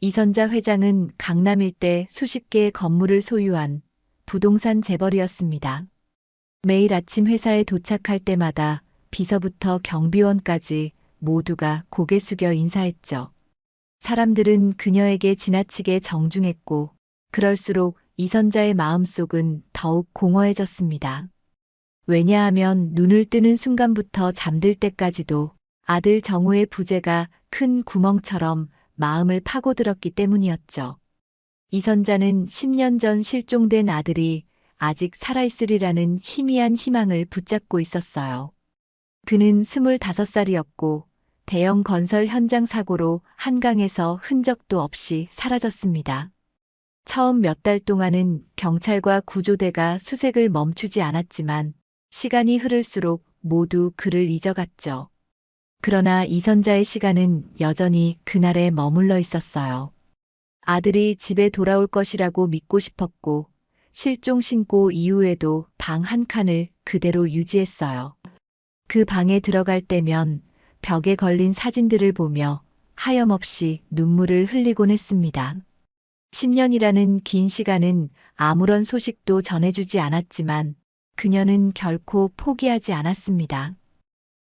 이선자 회장은 강남 일대 수십 개의 건물을 소유한 부동산 재벌이었습니다. 매일 아침 회사에 도착할 때마다 비서부터 경비원까지 모두가 고개 숙여 인사했죠. 사람들은 그녀에게 지나치게 정중했고, 그럴수록 이선자의 마음속은 더욱 공허해졌습니다. 왜냐하면 눈을 뜨는 순간부터 잠들 때까지도 아들 정우의 부재가 큰 구멍처럼 마음을 파고들었기 때문이었죠. 이선자는 10년 전 실종된 아들이 아직 살아있으리라는 희미한 희망을 붙잡고 있었어요. 그는 25살이었고 대형 건설 현장 사고로 한강에서 흔적도 없이 사라졌습니다. 처음 몇 달 동안은 경찰과 구조대가 수색을 멈추지 않았지만 시간이 흐를수록 모두 그를 잊어갔죠. 그러나 이선자의 시간은 여전히 그날에 머물러 있었어요. 아들이 집에 돌아올 것이라고 믿고 싶었고 실종 신고 이후에도 방 한 칸을 그대로 유지했어요. 그 방에 들어갈 때면 벽에 걸린 사진들을 보며 하염없이 눈물을 흘리곤 했습니다. 10년이라는 긴 시간은 아무런 소식도 전해주지 않았지만 그녀는 결코 포기하지 않았습니다.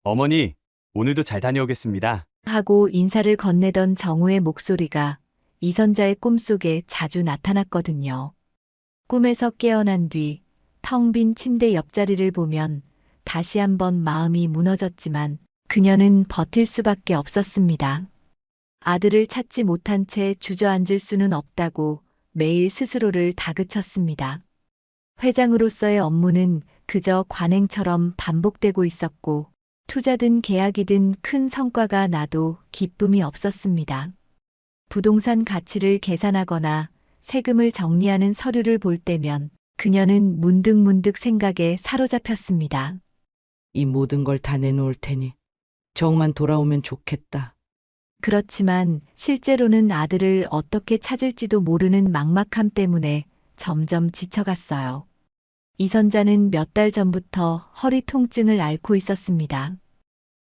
어머니, 오늘도 잘 다녀오겠습니다. 하고 인사를 건네던 정우의 목소리가 이선자의 꿈속에 자주 나타났거든요. 꿈에서 깨어난 뒤 텅 빈 침대 옆자리를 보면 다시 한번 마음이 무너졌지만 그녀는 버틸 수밖에 없었습니다. 아들을 찾지 못한 채 주저앉을 수는 없다고 매일 스스로를 다그쳤습니다. 회장으로서의 업무는 그저 관행처럼 반복되고 있었고 투자든 계약이든 큰 성과가 나도 기쁨이 없었습니다. 부동산 가치를 계산하거나 세금을 정리하는 서류를 볼 때면 그녀는 문득문득 생각에 사로잡혔습니다. 이 모든 걸 다 내놓을 테니 정만 돌아오면 좋겠다. 그렇지만 실제로는 아들을 어떻게 찾을지도 모르는 막막함 때문에 점점 지쳐갔어요. 이선자는 몇 달 전부터 허리 통증을 앓고 있었습니다.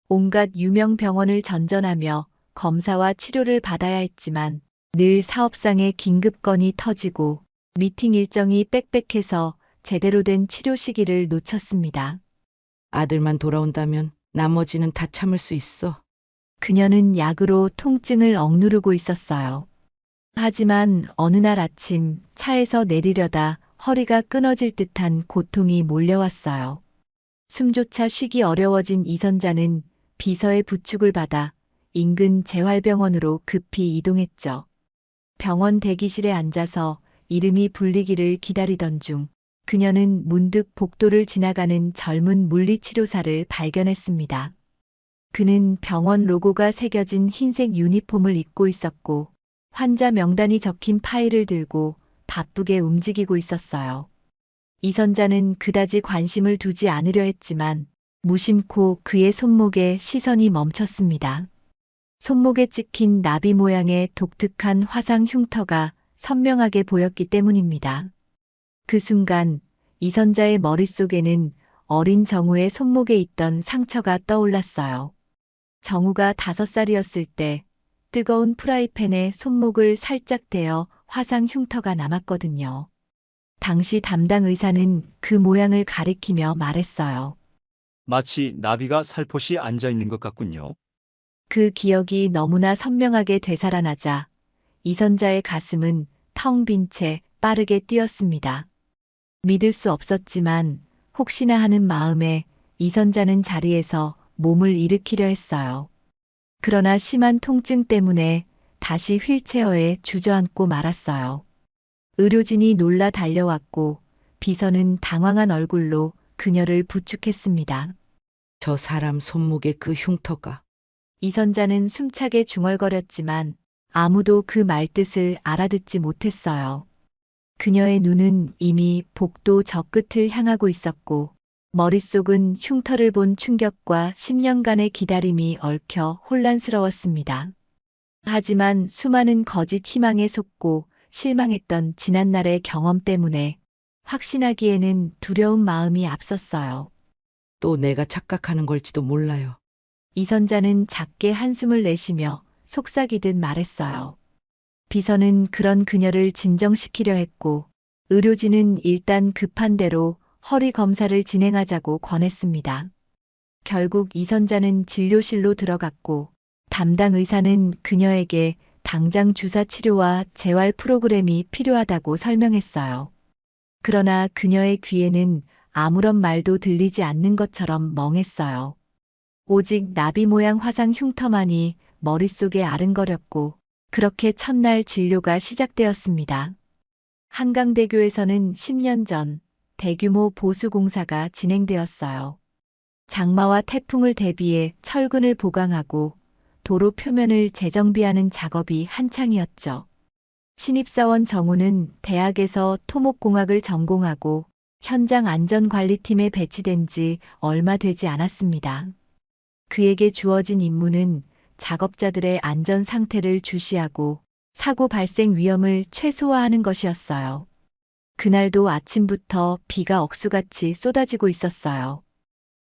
온갖 유명 병원을 전전하며 검사와 치료를 받아야 했지만 늘 사업상의 긴급 건이 터지고 미팅 일정이 빽빽해서 제대로 된 치료 시기를 놓쳤습니다. 아들만 돌아온다면 나머지는 다 참을 수 있어. 그녀는 약으로 통증을 억누르고 있었어요. 하지만 어느 날 아침 차에서 내리려다 허리가 끊어질 듯한 고통이 몰려왔어요. 숨조차 쉬기 어려워진 이선자는 비서의 부축을 받아 인근 재활병원으로 급히 이동했죠. 병원 대기실에 앉아서 이름이 불리기를 기다리던 중 그녀는 문득 복도를 지나가는 젊은 물리치료사를 발견했습니다. 그는 병원 로고가 새겨진 흰색 유니폼을 입고 있었고 환자 명단이 적힌 파일을 들고 바쁘게 움직이고 있었어요. 이선자는 그다지 관심을 두지 않으려 했지만 무심코 그의 손목에 시선이 멈췄습니다. 손목에 찍힌 나비 모양의 독특한 화상 흉터가 선명하게 보였기 때문입니다. 그 순간 이선자의 머릿속에는 어린 정우의 손목에 있던 상처가 떠올랐어요. 정우가 5살이었을 때 뜨거운 프라이팬에 손목을 살짝 대어 화상 흉터가 남았거든요. 당시 담당 의사는 그 모양을 가리키며 말했어요. 마치 나비가 살포시 앉아 있는 것 같군요. 그 기억이 너무나 선명하게 되살아나자 이선자의 가슴은 텅 빈 채 빠르게 뛰었습니다. 믿을 수 없었지만 혹시나 하는 마음에 이선자는 자리에서 몸을 일으키려 했어요. 그러나 심한 통증 때문에 다시 휠체어에 주저앉고 말았어요. 의료진이 놀라 달려왔고 비서는 당황한 얼굴로 그녀를 부축했습니다. 저 사람 손목에 그 흉터가. 이선자는 숨차게 중얼거렸지만 아무도 그 말뜻을 알아듣지 못했어요. 그녀의 눈은 이미 복도 저 끝을 향하고 있었고 머릿속은 흉터를 본 충격과 10년간의 기다림이 얽혀 혼란스러웠습니다. 하지만 수많은 거짓 희망에 속고 실망했던 지난날의 경험 때문에 확신하기에는 두려운 마음이 앞섰어요. 또 내가 착각하는 걸지도 몰라요. 이선자는 작게 한숨을 내쉬며 속삭이듯 말했어요. 비서는 그런 그녀를 진정시키려 했고 의료진은 일단 급한 대로 허리 검사를 진행하자고 권했습니다. 결국 이선자는 진료실로 들어갔고 담당 의사는 그녀에게 당장 주사 치료와 재활 프로그램이 필요하다고 설명했어요. 그러나 그녀의 귀에는 아무런 말도 들리지 않는 것처럼 멍했어요. 오직 나비 모양 화상 흉터만이 머릿속에 아른거렸고 그렇게 첫날 진료가 시작되었습니다. 한강대교에서는 10년 전 대규모 보수 공사가 진행되었어요. 장마와 태풍을 대비해 철근을 보강하고 도로 표면을 재정비하는 작업이 한창이었죠. 신입사원 정우는 대학에서 토목공학을 전공하고 현장 안전관리팀에 배치된 지 얼마 되지 않았습니다. 그에게 주어진 임무는 작업자들의 안전 상태를 주시하고 사고 발생 위험을 최소화하는 것이었어요. 그날도 아침부터 비가 억수같이 쏟아지고 있었어요.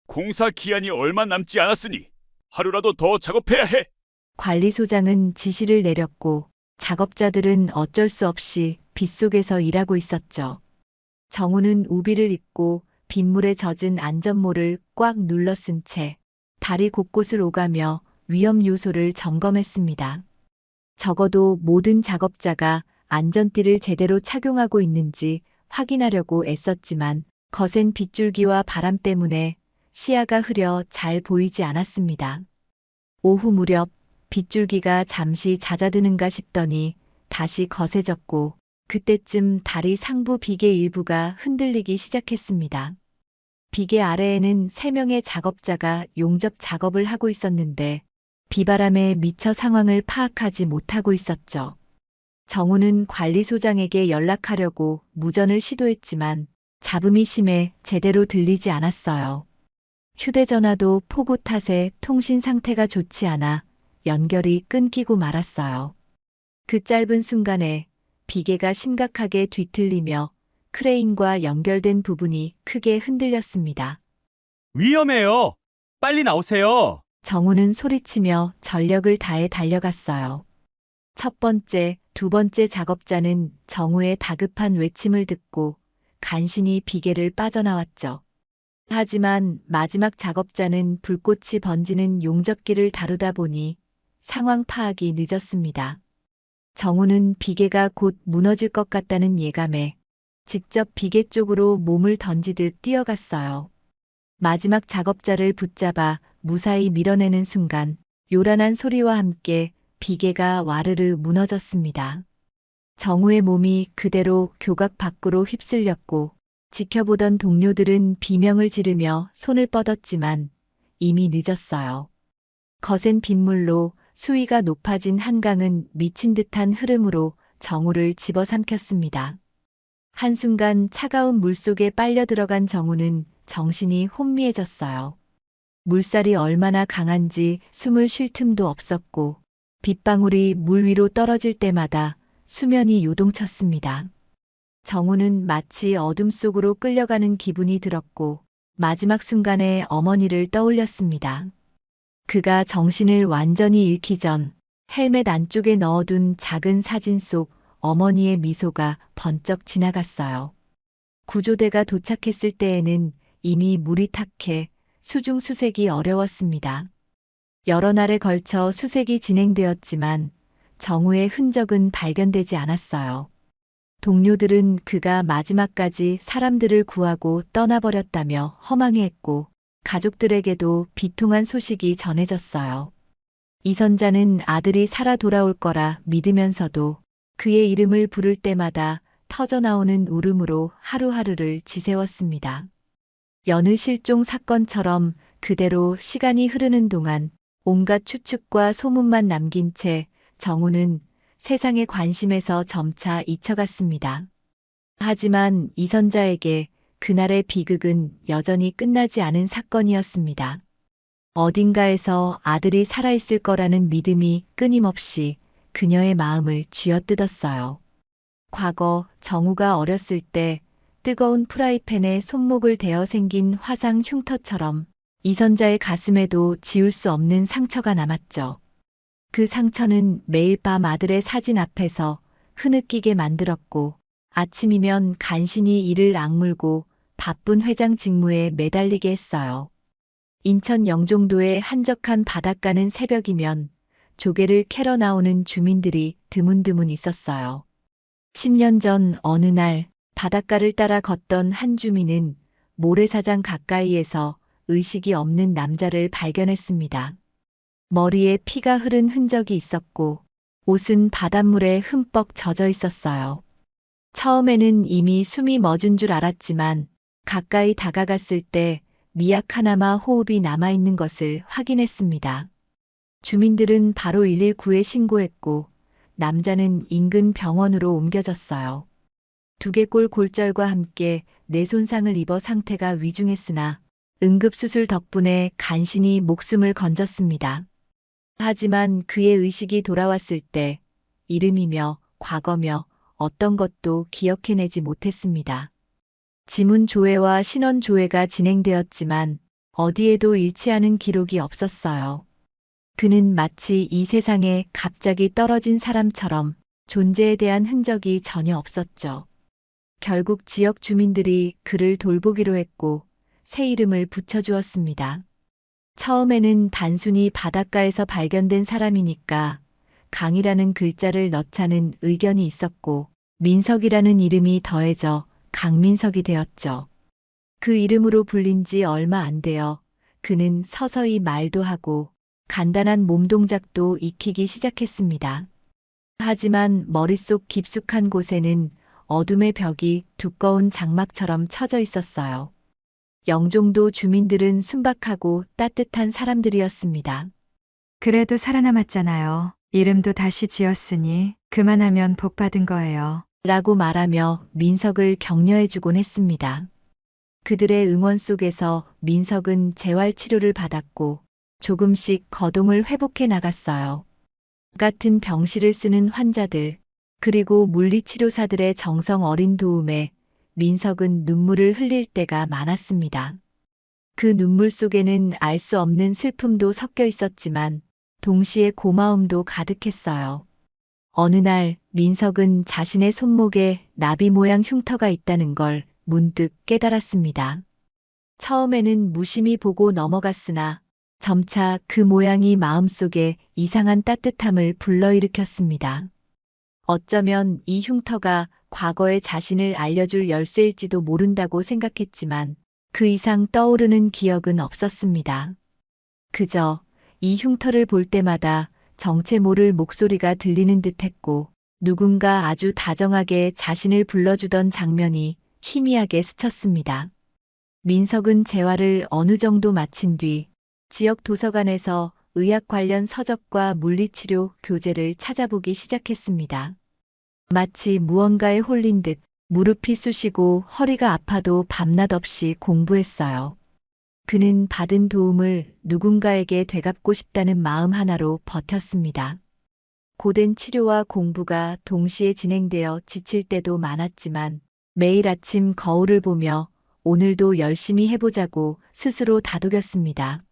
공사 기한이 얼마 남지 않았으니 하루라도 더 작업해야 해. 관리소장은 지시를 내렸고 작업자들은 어쩔 수 없이 빗속에서 일하고 있었죠. 정우는 우비를 입고 빗물에 젖은 안전모를 꽉 눌러 쓴 채 다리 곳곳을 오가며 위험 요소를 점검했습니다. 적어도 모든 작업자가 안전띠를 제대로 착용하고 있는지 확인하려고 애썼지만 거센 빗줄기와 바람 때문에 시야가 흐려 잘 보이지 않았습니다. 오후 무렵 빗줄기가 잠시 잦아드는가 싶더니 다시 거세졌고 그때쯤 다리 상부 비계 일부가 흔들리기 시작했습니다. 비계 아래에는 3명의 작업자가 용접 작업을 하고 있었는데 비바람에 미처 상황을 파악하지 못하고 있었죠. 정우는 관리소장에게 연락하려고 무전을 시도했지만 잡음이 심해 제대로 들리지 않았어요. 휴대전화도 폭우 탓에 통신 상태가 좋지 않아 연결이 끊기고 말았어요. 그 짧은 순간에 비계가 심각하게 뒤틀리며 크레인과 연결된 부분이 크게 흔들렸습니다. 위험해요. 빨리 나오세요. 정우는 소리치며 전력을 다해 달려갔어요. 첫 번째, 두 번째 작업자는 정우의 다급한 외침을 듣고 간신히 비계를 빠져나왔죠. 하지만 마지막 작업자는 불꽃이 번지는 용접기를 다루다 보니 상황 파악이 늦었습니다. 정우는 비계가 곧 무너질 것 같다는 예감에 직접 비계 쪽으로 몸을 던지듯 뛰어갔어요. 마지막 작업자를 붙잡아 무사히 밀어내는 순간 요란한 소리와 함께 비계가 와르르 무너졌습니다. 정우의 몸이 그대로 교각 밖으로 휩쓸렸고 지켜보던 동료들은 비명을 지르며 손을 뻗었지만 이미 늦었어요. 거센 빗물로 수위가 높아진 한강은 미친 듯한 흐름으로 정우를 집어삼켰습니다. 한순간 차가운 물속에 빨려 들어간 정우는 정신이 혼미해졌어요. 물살이 얼마나 강한지 숨을 쉴 틈도 없었고 빗방울이 물 위로 떨어질 때마다 수면이 요동쳤습니다. 정우는 마치 어둠 속으로 끌려가는 기분이 들었고 마지막 순간에 어머니를 떠올렸습니다. 그가 정신을 완전히 잃기 전 헬멧 안쪽에 넣어둔 작은 사진 속 어머니의 미소가 번쩍 지나갔어요. 구조대가 도착했을 때에는 이미 물이 탁해 수중 수색이 어려웠습니다. 여러 날에 걸쳐 수색이 진행되었지만 정우의 흔적은 발견되지 않았어요. 동료들은 그가 마지막까지 사람들을 구하고 떠나버렸다며 허망해했고 가족들에게도 비통한 소식이 전해졌어요. 이선자는 아들이 살아 돌아올 거라 믿으면서도 그의 이름을 부를 때마다 터져나오는 울음으로 하루하루를 지새웠습니다. 여느 실종 사건처럼 그대로 시간이 흐르는 동안 온갖 추측과 소문만 남긴 채 정우는 세상의 관심에서 점차 잊혀갔습니다. 하지만 이선자에게 그날의 비극은 여전히 끝나지 않은 사건이었습니다. 어딘가에서 아들이 살아있을 거라는 믿음이 끊임없이 그녀의 마음을 쥐어뜯었어요. 과거 정우가 어렸을 때 뜨거운 프라이팬에 손목을 대어 생긴 화상 흉터처럼 이선자의 가슴에도 지울 수 없는 상처가 남았죠. 그 상처는 매일 밤 아들의 사진 앞에서 흐느끼게 만들었고, 아침이면 간신히 이를 악물고 바쁜 회장 직무에 매달리게 했어요. 인천 영종도의 한적한 바닷가는 새벽이면 조개를 캐러 나오는 주민들이 드문드문 있었어요. 10년 전 어느 날 바닷가를 따라 걷던 한 주민은 모래사장 가까이에서 의식이 없는 남자를 발견했습니다. 머리에 피가 흐른 흔적이 있었고 옷은 바닷물에 흠뻑 젖어 있었어요. 처음에는 이미 숨이 멎은 줄 알았지만 가까이 다가갔을 때 미약 하나마 호흡이 남아있는 것을 확인했습니다. 주민들은 바로 119에 신고했고 남자는 인근 병원으로 옮겨졌어요. 두개골 골절과 함께 뇌 손상을 입어 상태가 위중했으나 응급수술 덕분에 간신히 목숨을 건졌습니다. 하지만 그의 의식이 돌아왔을 때 이름이며 과거며 어떤 것도 기억해내지 못했습니다. 지문 조회와 신원 조회가 진행되었지만 어디에도 일치하는 기록이 없었어요. 그는 마치 이 세상에 갑자기 떨어진 사람처럼 존재에 대한 흔적이 전혀 없었죠. 결국 지역 주민들이 그를 돌보기로 했고 새 이름을 붙여주었습니다. 처음에는 단순히 바닷가에서 발견된 사람이니까 강이라는 글자를 넣자는 의견이 있었고 민석이라는 이름이 더해져 강민석이 되었죠. 그 이름으로 불린 지 얼마 안 되어 그는 서서히 말도 하고 간단한 몸 동작도 익히기 시작했습니다. 하지만 머릿속 깊숙한 곳에는 어둠의 벽이 두꺼운 장막처럼 쳐져 있었어요. 영종도 주민들은 순박하고 따뜻한 사람들이었습니다. 그래도 살아남았잖아요. 이름도 다시 지었으니 그만하면 복 받은 거예요. 라고 말하며 민석을 격려해주곤 했습니다. 그들의 응원 속에서 민석은 재활치료를 받았고 조금씩 거동을 회복해 나갔어요. 같은 병실을 쓰는 환자들, 그리고 물리치료사들의 정성 어린 도움에 민석은 눈물을 흘릴 때가 많았습니다. 그 눈물 속에는 알 수 없는 슬픔도 섞여 있었지만 동시에 고마움도 가득했어요. 어느 날 민석은 자신의 손목에 나비 모양 흉터가 있다는 걸 문득 깨달았습니다. 처음에는 무심히 보고 넘어갔으나 점차 그 모양이 마음속에 이상한 따뜻함을 불러일으켰습니다. 어쩌면 이 흉터가 과거의 자신을 알려줄 열쇠일지도 모른다고 생각했지만 그 이상 떠오르는 기억은 없었습니다. 그저 이 흉터를 볼 때마다 정체 모를 목소리가 들리는 듯했고 누군가 아주 다정하게 자신을 불러주던 장면이 희미하게 스쳤습니다. 민석은 재활을 어느 정도 마친 뒤 지역 도서관에서 의학 관련 서적과 물리치료 교재를 찾아보기 시작했습니다. 마치 무언가에 홀린 듯 무릎이 쑤시고 허리가 아파도 밤낮 없이 공부했어요. 그는 받은 도움을 누군가에게 되갚고 싶다는 마음 하나로 버텼습니다. 고된 치료와 공부가 동시에 진행되어 지칠 때도 많았지만 매일 아침 거울을 보며 오늘도 열심히 해보자고 스스로 다독였습니다.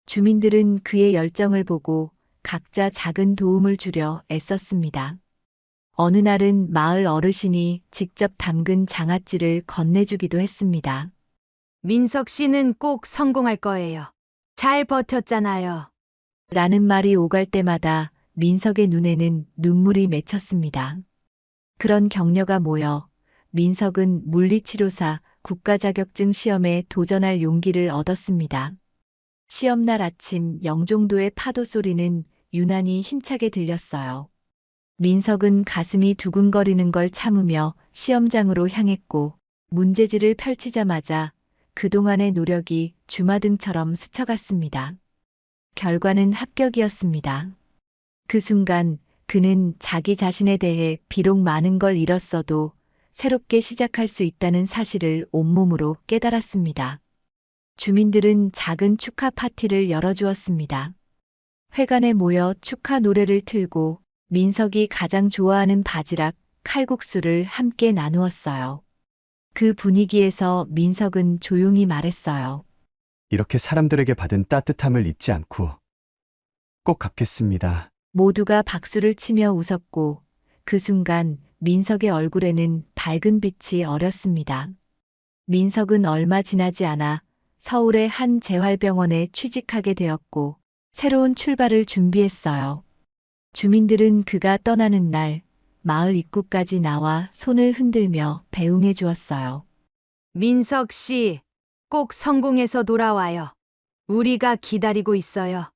주민들은 그의 열정을 보고 각자 작은 도움을 주려 애썼습니다. 어느 날은 마을 어르신이 직접 담근 장아찌를 건네주기도 했습니다. 민석 씨는 꼭 성공할 거예요. 잘 버텼잖아요. 라는 말이 오갈 때마다 민석의 눈에는 눈물이 맺혔습니다. 그런 격려가 모여 민석은 물리치료사 국가 자격증 시험에 도전할 용기를 얻었습니다. 시험날 아침 영종도의 파도 소리는 유난히 힘차게 들렸어요. 민석은 가슴이 두근거리는 걸 참으며 시험장으로 향했고 문제지를 펼치자마자 그동안의 노력이 주마등처럼 스쳐갔습니다. 결과는 합격이었습니다. 그 순간 그는 자기 자신에 대해 비록 많은 걸 잃었어도 새롭게 시작할 수 있다는 사실을 온몸으로 깨달았습니다. 주민들은 작은 축하 파티를 열어주었습니다. 회관에 모여 축하 노래를 틀고 민석이 가장 좋아하는 바지락, 칼국수를 함께 나누었어요. 그 분위기에서 민석은 조용히 말했어요. 이렇게 사람들에게 받은 따뜻함을 잊지 않고 꼭 갚겠습니다. 모두가 박수를 치며 웃었고 그 순간 민석의 얼굴에는 밝은 빛이 어렸습니다. 민석은 얼마 지나지 않아 서울의 한 재활병원에 취직하게 되었고 새로운 출발을 준비했어요. 주민들은 그가 떠나는 날 마을 입구까지 나와 손을 흔들며 배웅해 주었어요. 민석 씨, 꼭 성공해서 돌아와요. 우리가 기다리고 있어요.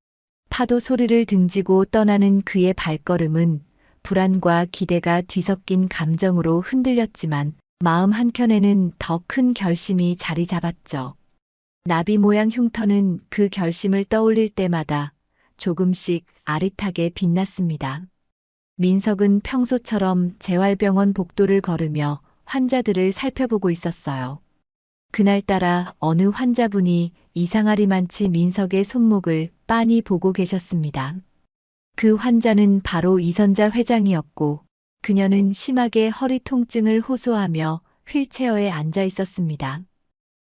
파도 소리를 등지고 떠나는 그의 발걸음은 불안과 기대가 뒤섞인 감정으로 흔들렸지만 마음 한켠에는 더 큰 결심이 자리 잡았죠. 나비 모양 흉터는 그 결심을 떠올릴 때마다 조금씩 아릿하게 빛났습니다. 민석은 평소처럼 재활병원 복도를 걸으며 환자들을 살펴보고 있었어요. 그날따라 어느 환자분이 이상하리만치 민석의 손목을 빤히 보고 계셨습니다. 그 환자는 바로 이선자 회장이었고 그녀는 심하게 허리 통증을 호소하며 휠체어에 앉아 있었습니다.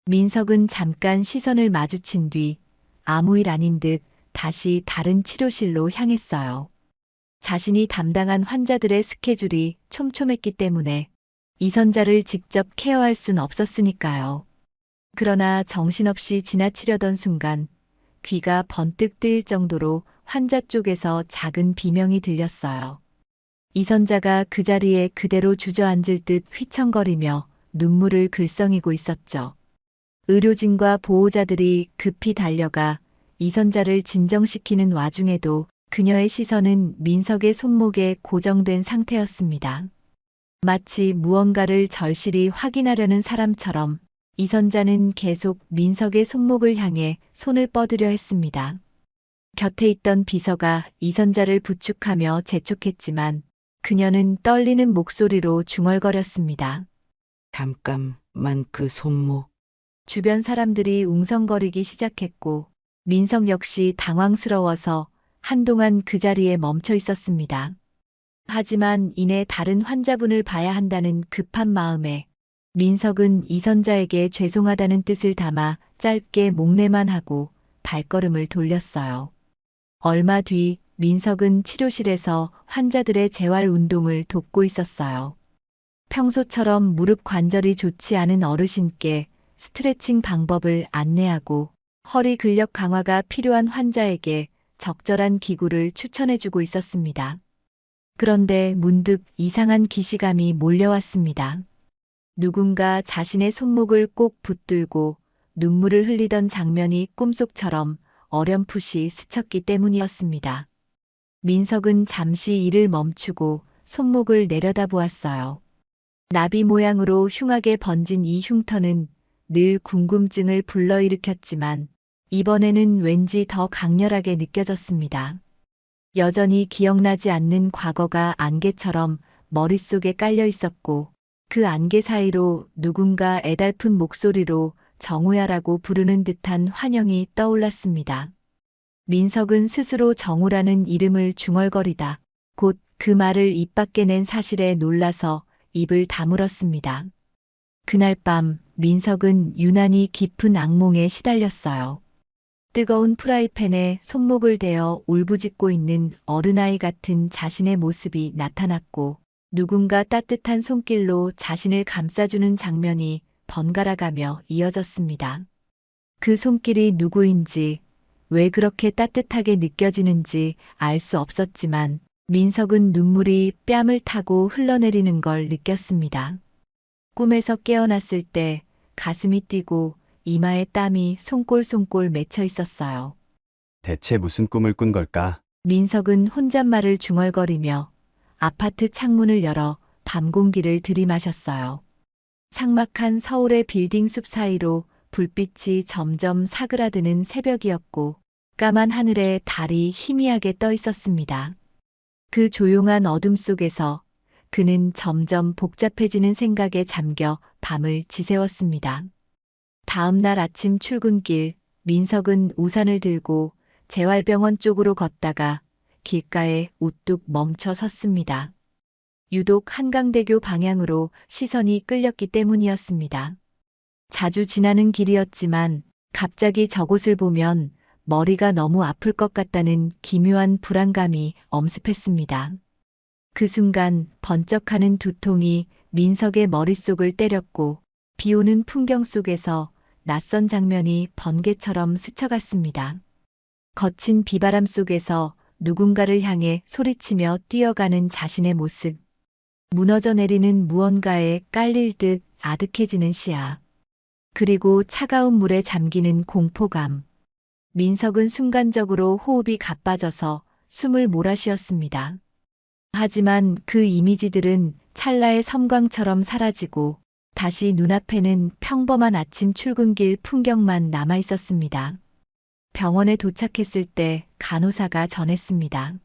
민석은 잠깐 시선을 마주친 뒤 아무 일 아닌 듯 다시 다른 치료실로 향했어요. 자신이 담당한 환자들의 스케줄이 촘촘했기 때문에 이선자를 직접 케어할 순 없었으니까요. 그러나 정신없이 지나치려던 순간 귀가 번뜩 뜨일 정도로 환자 쪽에서 작은 비명이 들렸어요. 이선자가 그 자리에 그대로 주저앉을 듯 휘청거리며 눈물을 글썽이고 있었죠. 의료진과 보호자들이 급히 달려가 이선자를 진정시키는 와중에도 그녀의 시선은 민석의 손목에 고정된 상태였습니다. 마치 무언가를 절실히 확인하려는 사람처럼 이선자는 계속 민석의 손목을 향해 손을 뻗으려 했습니다. 곁에 있던 비서가 이선자를 부축하며 재촉했지만 그녀는 떨리는 목소리로 중얼거렸습니다. 잠깐만 그 손목. 주변 사람들이 웅성거리기 시작했고 민석 역시 당황스러워서 한동안 그 자리에 멈춰 있었습니다. 하지만 이내 다른 환자분을 봐야 한다는 급한 마음에 민석은 이선자에게 죄송하다는 뜻을 담아 짧게 목례만 하고 발걸음을 돌렸어요. 얼마 뒤 민석은 치료실에서 환자들의 재활 운동을 돕고 있었어요. 평소처럼 무릎 관절이 좋지 않은 어르신께 스트레칭 방법을 안내하고 허리 근력 강화가 필요한 환자에게 적절한 기구를 추천해주고 있었습니다. 그런데 문득 이상한 기시감이 몰려왔습니다. 누군가 자신의 손목을 꼭 붙들고 눈물을 흘리던 장면이 꿈속처럼 어렴풋이 스쳤기 때문이었습니다. 민석은 잠시 일을 멈추고 손목을 내려다보았어요. 나비 모양으로 흉하게 번진 이 흉터는 늘 궁금증을 불러일으켰지만 이번에는 왠지 더 강렬하게 느껴졌습니다. 여전히 기억나지 않는 과거가 안개처럼 머릿속에 깔려 있었고 그 안개 사이로 누군가 애달픈 목소리로 정우야라고 부르는 듯한 환영이 떠올랐습니다. 민석은 스스로 정우라는 이름을 중얼거리다 곧 그 말을 입 밖에 낸 사실에 놀라서 입을 다물었습니다. 그날 밤 민석은 유난히 깊은 악몽에 시달렸어요. 뜨거운 프라이팬에 손목을 대어 울부짖고 있는 어른아이 같은 자신의 모습이 나타났고 누군가 따뜻한 손길로 자신을 감싸주는 장면이 번갈아가며 이어졌습니다. 그 손길이 누구인지 왜 그렇게 따뜻하게 느껴지는지 알 수 없었지만 민석은 눈물이 뺨을 타고 흘러내리는 걸 느꼈습니다. 꿈에서 깨어났을 때 가슴이 뛰고 이마에 땀이 송골송골 맺혀 있었어요. 대체 무슨 꿈을 꾼 걸까? 민석은 혼잣말을 중얼거리며 아파트 창문을 열어 밤 공기를 들이마셨어요. 삭막한 서울의 빌딩 숲 사이로 불빛이 점점 사그라드는 새벽이었고 까만 하늘에 달이 희미하게 떠 있었습니다. 그 조용한 어둠 속에서 그는 점점 복잡해지는 생각에 잠겨 밤을 지새웠습니다. 다음 날 아침 출근길, 민석은 우산을 들고 재활병원 쪽으로 걷다가 길가에 우뚝 멈춰 섰습니다. 유독 한강대교 방향으로 시선이 끌렸기 때문이었습니다. 자주 지나는 길이었지만 갑자기 저곳을 보면 머리가 너무 아플 것 같다는 기묘한 불안감이 엄습했습니다. 그 순간 번쩍하는 두통이 민석의 머릿속을 때렸고 비오는 풍경 속에서 낯선 장면이 번개처럼 스쳐갔습니다. 거친 비바람 속에서 누군가를 향해 소리치며 뛰어가는 자신의 모습. 무너져 내리는 무언가에 깔릴 듯 아득해지는 시야. 그리고 차가운 물에 잠기는 공포감. 민석은 순간적으로 호흡이 가빠져서 숨을 몰아쉬었습니다. 하지만 그 이미지들은 찰나의 섬광처럼 사라지고 다시 눈앞에는 평범한 아침 출근길 풍경만 남아 있었습니다. 병원에 도착했을 때 간호사가 전했습니다.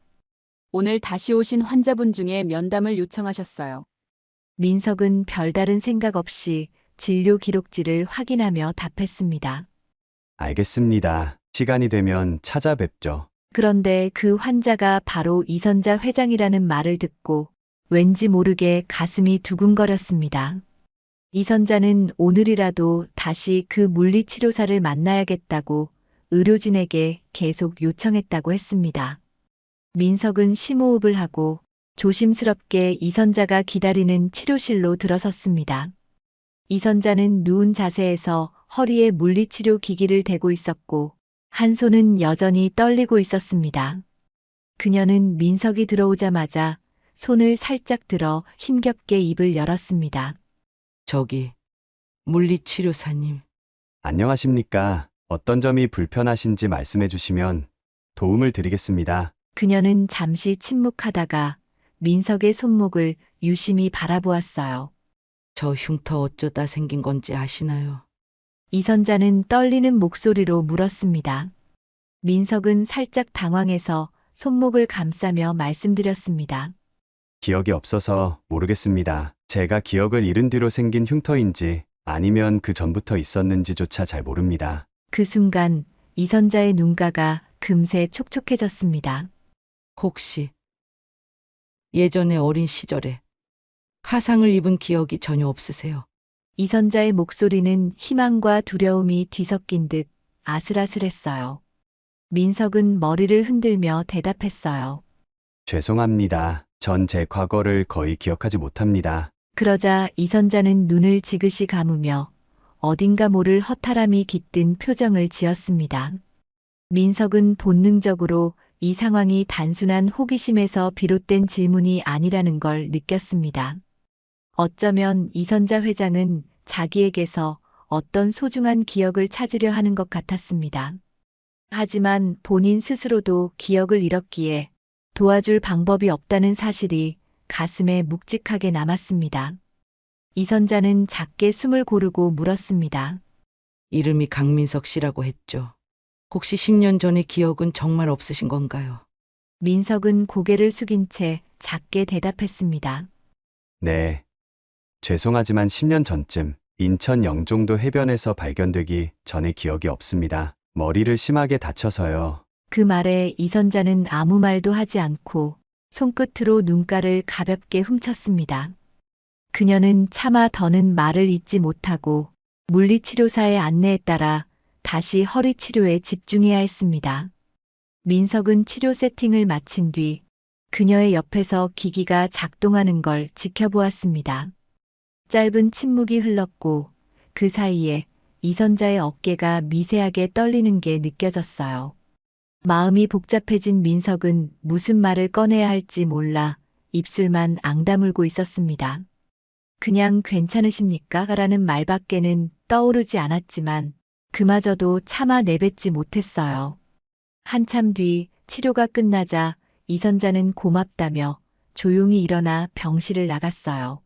오늘 다시 오신 환자분 중에 면담을 요청하셨어요. 민석은 별다른 생각 없이 진료 기록지를 확인하며 답했습니다. 알겠습니다. 시간이 되면 찾아뵙죠. 그런데 그 환자가 바로 이선자 회장이라는 말을 듣고 왠지 모르게 가슴이 두근거렸습니다. 이선자는 오늘이라도 다시 그 물리치료사를 만나야겠다고 의료진에게 계속 요청했다고 했습니다. 민석은 심호흡을 하고 조심스럽게 이선자가 기다리는 치료실로 들어섰습니다. 이선자는 누운 자세에서 허리에 물리치료 기기를 대고 있었고 한 손은 여전히 떨리고 있었습니다. 그녀는 민석이 들어오자마자 손을 살짝 들어 힘겹게 입을 열었습니다. 저기, 물리치료사님. 안녕하십니까? 어떤 점이 불편하신지 말씀해 주시면 도움을 드리겠습니다. 그녀는 잠시 침묵하다가 민석의 손목을 유심히 바라보았어요. 저 흉터 어쩌다 생긴 건지 아시나요? 이선자는 떨리는 목소리로 물었습니다. 민석은 살짝 당황해서 손목을 감싸며 말씀드렸습니다. 기억이 없어서 모르겠습니다. 제가 기억을 잃은 뒤로 생긴 흉터인지 아니면 그 전부터 있었는지조차 잘 모릅니다. 그 순간 이선자의 눈가가 금세 촉촉해졌습니다. 혹시 예전에 어린 시절에 화상을 입은 기억이 전혀 없으세요? 이선자의 목소리는 희망과 두려움이 뒤섞인 듯 아슬아슬했어요. 민석은 머리를 흔들며 대답했어요. 죄송합니다. 전 제 과거를 거의 기억하지 못합니다. 그러자 이선자는 눈을 지그시 감으며 어딘가 모를 허탈함이 깃든 표정을 지었습니다. 민석은 본능적으로 이 상황이 단순한 호기심에서 비롯된 질문이 아니라는 걸 느꼈습니다. 어쩌면 이선자 회장은 자기에게서 어떤 소중한 기억을 찾으려 하는 것 같았습니다. 하지만 본인 스스로도 기억을 잃었기에 도와줄 방법이 없다는 사실이 가슴에 묵직하게 남았습니다. 이선자는 작게 숨을 고르고 물었습니다. 이름이 강민석 씨라고 했죠. 혹시 10년 전의 기억은 정말 없으신 건가요? 민석은 고개를 숙인 채 작게 대답했습니다. 네. 죄송하지만 10년 전쯤 인천 영종도 해변에서 발견되기 전에 기억이 없습니다. 머리를 심하게 다쳐서요. 그 말에 이선자는 아무 말도 하지 않고 손끝으로 눈가를 가볍게 훔쳤습니다. 그녀는 차마 더는 말을 잇지 못하고 물리치료사의 안내에 따라 다시 허리 치료에 집중해야 했습니다. 민석은 치료 세팅을 마친 뒤 그녀의 옆에서 기기가 작동하는 걸 지켜보았습니다. 짧은 침묵이 흘렀고 그 사이에 이선자의 어깨가 미세하게 떨리는 게 느껴졌어요. 마음이 복잡해진 민석은 무슨 말을 꺼내야 할지 몰라 입술만 앙다물고 있었습니다. 그냥 괜찮으십니까? 라는 말밖에는 떠오르지 않았지만 그마저도 차마 내뱉지 못했어요. 한참 뒤 치료가 끝나자 이선자는 고맙다며 조용히 일어나 병실을 나갔어요.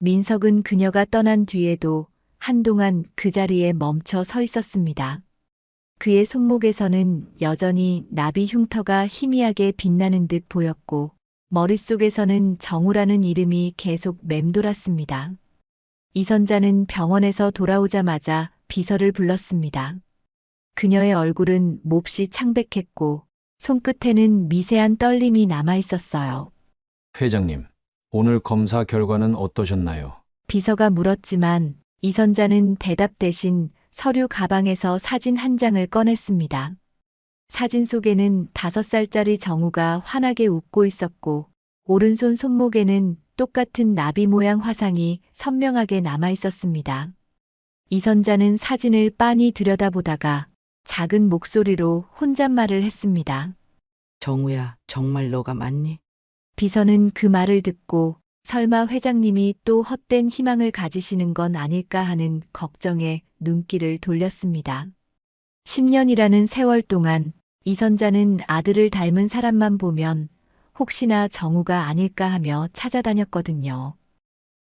민석은 그녀가 떠난 뒤에도 한동안 그 자리에 멈춰 서 있었습니다. 그의 손목에서는 여전히 나비 흉터가 희미하게 빛나는 듯 보였고 머릿속에서는 정우라는 이름이 계속 맴돌았습니다. 이선자는 병원에서 돌아오자마자 비서를 불렀습니다. 그녀의 얼굴은 몹시 창백했고 손끝에는 미세한 떨림이 남아 있었어요. 회장님, 오늘 검사 결과는 어떠셨나요? 비서가 물었지만 이선자는 대답 대신 서류 가방에서 사진 한 장을 꺼냈습니다. 사진 속에는 5살짜리 정우가 환하게 웃고 있었고, 오른손 손목에는 똑같은 나비 모양 화상이 선명하게 남아 있었습니다. 이선자는 사진을 빤히 들여다보다가 작은 목소리로 혼잣말을 했습니다. 정우야, 정말 너가 맞니? 비서는 그 말을 듣고 설마 회장님이 또 헛된 희망을 가지시는 건 아닐까 하는 걱정에 눈길을 돌렸습니다. 10년이라는 세월 동안 이선자는 아들을 닮은 사람만 보면 혹시나 정우가 아닐까 하며 찾아다녔거든요.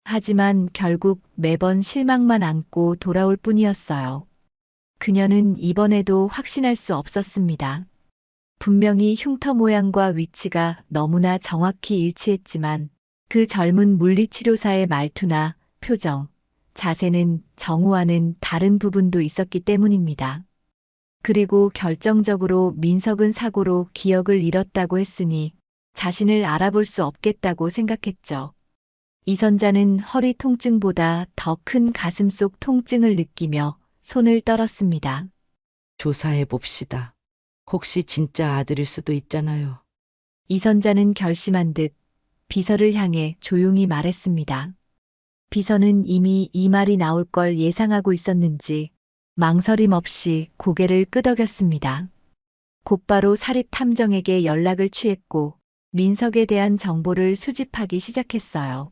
하지만 결국 매번 실망만 안고 돌아올 뿐이었어요. 그녀는 이번에도 확신할 수 없었습니다. 분명히 흉터 모양과 위치가 너무나 정확히 일치했지만 그 젊은 물리치료사의 말투나 표정, 자세는 정우와는 다른 부분도 있었기 때문입니다. 그리고 결정적으로 민석은 사고로 기억을 잃었다고 했으니 자신을 알아볼 수 없겠다고 생각했죠. 이선자는 허리 통증보다 더 큰 가슴속 통증을 느끼며 손을 떨었습니다. 조사해 봅시다. 혹시 진짜 아들일 수도 있잖아요. 이선자는 결심한 듯 비서를 향해 조용히 말했습니다. 비서는 이미 이 말이 나올 걸 예상하고 있었는지 망설임 없이 고개를 끄덕였습니다. 곧바로 사립탐정에게 연락을 취했고 민석에 대한 정보를 수집하기 시작했어요.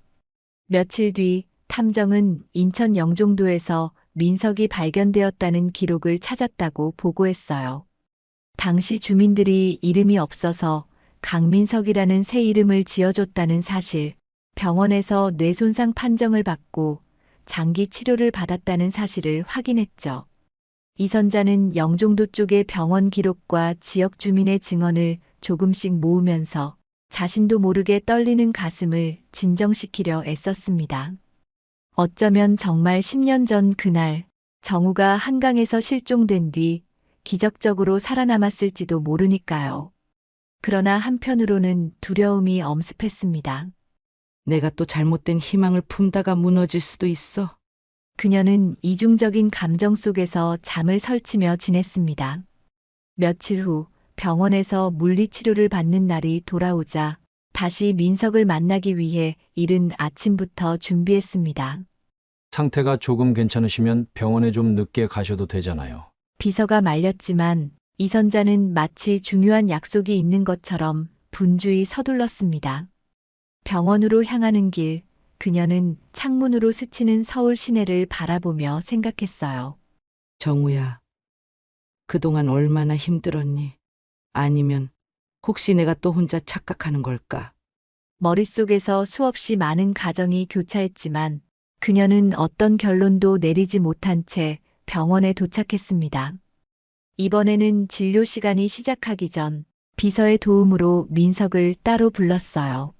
며칠 뒤 탐정은 인천 영종도에서 민석이 발견되었다는 기록을 찾았다고 보고했어요. 당시 주민들이 이름이 없어서 강민석이라는 새 이름을 지어줬다는 사실, 병원에서 뇌손상 판정을 받고 장기 치료를 받았다는 사실을 확인했죠. 이선자는 영종도 쪽의 병원 기록과 지역 주민의 증언을 조금씩 모으면서 자신도 모르게 떨리는 가슴을 진정시키려 애썼습니다. 어쩌면 정말 10년 전 그날 정우가 한강에서 실종된 뒤 기적적으로 살아남았을지도 모르니까요. 그러나 한편으로는 두려움이 엄습했습니다. 내가 또 잘못된 희망을 품다가 무너질 수도 있어. 그녀는 이중적인 감정 속에서 잠을 설치며 지냈습니다. 며칠 후 병원에서 물리치료를 받는 날이 돌아오자 다시 민석을 만나기 위해 이른 아침부터 준비했습니다. 상태가 조금 괜찮으시면 병원에 좀 늦게 가셔도 되잖아요. 비서가 말렸지만 이선자는 마치 중요한 약속이 있는 것처럼 분주히 서둘렀습니다. 병원으로 향하는 길, 그녀는 창문으로 스치는 서울 시내를 바라보며 생각했어요. 정우야, 그동안 얼마나 힘들었니? 아니면 혹시 내가 또 혼자 착각하는 걸까? 머릿속에서 수없이 많은 가정이 교차했지만 그녀는 어떤 결론도 내리지 못한 채 병원에 도착했습니다. 이번에는 진료 시간이 시작하기 전 비서의 도움으로 민석을 따로 불렀어요.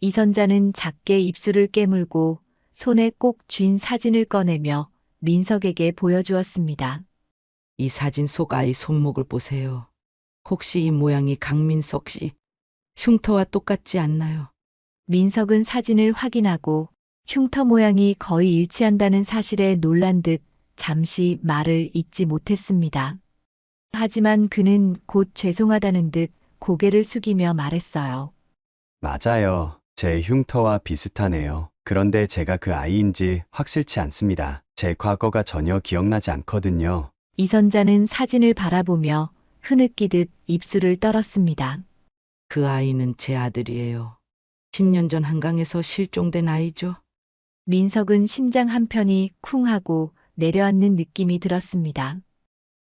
이선자는 작게 입술을 깨물고 손에 꼭 쥔 사진을 꺼내며 민석에게 보여주었습니다. 이 사진 속 아이 손목을 보세요. 혹시 이 모양이 강민석 씨 흉터와 똑같지 않나요? 민석은 사진을 확인하고 흉터 모양이 거의 일치한다는 사실에 놀란 듯 잠시 말을 잇지 못했습니다. 하지만 그는 곧 죄송하다는 듯 고개를 숙이며 말했어요. 맞아요. 제 흉터와 비슷하네요. 그런데 제가 그 아이인지 확실치 않습니다. 제 과거가 전혀 기억나지 않거든요. 이선자는 사진을 바라보며 흐느끼듯 입술을 떨었습니다. 그 아이는 제 아들이에요. 10년 전 한강에서 실종된 아이죠. 민석은 심장 한편이 쿵 하고 내려앉는 느낌이 들었습니다.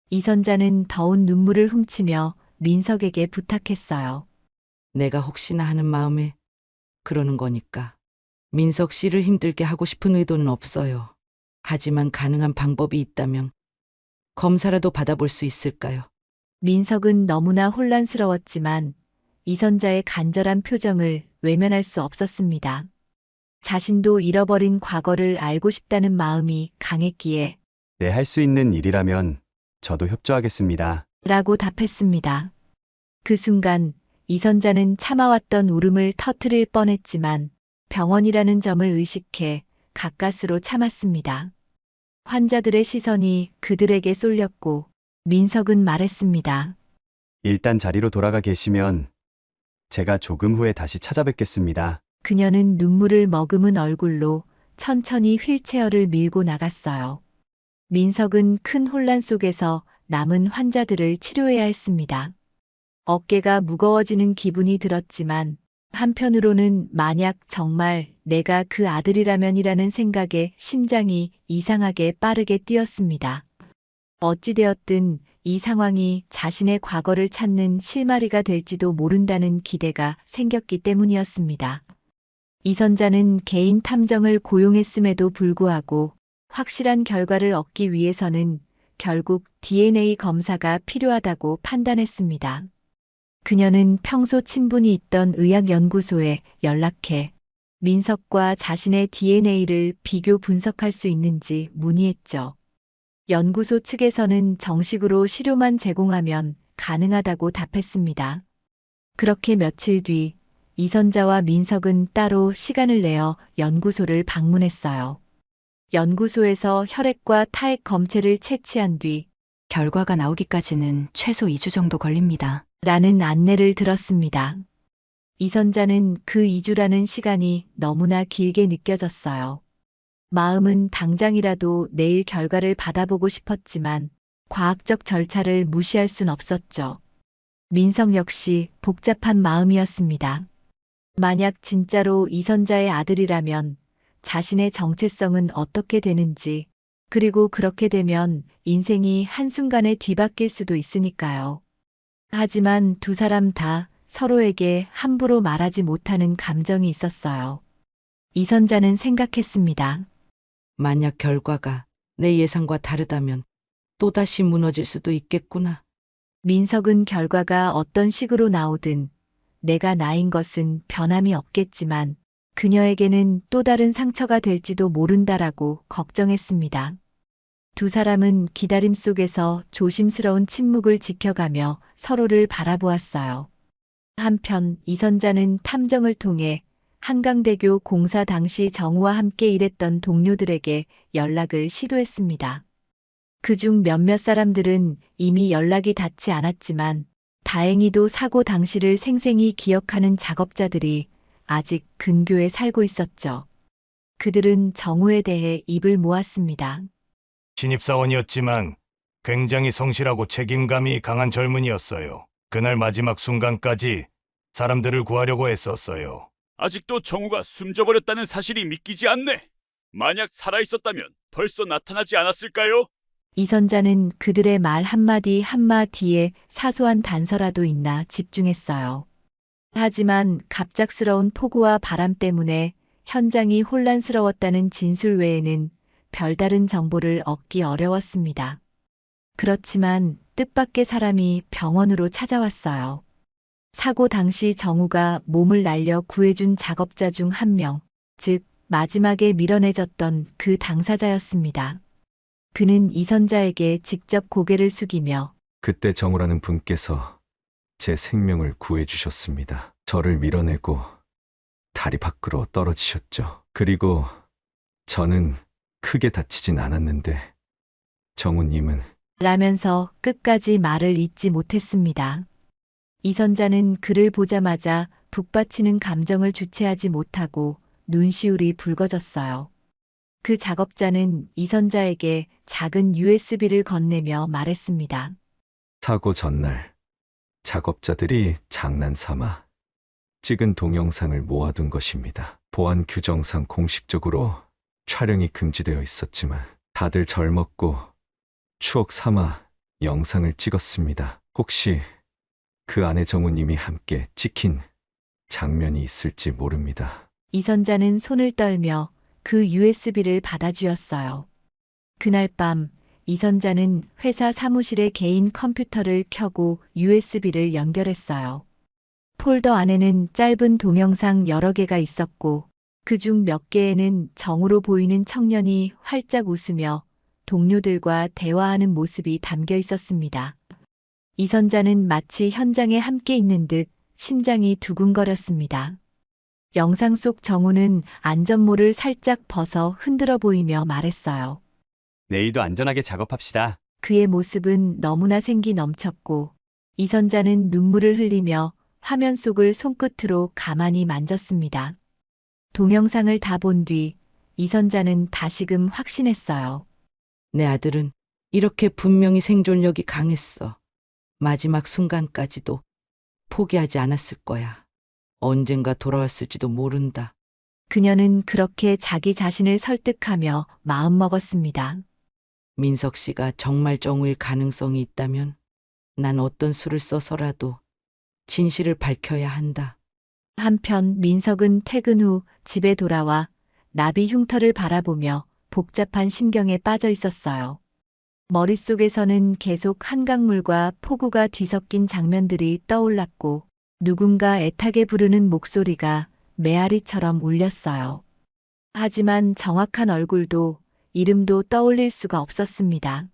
이선자는 더운 눈물을 훔치며 민석에게 부탁했어요. 내가 혹시나 하는 마음에 그러는 거니까. 민석 씨를 힘들게 하고 싶은 의도는 없어요. 하지만 가능한 방법이 있다면 검사라도 받아볼 수 있을까요? 민석은 너무나 혼란스러웠지만 이선자의 간절한 표정을 외면할 수 없었습니다. 자신도 잃어버린 과거를 알고 싶다는 마음이 강했기에 네, 할 수 있는 일이라면 저도 협조하겠습니다. 라고 답했습니다. 그 순간 이선자는 참아왔던 울음을 터뜨릴 뻔했지만 병원이라는 점을 의식해 가까스로 참았습니다. 환자들의 시선이 그들에게 쏠렸고 민석은 말했습니다. 일단 자리로 돌아가 계시면 제가 조금 후에 다시 찾아뵙겠습니다. 그녀는 눈물을 머금은 얼굴로 천천히 휠체어를 밀고 나갔어요. 민석은 큰 혼란 속에서 남은 환자들을 치료해야 했습니다. 어깨가 무거워지는 기분이 들었지만 한편으로는 만약 정말 내가 그 아들이라면이라는 생각에 심장이 이상하게 빠르게 뛰었습니다. 어찌되었든 이 상황이 자신의 과거를 찾는 실마리가 될지도 모른다는 기대가 생겼기 때문이었습니다. 이선자는 개인 탐정을 고용했음에도 불구하고 확실한 결과를 얻기 위해서는 결국 DNA 검사가 필요하다고 판단했습니다. 그녀는 평소 친분이 있던 의학연구소에 연락해 민석과 자신의 DNA를 비교 분석할 수 있는지 문의했죠. 연구소 측에서는 정식으로 시료만 제공하면 가능하다고 답했습니다. 그렇게 며칠 뒤 이선자와 민석은 따로 시간을 내어 연구소를 방문했어요. 연구소에서 혈액과 타액 검체를 채취한 뒤 결과가 나오기까지는 최소 2주 정도 걸립니다. 라는 안내를 들었습니다. 이선자는 그 2주라는 시간이 너무나 길게 느껴졌어요. 마음은 당장이라도 내일 결과를 받아보고 싶었지만 과학적 절차를 무시할 순 없었죠. 민석 역시 복잡한 마음이었습니다. 만약 진짜로 이선자의 아들이라면 자신의 정체성은 어떻게 되는지, 그리고 그렇게 되면 인생이 한순간에 뒤바뀔 수도 있으니까요. 하지만 두 사람 다 서로에게 함부로 말하지 못하는 감정이 있었어요. 이선자는 생각했습니다. 만약 결과가 내 예상과 다르다면 또다시 무너질 수도 있겠구나. 민석은 결과가 어떤 식으로 나오든 내가 나인 것은 변함이 없겠지만 그녀에게는 또 다른 상처가 될지도 모른다라고 걱정했습니다. 두 사람은 기다림 속에서 조심스러운 침묵을 지켜가며 서로를 바라보았어요. 한편 이선자는 탐정을 통해 한강대교 공사 당시 정우와 함께 일했던 동료들에게 연락을 시도했습니다. 그중 몇몇 사람들은 이미 연락이 닿지 않았지만 다행히도 사고 당시를 생생히 기억하는 작업자들이 아직 근교에 살고 있었죠. 그들은 정우에 대해 입을 모았습니다. 신입사원이었지만 굉장히 성실하고 책임감이 강한 젊은이였어요. 그날 마지막 순간까지 사람들을 구하려고 했었어요. 아직도 정우가 숨져버렸다는 사실이 믿기지 않네. 만약 살아있었다면 벌써 나타나지 않았을까요? 이선자는 그들의 말 한마디 한마디에 사소한 단서라도 있나 집중했어요. 하지만 갑작스러운 폭우와 바람 때문에 현장이 혼란스러웠다는 진술 외에는 별다른 정보를 얻기 어려웠습니다. 그렇지만 뜻밖의 사람이 병원으로 찾아왔어요. 사고 당시 정우가 몸을 날려 구해준 작업자 중 한 명, 즉 마지막에 밀어내졌던 그 당사자였습니다. 그는 이선자에게 직접 고개를 숙이며 그때 정우라는 분께서 제 생명을 구해주셨습니다. 저를 밀어내고 다리 밖으로 떨어지셨죠. 그리고 저는 크게 다치진 않았는데 정우님은 라면서 끝까지 말을 잇지 못했습니다. 이선자는 그를 보자마자 북받치는 감정을 주체하지 못하고 눈시울이 붉어졌어요. 그 작업자는 이선자에게 작은 USB를 건네며 말했습니다. 사고 전날 작업자들이 장난삼아 찍은 동영상을 모아둔 것입니다. 보안 규정상 공식적으로 촬영이 금지되어 있었지만 다들 절먹고 추억 삼아 영상을 찍었습니다. 혹시 그 안에 정우님이 함께 찍힌 장면이 있을지 모릅니다. 이선자는 손을 떨며 그 USB를 받아주었어요. 그날 밤 이선자는 회사 사무실의 개인 컴퓨터를 켜고 USB를 연결했어요. 폴더 안에는 짧은 동영상 여러 개가 있었고 그중 몇 개에는 정우로 보이는 청년이 활짝 웃으며 동료들과 대화하는 모습이 담겨 있었습니다. 이선자는 마치 현장에 함께 있는 듯 심장이 두근거렸습니다. 영상 속 정우는 안전모를 살짝 벗어 흔들어 보이며 말했어요. 내일도 안전하게 작업합시다. 그의 모습은 너무나 생기 넘쳤고 이선자는 눈물을 흘리며 화면 속을 손끝으로 가만히 만졌습니다. 동영상을 다 본 뒤 이선자는 다시금 확신했어요. 내 아들은 이렇게 분명히 생존력이 강했어. 마지막 순간까지도 포기하지 않았을 거야. 언젠가 돌아왔을지도 모른다. 그녀는 그렇게 자기 자신을 설득하며 마음먹었습니다. 민석 씨가 정말 정우일 가능성이 있다면 난 어떤 수를 써서라도 진실을 밝혀야 한다. 한편 민석은 퇴근 후 집에 돌아와 나비 흉터를 바라보며 복잡한 심경에 빠져 있었어요. 머릿속에서는 계속 한강물과 폭우가 뒤섞인 장면들이 떠올랐고 누군가 애타게 부르는 목소리가 메아리처럼 울렸어요. 하지만 정확한 얼굴도 이름도 떠올릴 수가 없었습니다.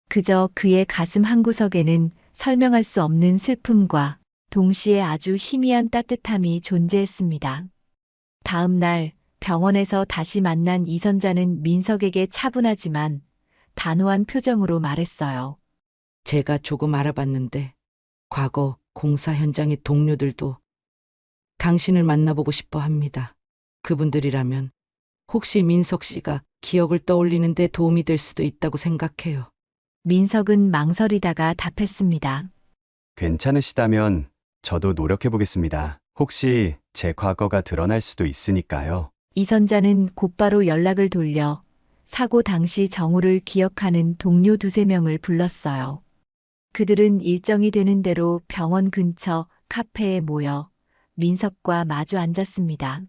그저 그의 가슴 한구석에는 설명할 수 없는 슬픔과 동시에 아주 희미한 따뜻함이 존재했습니다. 다음 날 병원에서 다시 만난 이선자는 민석에게 차분하지만 단호한 표정으로 말했어요. 제가 조금 알아봤는데 과거 공사 현장의 동료들도 당신을 만나보고 싶어 합니다. 그분들이라면 혹시 민석 씨가 기억을 떠올리는 데 도움이 될 수도 있다고 생각해요. 민석은 망설이다가 답했습니다. 괜찮으시다면 저도 노력해 보겠습니다. 혹시 제 과거가 드러날 수도 있으니까요. 이선자는 곧바로 연락을 돌려 사고 당시 정우를 기억하는 동료 두세 명을 불렀어요. 그들은 일정이 되는 대로 병원 근처 카페에 모여 민석과 마주 앉았습니다.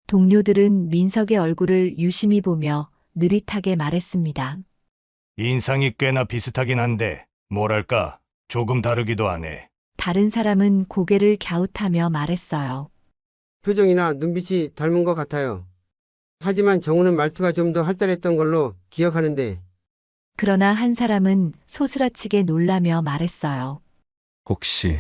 동료들은 민석의 얼굴을 유심히 보며 느릿하게 말했습니다. 인상이 꽤나 비슷하긴 한데 뭐랄까 조금 다르기도 하네. 다른 사람은 고개를 갸웃하며 말했어요. 표정이나 눈빛이 닮은 것 같아요. 하지만 정우는 말투가 좀 더 활달했던 걸로 기억하는데. 그러나 한 사람은 소스라치게 놀라며 말했어요. 혹시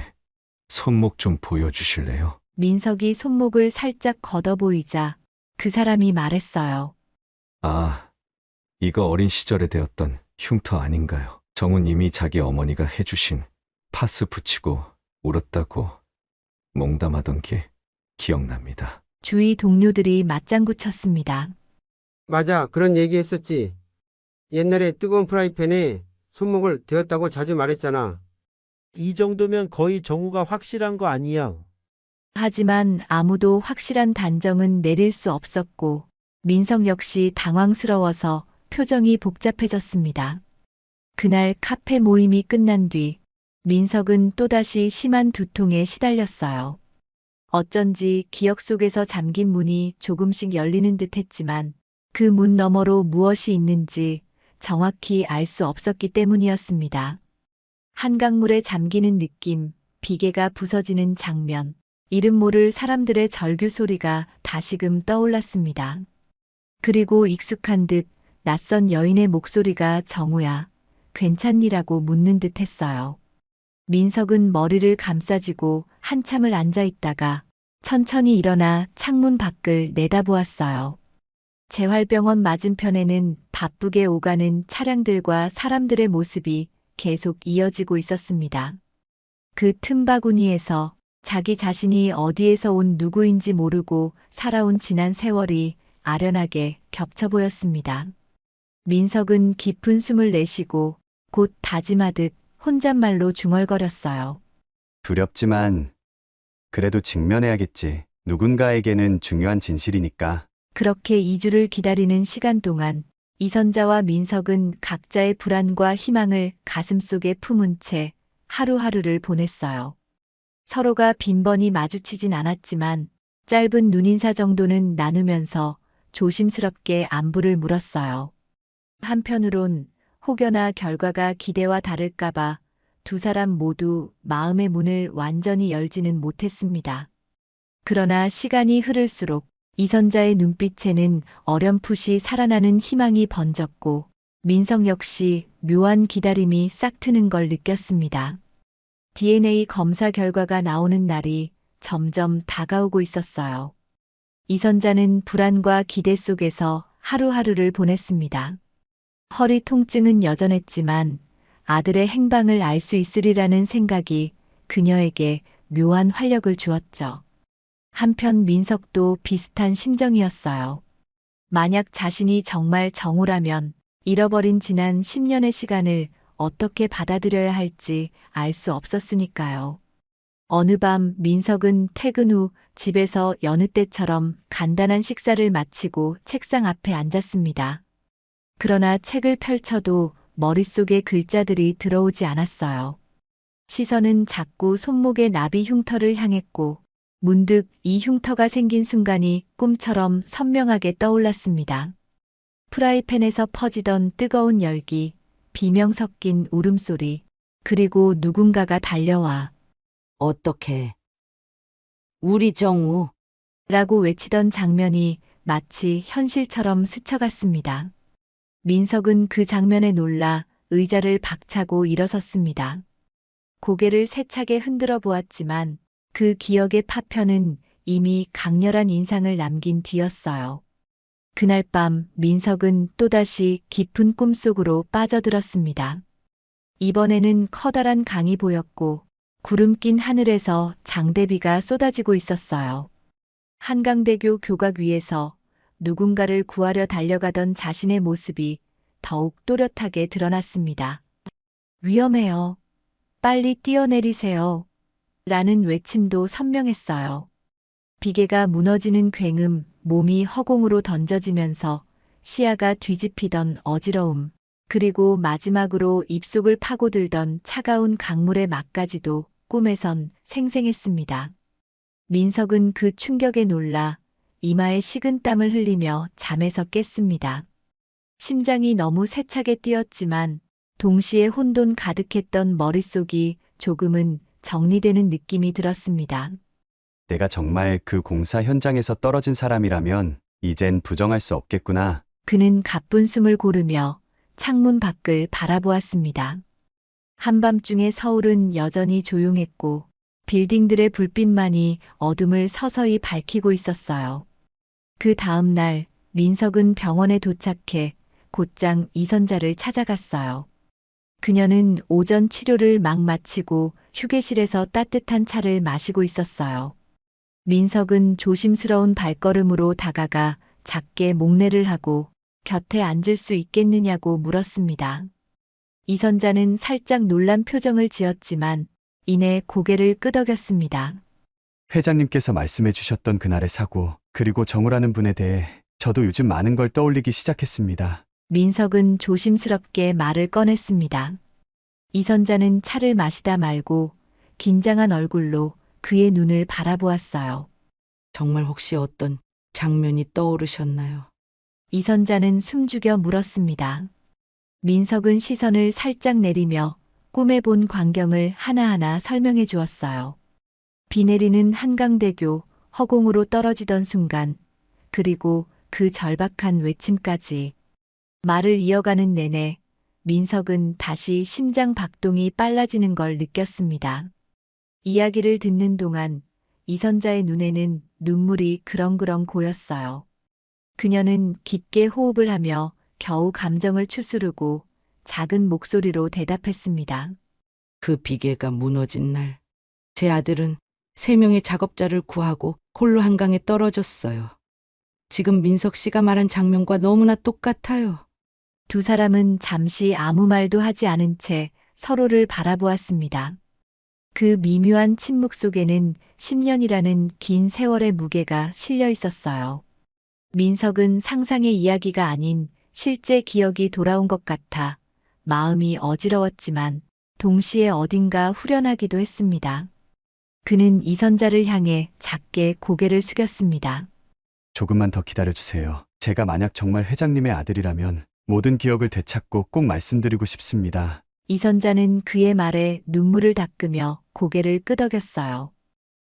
손목 좀 보여주실래요? 민석이 손목을 살짝 걷어 보이자 그 사람이 말했어요. 아, 이거 어린 시절에 되었던 흉터 아닌가요? 정우님이 자기 어머니가 해주신 파스 붙이고 울었다고 농담하던 게 기억납니다. 주위 동료들이 맞장구 쳤습니다. 맞아, 그런 얘기했었지. 옛날에 뜨거운 프라이팬에 손목을 대었다고 자주 말했잖아. 이 정도면 거의 정우가 확실한 거 아니야. 하지만 아무도 확실한 단정은 내릴 수 없었고 민석 역시 당황스러워서 표정이 복잡해졌습니다. 그날 카페 모임이 끝난 뒤 민석은 또다시 심한 두통에 시달렸어요. 어쩐지 기억 속에서 잠긴 문이 조금씩 열리는 듯 했지만 그 문 너머로 무엇이 있는지 정확히 알 수 없었기 때문이었습니다. 한강물에 잠기는 느낌, 비계가 부서지는 장면, 이름 모를 사람들의 절규 소리가 다시금 떠올랐습니다. 그리고 익숙한 듯 낯선 여인의 목소리가 정우야, 괜찮니라고 묻는 듯 했어요. 민석은 머리를 감싸쥐고 한참을 앉아 있다가 천천히 일어나 창문 밖을 내다보았어요. 재활병원 맞은편에는 바쁘게 오가는 차량들과 사람들의 모습이 계속 이어지고 있었습니다. 그 틈바구니에서 자기 자신이 어디에서 온 누구인지 모르고 살아온 지난 세월이 아련하게 겹쳐 보였습니다. 민석은 깊은 숨을 내쉬고 곧 다짐하듯 혼잣말로 중얼거렸어요. 두렵지만 그래도 직면해야겠지. 누군가에게는 중요한 진실이니까. 그렇게 2주를 기다리는 시간 동안 이선자와 민석은 각자의 불안과 희망을 가슴속에 품은 채 하루하루를 보냈어요. 서로가 빈번히 마주치진 않았지만 짧은 눈인사 정도는 나누면서 조심스럽게 안부를 물었어요. 한편으론 혹여나 결과가 기대와 다를까봐 두 사람 모두 마음의 문을 완전히 열지는 못했습니다. 그러나 시간이 흐를수록 이선자의 눈빛에는 어렴풋이 살아나는 희망이 번졌고 민석 역시 묘한 기다림이 싹트는 걸 느꼈습니다. DNA 검사 결과가 나오는 날이 점점 다가오고 있었어요. 이선자는 불안과 기대 속에서 하루하루를 보냈습니다. 허리 통증은 여전했지만 아들의 행방을 알 수 있으리라는 생각이 그녀에게 묘한 활력을 주었죠. 한편 민석도 비슷한 심정이었어요. 만약 자신이 정말 정우라면 잃어버린 지난 10년의 시간을 어떻게 받아들여야 할지 알 수 없었으니까요. 어느 밤 민석은 퇴근 후 집에서 여느 때처럼 간단한 식사를 마치고 책상 앞에 앉았습니다. 그러나 책을 펼쳐도 머릿속에 글자들이 들어오지 않았어요. 시선은 자꾸 손목의 나비 흉터를 향했고 문득 이 흉터가 생긴 순간이 꿈처럼 선명하게 떠올랐습니다. 프라이팬에서 퍼지던 뜨거운 열기, 비명 섞인 울음소리, 그리고 누군가가 달려와 어떻게? 우리 정우. 라고 외치던 장면이 마치 현실처럼 스쳐갔습니다. 민석은 그 장면에 놀라 의자를 박차고 일어섰습니다. 고개를 세차게 흔들어 보았지만 그 기억의 파편은 이미 강렬한 인상을 남긴 뒤였어요. 그날 밤 민석은 또다시 깊은 꿈속으로 빠져들었습니다. 이번에는 커다란 강이 보였고 구름 낀 하늘에서 장대비가 쏟아지고 있었어요. 한강대교 교각 위에서 누군가를 구하려 달려가던 자신의 모습이 더욱 또렷하게 드러났습니다. 위험해요. 빨리 뛰어내리세요. 라는 외침도 선명했어요. 비계가 무너지는 굉음, 몸이 허공으로 던져지면서 시야가 뒤집히던 어지러움, 그리고 마지막으로 입속을 파고들던 차가운 강물의 맛까지도 꿈에선 생생했습니다. 민석은 그 충격에 놀라 이마에 식은땀을 흘리며 잠에서 깼습니다. 심장이 너무 세차게 뛰었지만 동시에 혼돈 가득했던 머릿속이 조금은 정리되는 느낌이 들었습니다. 내가 정말 그 공사 현장에서 떨어진 사람이라면 이젠 부정할 수 없겠구나. 그는 가쁜 숨을 고르며 창문 밖을 바라보았습니다. 한밤중의 서울은 여전히 조용했고 빌딩들의 불빛만이 어둠을 서서히 밝히고 있었어요. 그 다음 날 민석은 병원에 도착해 곧장 이선자를 찾아갔어요. 그녀는 오전 치료를 막 마치고 휴게실에서 따뜻한 차를 마시고 있었어요. 민석은 조심스러운 발걸음으로 다가가 작게 목례를 하고 곁에 앉을 수 있겠느냐고 물었습니다. 이선자는 살짝 놀란 표정을 지었지만 이내 고개를 끄덕였습니다. 회장님께서 말씀해 주셨던 그날의 사고, 그리고 정우라는 분에 대해 저도 요즘 많은 걸 떠올리기 시작했습니다. 민석은 조심스럽게 말을 꺼냈습니다. 이선자는 차를 마시다 말고 긴장한 얼굴로 그의 눈을 바라보았어요. 정말 혹시 어떤 장면이 떠오르셨나요? 이선자는 숨죽여 물었습니다. 민석은 시선을 살짝 내리며 꿈에 본 광경을 하나하나 설명해 주었어요. 비 내리는 한강대교, 허공으로 떨어지던 순간, 그리고 그 절박한 외침까지. 말을 이어가는 내내 민석은 다시 심장 박동이 빨라지는 걸 느꼈습니다. 이야기를 듣는 동안 이선자의 눈에는 눈물이 그렁그렁 고였어요. 그녀는 깊게 호흡을 하며 겨우 감정을 추스르고 작은 목소리로 대답했습니다. 그 비계가 무너진 날, 제 아들은 3명의 작업자를 구하고 홀로 한강에 떨어졌어요. 지금 민석 씨가 말한 장면과 너무나 똑같아요. 두 사람은 잠시 아무 말도 하지 않은 채 서로를 바라보았습니다. 그 미묘한 침묵 속에는 10년이라는 긴 세월의 무게가 실려 있었어요. 민석은 상상의 이야기가 아닌 실제 기억이 돌아온 것 같아 마음이 어지러웠지만 동시에 어딘가 후련하기도 했습니다. 그는 이선자를 향해 작게 고개를 숙였습니다. 조금만 더 기다려주세요. 제가 만약 정말 회장님의 아들이라면 모든 기억을 되찾고 꼭 말씀드리고 싶습니다. 이선자는 그의 말에 눈물을 닦으며 고개를 끄덕였어요.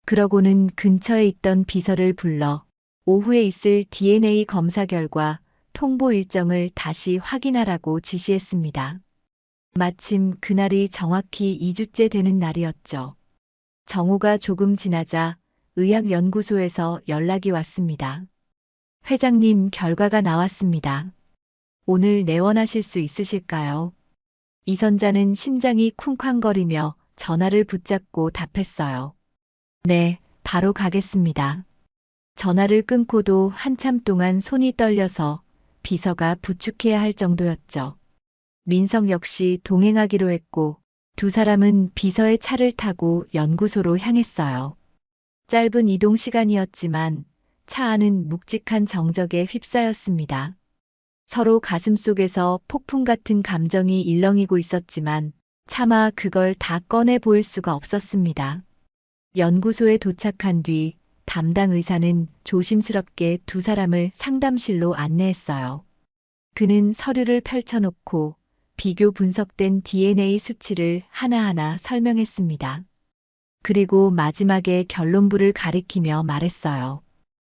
그러고는 근처에 있던 비서를 불러 오후에 있을 DNA 검사 결과 통보 일정을 다시 확인하라고 지시했습니다. 마침 그날이 정확히 2주째 되는 날이었죠. 정오가 조금 지나자 의학연구소에서 연락이 왔습니다. 회장님, 결과가 나왔습니다. 오늘 내원하실 수 있으실까요? 이선자는 심장이 쿵쾅거리며 전화를 붙잡고 답했어요. 네, 바로 가겠습니다. 전화를 끊고도 한참 동안 손이 떨려서 비서가 부축해야 할 정도였죠. 민석 역시 동행하기로 했고 두 사람은 비서의 차를 타고 연구소로 향했어요. 짧은 이동 시간이었지만 차 안은 묵직한 정적에 휩싸였습니다. 서로 가슴속에서 폭풍 같은 감정이 일렁이고 있었지만 차마 그걸 다 꺼내 보일 수가 없었습니다. 연구소에 도착한 뒤 담당 의사는 조심스럽게 두 사람을 상담실로 안내했어요. 그는 서류를 펼쳐놓고 비교 분석된 DNA 수치를 하나하나 설명했습니다. 그리고 마지막에 결론부를 가리키며 말했어요.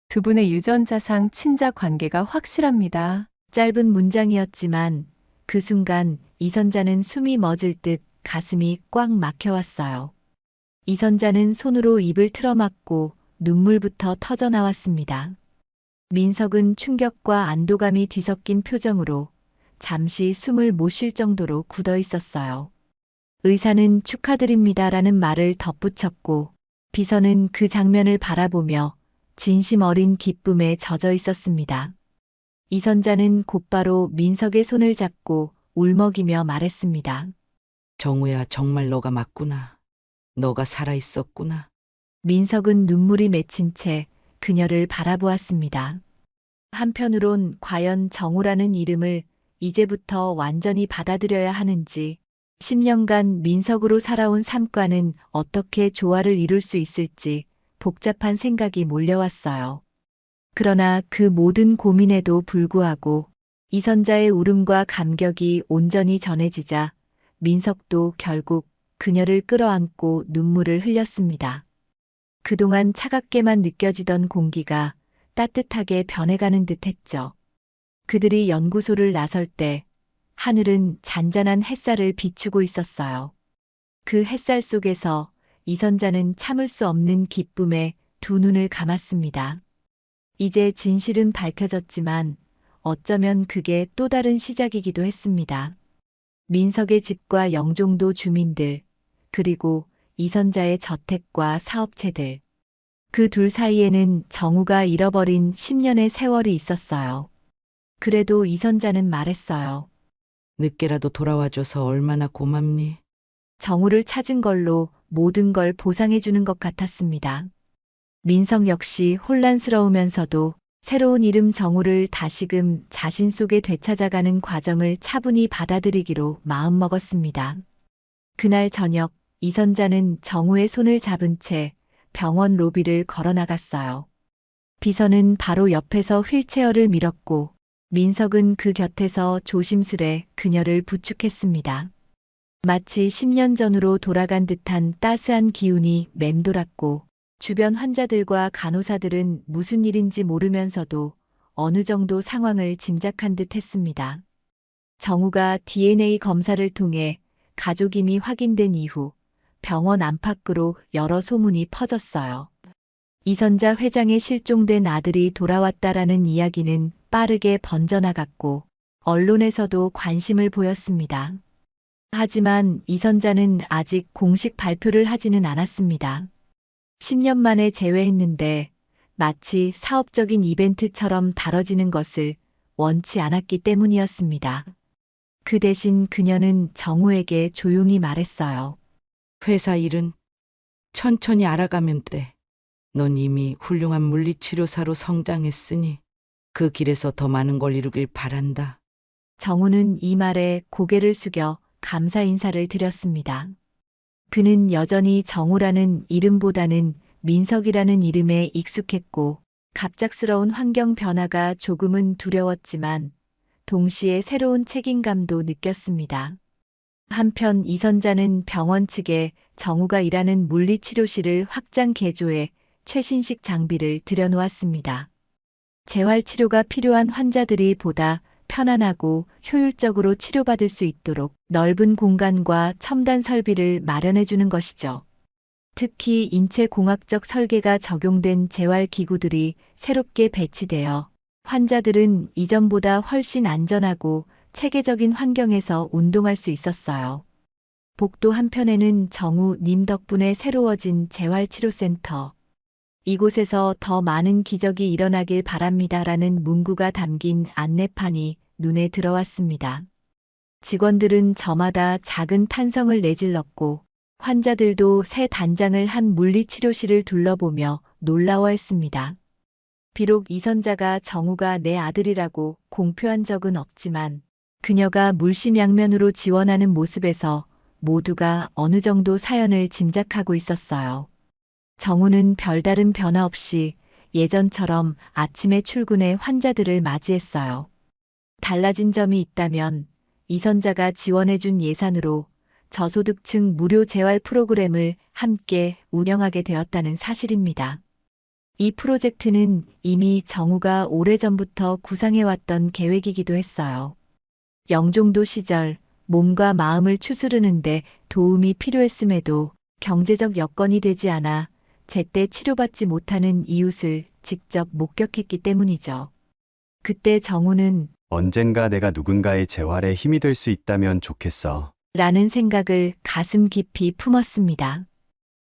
두 분의 유전자상 친자 관계가 확실합니다. 짧은 문장이었지만 그 순간 이선자는 숨이 멎을 듯 가슴이 꽉 막혀왔어요. 이선자는 손으로 입을 틀어막고 눈물부터 터져 나왔습니다. 민석은 충격과 안도감이 뒤섞인 표정으로 잠시 숨을 못 쉴 정도로 굳어 있었어요. 의사는 축하드립니다라는 말을 덧붙였고 비서는 그 장면을 바라보며 진심 어린 기쁨에 젖어 있었습니다. 이선자는 곧바로 민석의 손을 잡고 울먹이며 말했습니다. 정우야, 정말 너가 맞구나. 너가 살아있었구나. 민석은 눈물이 맺힌 채 그녀를 바라보았습니다. 한편으론 과연 정우라는 이름을 이제부터 완전히 받아들여야 하는지, 10년간 민석으로 살아온 삶과는 어떻게 조화를 이룰 수 있을지 복잡한 생각이 몰려왔어요. 그러나 그 모든 고민에도 불구하고 이선자의 울음과 감격이 온전히 전해지자 민석도 결국 그녀를 끌어안고 눈물을 흘렸습니다. 그동안 차갑게만 느껴지던 공기가 따뜻하게 변해가는 듯했죠. 그들이 연구소를 나설 때 하늘은 잔잔한 햇살을 비추고 있었어요. 그 햇살 속에서 이선자는 참을 수 없는 기쁨에 두 눈을 감았습니다. 이제 진실은 밝혀졌지만 어쩌면 그게 또 다른 시작이기도 했습니다. 민석의 집과 영종도 주민들, 그리고 이선자의 저택과 사업체들. 그 둘 사이에는 정우가 잃어버린 10년의 세월이 있었어요. 그래도 이선자는 말했어요. 늦게라도 돌아와줘서 얼마나 고맙니? 정우를 찾은 걸로 모든 걸 보상해주는 것 같았습니다. 민석 역시 혼란스러우면서도 새로운 이름 정우를 다시금 자신 속에 되찾아가는 과정을 차분히 받아들이기로 마음먹었습니다. 그날 저녁 이선자는 정우의 손을 잡은 채 병원 로비를 걸어나갔어요. 비서는 바로 옆에서 휠체어를 밀었고 민석은 그 곁에서 조심스레 그녀를 부축했습니다. 마치 10년 전으로 돌아간 듯한 따스한 기운이 맴돌았고 주변 환자들과 간호사들은 무슨 일인지 모르면서도 어느 정도 상황을 짐작한 듯 했습니다. 정우가 DNA 검사를 통해 가족임이 확인된 이후 병원 안팎으로 여러 소문이 퍼졌어요. 이선자 회장의 실종된 아들이 돌아왔다라는 이야기는 빠르게 번져나갔고 언론에서도 관심을 보였습니다. 하지만 이선자는 아직 공식 발표를 하지는 않았습니다. 10년 만에 재회했는데 마치 사업적인 이벤트처럼 다뤄지는 것을 원치 않았기 때문이었습니다. 그 대신 그녀는 정우에게 조용히 말했어요. 회사 일은 천천히 알아가면 돼. 넌 이미 훌륭한 물리치료사로 성장했으니 그 길에서 더 많은 걸 이루길 바란다. 정우는 이 말에 고개를 숙여 감사 인사를 드렸습니다. 그는 여전히 정우라는 이름보다는 민석이라는 이름에 익숙했고 갑작스러운 환경 변화가 조금은 두려웠지만 동시에 새로운 책임감도 느꼈습니다. 한편 이선자는 병원 측에 정우가 일하는 물리치료실을 확장 개조해 최신식 장비를 들여놓았습니다. 재활치료가 필요한 환자들이 보다 편안하고 효율적으로 치료받을 수 있도록 넓은 공간과 첨단 설비를 마련해주는 것이죠. 특히 인체공학적 설계가 적용된 재활기구들이 새롭게 배치되어 환자들은 이전보다 훨씬 안전하고 체계적인 환경에서 운동할 수 있었어요. 복도 한편에는 정우 님 덕분에 새로워진 재활치료센터. 이곳에서 더 많은 기적이 일어나길 바랍니다라는 문구가 담긴 안내판이 눈에 들어왔습니다. 직원들은 저마다 작은 탄성을 내질렀고 환자들도 새 단장을 한 물리치료실을 둘러보며 놀라워했습니다. 비록 이선자가 정우가 내 아들이라고 공표한 적은 없지만 그녀가 물심양면으로 지원하는 모습에서 모두가 어느 정도 사연을 짐작하고 있었어요. 정우는 별다른 변화 없이 예전처럼 아침에 출근해 환자들을 맞이했어요. 달라진 점이 있다면 이선자가 지원해준 예산으로 저소득층 무료 재활 프로그램을 함께 운영하게 되었다는 사실입니다. 이 프로젝트는 이미 정우가 오래전부터 구상해왔던 계획이기도 했어요. 영종도 시절 몸과 마음을 추스르는데 도움이 필요했음에도 경제적 여건이 되지 않아 제때 치료받지 못하는 이웃을 직접 목격했기 때문이죠. 그때 정우는 언젠가 내가 누군가의 재활에 힘이 될 수 있다면 좋겠어. 라는 생각을 가슴 깊이 품었습니다.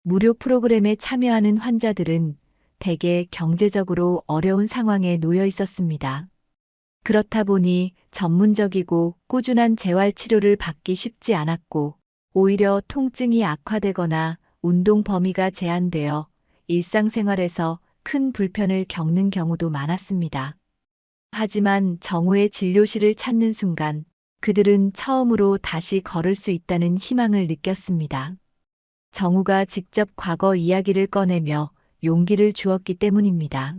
무료 프로그램에 참여하는 환자들은 대개 경제적으로 어려운 상황에 놓여 있었습니다. 그렇다 보니 전문적이고 꾸준한 재활 치료를 받기 쉽지 않았고 오히려 통증이 악화되거나 운동 범위가 제한되어 일상생활에서 큰 불편을 겪는 경우도 많았습니다. 하지만 정우의 진료실을 찾는 순간 그들은 처음으로 다시 걸을 수 있다는 희망을 느꼈습니다. 정우가 직접 과거 이야기를 꺼내며 용기를 주었기 때문입니다.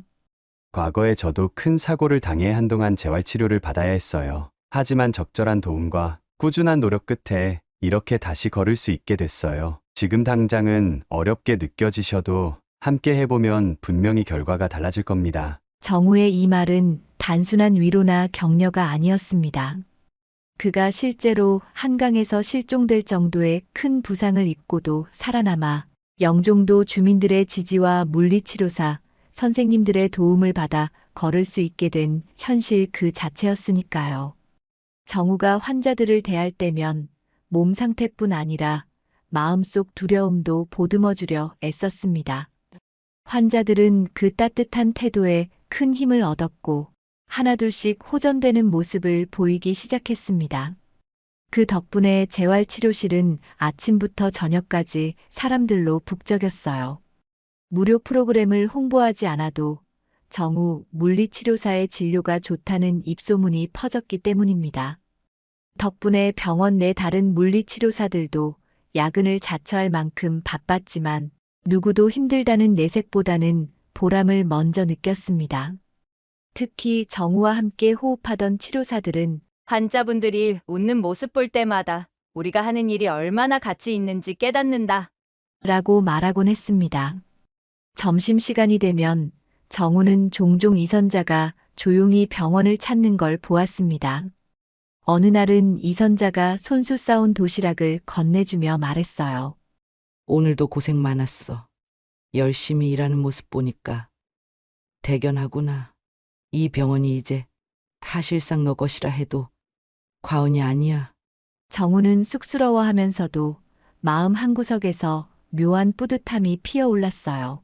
과거에 저도 큰 사고를 당해 한동안 재활치료를 받아야 했어요. 하지만 적절한 도움과 꾸준한 노력 끝에 이렇게 다시 걸을 수 있게 됐어요. 지금 당장은 어렵게 느껴지셔도 함께 해보면 분명히 결과가 달라질 겁니다. 정우의 이 말은 단순한 위로나 격려가 아니었습니다. 그가 실제로 한강에서 실종될 정도의 큰 부상을 입고도 살아남아 영종도 주민들의 지지와 물리치료사, 선생님들의 도움을 받아 걸을 수 있게 된 현실 그 자체였으니까요. 정우가 환자들을 대할 때면 몸 상태뿐 아니라 마음속 두려움도 보듬어주려 애썼습니다. 환자들은 그 따뜻한 태도에 큰 힘을 얻었고 하나둘씩 호전되는 모습을 보이기 시작했습니다. 그 덕분에 재활치료실은 아침부터 저녁까지 사람들로 북적였어요. 무료 프로그램을 홍보하지 않아도 정우 물리치료사의 진료가 좋다는 입소문이 퍼졌기 때문입니다. 덕분에 병원 내 다른 물리치료사들도 야근을 자처할 만큼 바빴지만 누구도 힘들다는 내색보다는 보람을 먼저 느꼈습니다. 특히 정우와 함께 호흡하던 치료사들은 환자분들이 웃는 모습 볼 때마다 우리가 하는 일이 얼마나 가치 있는지 깨닫는다. 라고 말하곤 했습니다. 점심시간이 되면 정우는 종종 이선자가 조용히 병원을 찾는 걸 보았습니다. 어느 날은 이선자가 손수 싸온 도시락을 건네주며 말했어요. 오늘도 고생 많았어. 열심히 일하는 모습 보니까 대견하구나. 이 병원이 이제 사실상 너 것이라 해도 과언이 아니야. 정우는 쑥스러워하면서도 마음 한구석에서 묘한 뿌듯함이 피어올랐어요.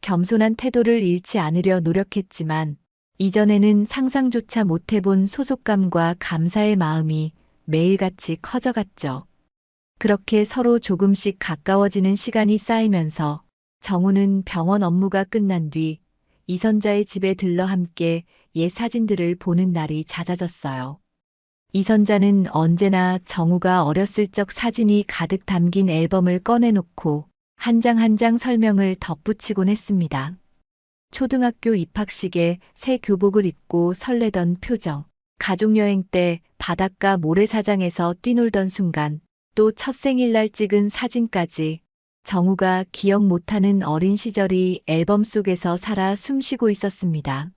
겸손한 태도를 잃지 않으려 노력했지만 이전에는 상상조차 못해본 소속감과 감사의 마음이 매일같이 커져갔죠. 그렇게 서로 조금씩 가까워지는 시간이 쌓이면서 정우는 병원 업무가 끝난 뒤 이선자의 집에 들러 함께 옛 사진들을 보는 날이 잦아졌어요. 이선자는 언제나 정우가 어렸을 적 사진이 가득 담긴 앨범을 꺼내놓고 한 장 한 장 설명을 덧붙이곤 했습니다. 초등학교 입학식에 새 교복을 입고 설레던 표정, 가족여행 때 바닷가 모래사장에서 뛰놀던 순간, 또 첫 생일날 찍은 사진까지 정우가 기억 못하는 어린 시절이 앨범 속에서 살아 숨쉬고 있었습니다.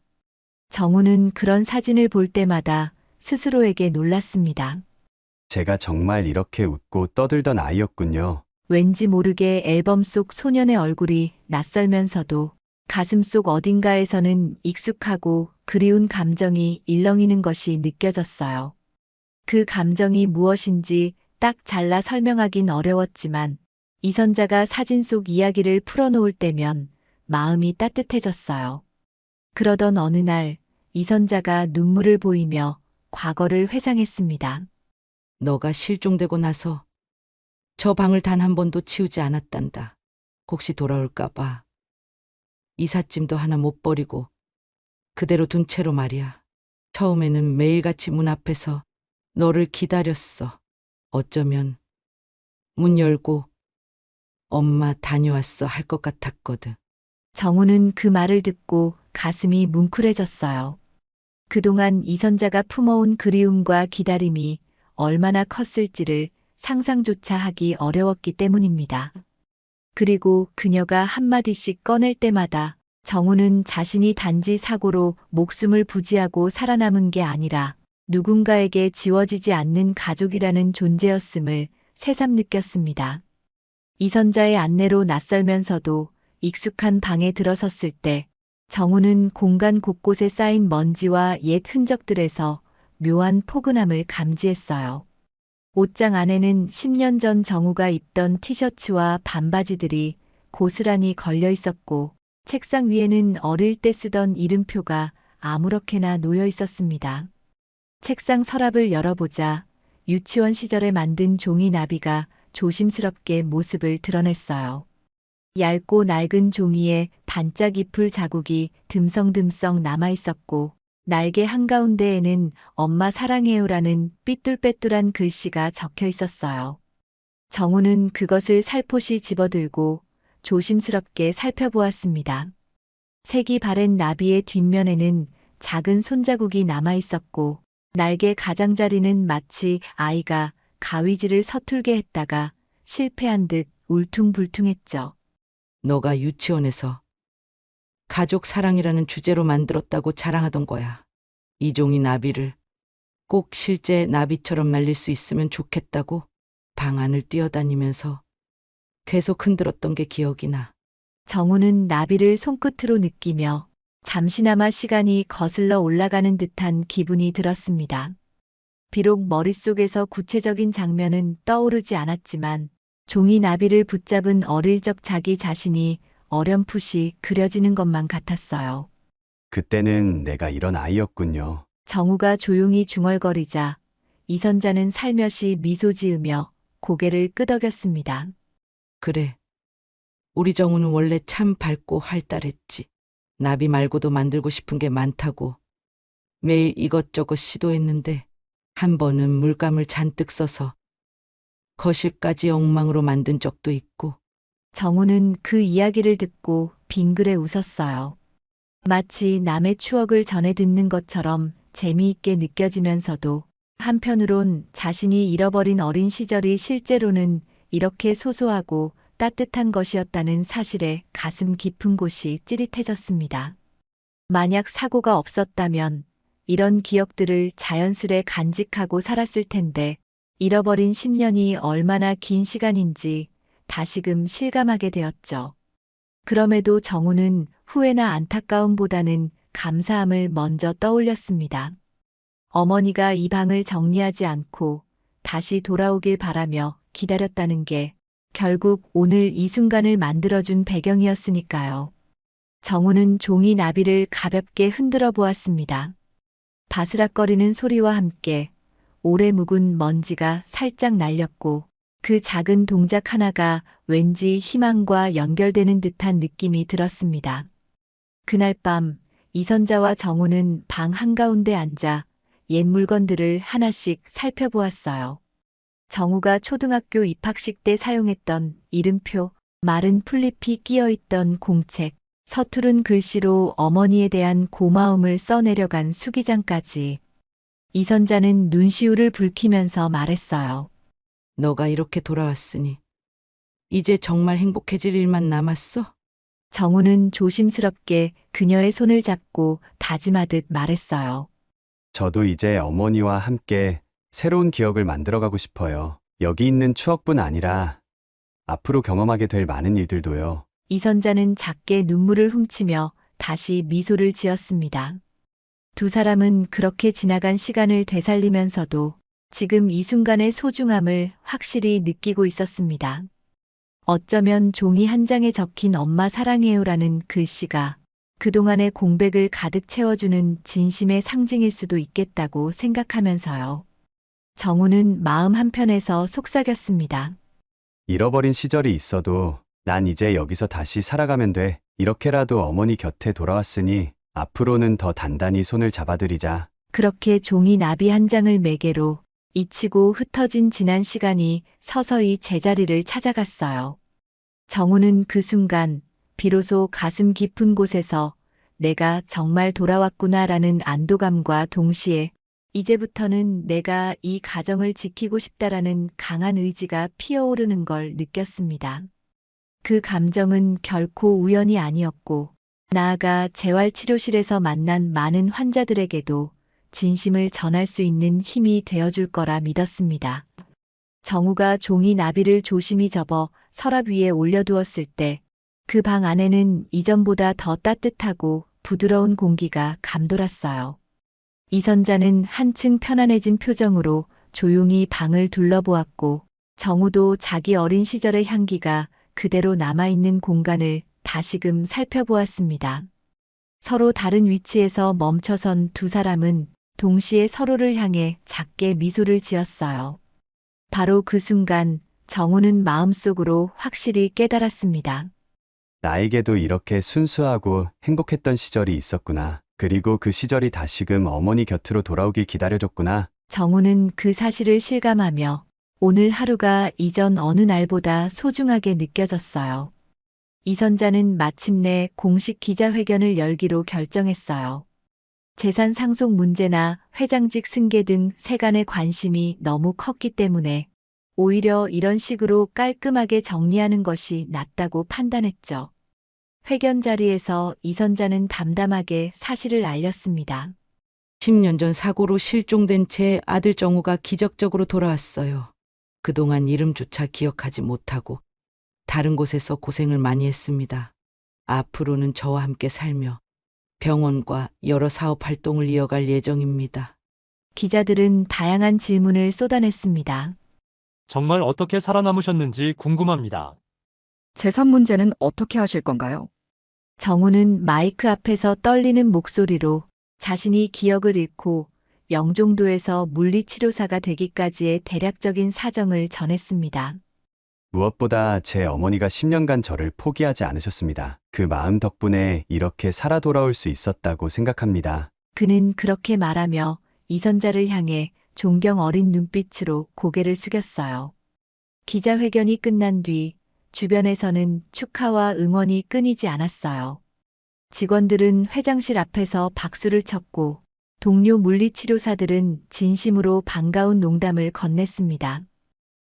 정우는 그런 사진을 볼 때마다 스스로에게 놀랐습니다. 제가 정말 이렇게 웃고 떠들던 아이였군요. 왠지 모르게 앨범 속 소년의 얼굴이 낯설면서도 가슴 속 어딘가에서는 익숙하고 그리운 감정이 일렁이는 것이 느껴졌어요. 그 감정이 무엇인지 딱 잘라 설명하긴 어려웠지만 이선자가 사진 속 이야기를 풀어놓을 때면 마음이 따뜻해졌어요. 그러던 어느 날 이선자가 눈물을 보이며 과거를 회상했습니다. 너가 실종되고 나서 저 방을 단 한 번도 치우지 않았단다. 혹시 돌아올까 봐. 이삿짐도 하나 못 버리고 그대로 둔 채로 말이야. 처음에는 매일같이 문 앞에서 너를 기다렸어. 어쩌면 문 열고 엄마 다녀왔어 할 것 같았거든. 정우는 그 말을 듣고 가슴이 뭉클해졌어요. 그동안 이선자가 품어온 그리움과 기다림이 얼마나 컸을지를 상상조차 하기 어려웠기 때문입니다. 그리고 그녀가 한마디씩 꺼낼 때마다 정우는 자신이 단지 사고로 목숨을 부지하고 살아남은 게 아니라 누군가에게 지워지지 않는 가족이라는 존재였음을 새삼 느꼈습니다. 이선자의 안내로 낯설면서도 익숙한 방에 들어섰을 때 정우는 공간 곳곳에 쌓인 먼지와 옛 흔적들에서 묘한 포근함을 감지했어요. 옷장 안에는 10년 전 정우가 입던 티셔츠와 반바지들이 고스란히 걸려 있었고 책상 위에는 어릴 때 쓰던 이름표가 아무렇게나 놓여 있었습니다. 책상 서랍을 열어보자 유치원 시절에 만든 종이 나비가 조심스럽게 모습을 드러냈어요. 얇고 낡은 종이에 반짝 잎을 자국이 듬성듬성 남아 있었고 날개 한가운데에는 엄마 사랑해요라는 삐뚤빼뚤한 글씨가 적혀 있었어요. 정우는 그것을 살포시 집어들고 조심스럽게 살펴보았습니다. 색이 바랜 나비의 뒷면에는 작은 손자국이 남아 있었고 날개 가장자리는 마치 아이가 가위질을 서툴게 했다가 실패한 듯 울퉁불퉁했죠. 너가 유치원에서 가족 사랑이라는 주제로 만들었다고 자랑하던 거야. 이 종이 나비를 꼭 실제 나비처럼 말릴 수 있으면 좋겠다고 방 안을 뛰어다니면서 계속 흔들었던 게 기억이 나. 정우는 나비를 손끝으로 느끼며 잠시나마 시간이 거슬러 올라가는 듯한 기분이 들었습니다. 비록 머릿속에서 구체적인 장면은 떠오르지 않았지만 종이 나비를 붙잡은 어릴 적 자기 자신이 어렴풋이 그려지는 것만 같았어요. 그때는 내가 이런 아이였군요. 정우가 조용히 중얼거리자 이선자는 살며시 미소 지으며 고개를 끄덕였습니다. 그래. 우리 정우는 원래 참 밝고 활달했지. 나비 말고도 만들고 싶은 게 많다고. 매일 이것저것 시도했는데 한 번은 물감을 잔뜩 써서 거실까지 엉망으로 만든 적도 있고. 정우는 그 이야기를 듣고 빙그레 웃었어요. 마치 남의 추억을 전해 듣는 것처럼 재미있게 느껴지면서도 한편으론 자신이 잃어버린 어린 시절이 실제로는 이렇게 소소하고 따뜻한 것이었다는 사실에 가슴 깊은 곳이 찌릿해졌습니다. 만약 사고가 없었다면 이런 기억들을 자연스레 간직하고 살았을 텐데 잃어버린 10년이 얼마나 긴 시간인지 다시금 실감하게 되었죠. 그럼에도 정우는 후회나 안타까움보다는 감사함을 먼저 떠올렸습니다. 어머니가 이 방을 정리하지 않고 다시 돌아오길 바라며 기다렸다는 게 결국 오늘 이 순간을 만들어준 배경이었으니까요. 정우는 종이 나비를 가볍게 흔들어 보았습니다. 바스락거리는 소리와 함께 오래 묵은 먼지가 살짝 날렸고 그 작은 동작 하나가 왠지 희망과 연결되는 듯한 느낌이 들었습니다. 그날 밤 이선자와 정우는 방 한가운데 앉아 옛 물건들을 하나씩 살펴보았어요. 정우가 초등학교 입학식 때 사용했던 이름표, 마른 풀잎이 끼어있던 공책, 서투른 글씨로 어머니에 대한 고마움을 써내려간 수기장까지. 이선자는 눈시울을 붉히면서 말했어요. 너가 이렇게 돌아왔으니 이제 정말 행복해질 일만 남았어? 정우는 조심스럽게 그녀의 손을 잡고 다짐하듯 말했어요. 저도 이제 어머니와 함께 새로운 기억을 만들어가고 싶어요. 여기 있는 추억뿐 아니라 앞으로 경험하게 될 많은 일들도요. 이선자는 작게 눈물을 훔치며 다시 미소를 지었습니다. 두 사람은 그렇게 지나간 시간을 되살리면서도 지금 이 순간의 소중함을 확실히 느끼고 있었습니다. 어쩌면 종이 한 장에 적힌 엄마 사랑해요라는 글씨가 그동안의 공백을 가득 채워주는 진심의 상징일 수도 있겠다고 생각하면서요. 정우는 마음 한편에서 속삭였습니다. 잃어버린 시절이 있어도 난 이제 여기서 다시 살아가면 돼. 이렇게라도 어머니 곁에 돌아왔으니 앞으로는 더 단단히 손을 잡아드리자. 그렇게 종이 나비 한 장을 매개로 잊히고 흩어진 지난 시간이 서서히 제자리를 찾아갔어요. 정우는 그 순간 비로소 가슴 깊은 곳에서 내가 정말 돌아왔구나라는 안도감과 동시에 이제부터는 내가 이 가정을 지키고 싶다라는 강한 의지가 피어오르는 걸 느꼈습니다. 그 감정은 결코 우연이 아니었고 나아가 재활치료실에서 만난 많은 환자들에게도 진심을 전할 수 있는 힘이 되어줄 거라 믿었습니다. 정우가 종이 나비를 조심히 접어 서랍 위에 올려두었을 때 그 방 안에는 이전보다 더 따뜻하고 부드러운 공기가 감돌았어요. 이선자는 한층 편안해진 표정으로 조용히 방을 둘러보았고 정우도 자기 어린 시절의 향기가 그대로 남아있는 공간을 다시금 살펴보았습니다. 서로 다른 위치에서 멈춰선 두 사람은 동시에 서로를 향해 작게 미소를 지었어요. 바로 그 순간 정우는 마음속으로 확실히 깨달았습니다. 나에게도 이렇게 순수하고 행복했던 시절이 있었구나. 그리고 그 시절이 다시금 어머니 곁으로 돌아오길 기다려줬구나. 정우는 그 사실을 실감하며 오늘 하루가 이전 어느 날보다 소중하게 느껴졌어요. 이선자는 마침내 공식 기자회견을 열기로 결정했어요. 재산 상속 문제나 회장직 승계 등 세간의 관심이 너무 컸기 때문에 오히려 이런 식으로 깔끔하게 정리하는 것이 낫다고 판단했죠. 회견 자리에서 이선자는 담담하게 사실을 알렸습니다. 10년 전 사고로 실종된 제 아들 정우가 기적적으로 돌아왔어요. 그동안 이름조차 기억하지 못하고 다른 곳에서 고생을 많이 했습니다. 앞으로는 저와 함께 살며 병원과 여러 사업 활동을 이어갈 예정입니다. 기자들은 다양한 질문을 쏟아냈습니다. 정말 어떻게 살아남으셨는지 궁금합니다. 재산 문제는 어떻게 하실 건가요? 정우는 마이크 앞에서 떨리는 목소리로 자신이 기억을 잃고 영종도에서 물리치료사가 되기까지의 대략적인 사정을 전했습니다. 무엇보다 제 어머니가 10년간 저를 포기하지 않으셨습니다. 그 마음 덕분에 이렇게 살아 돌아올 수 있었다고 생각합니다. 그는 그렇게 말하며 이선자를 향해 존경 어린 눈빛으로 고개를 숙였어요. 기자회견이 끝난 뒤 주변에서는 축하와 응원이 끊이지 않았어요. 직원들은 회장실 앞에서 박수를 쳤고 동료 물리치료사들은 진심으로 반가운 농담을 건넸습니다.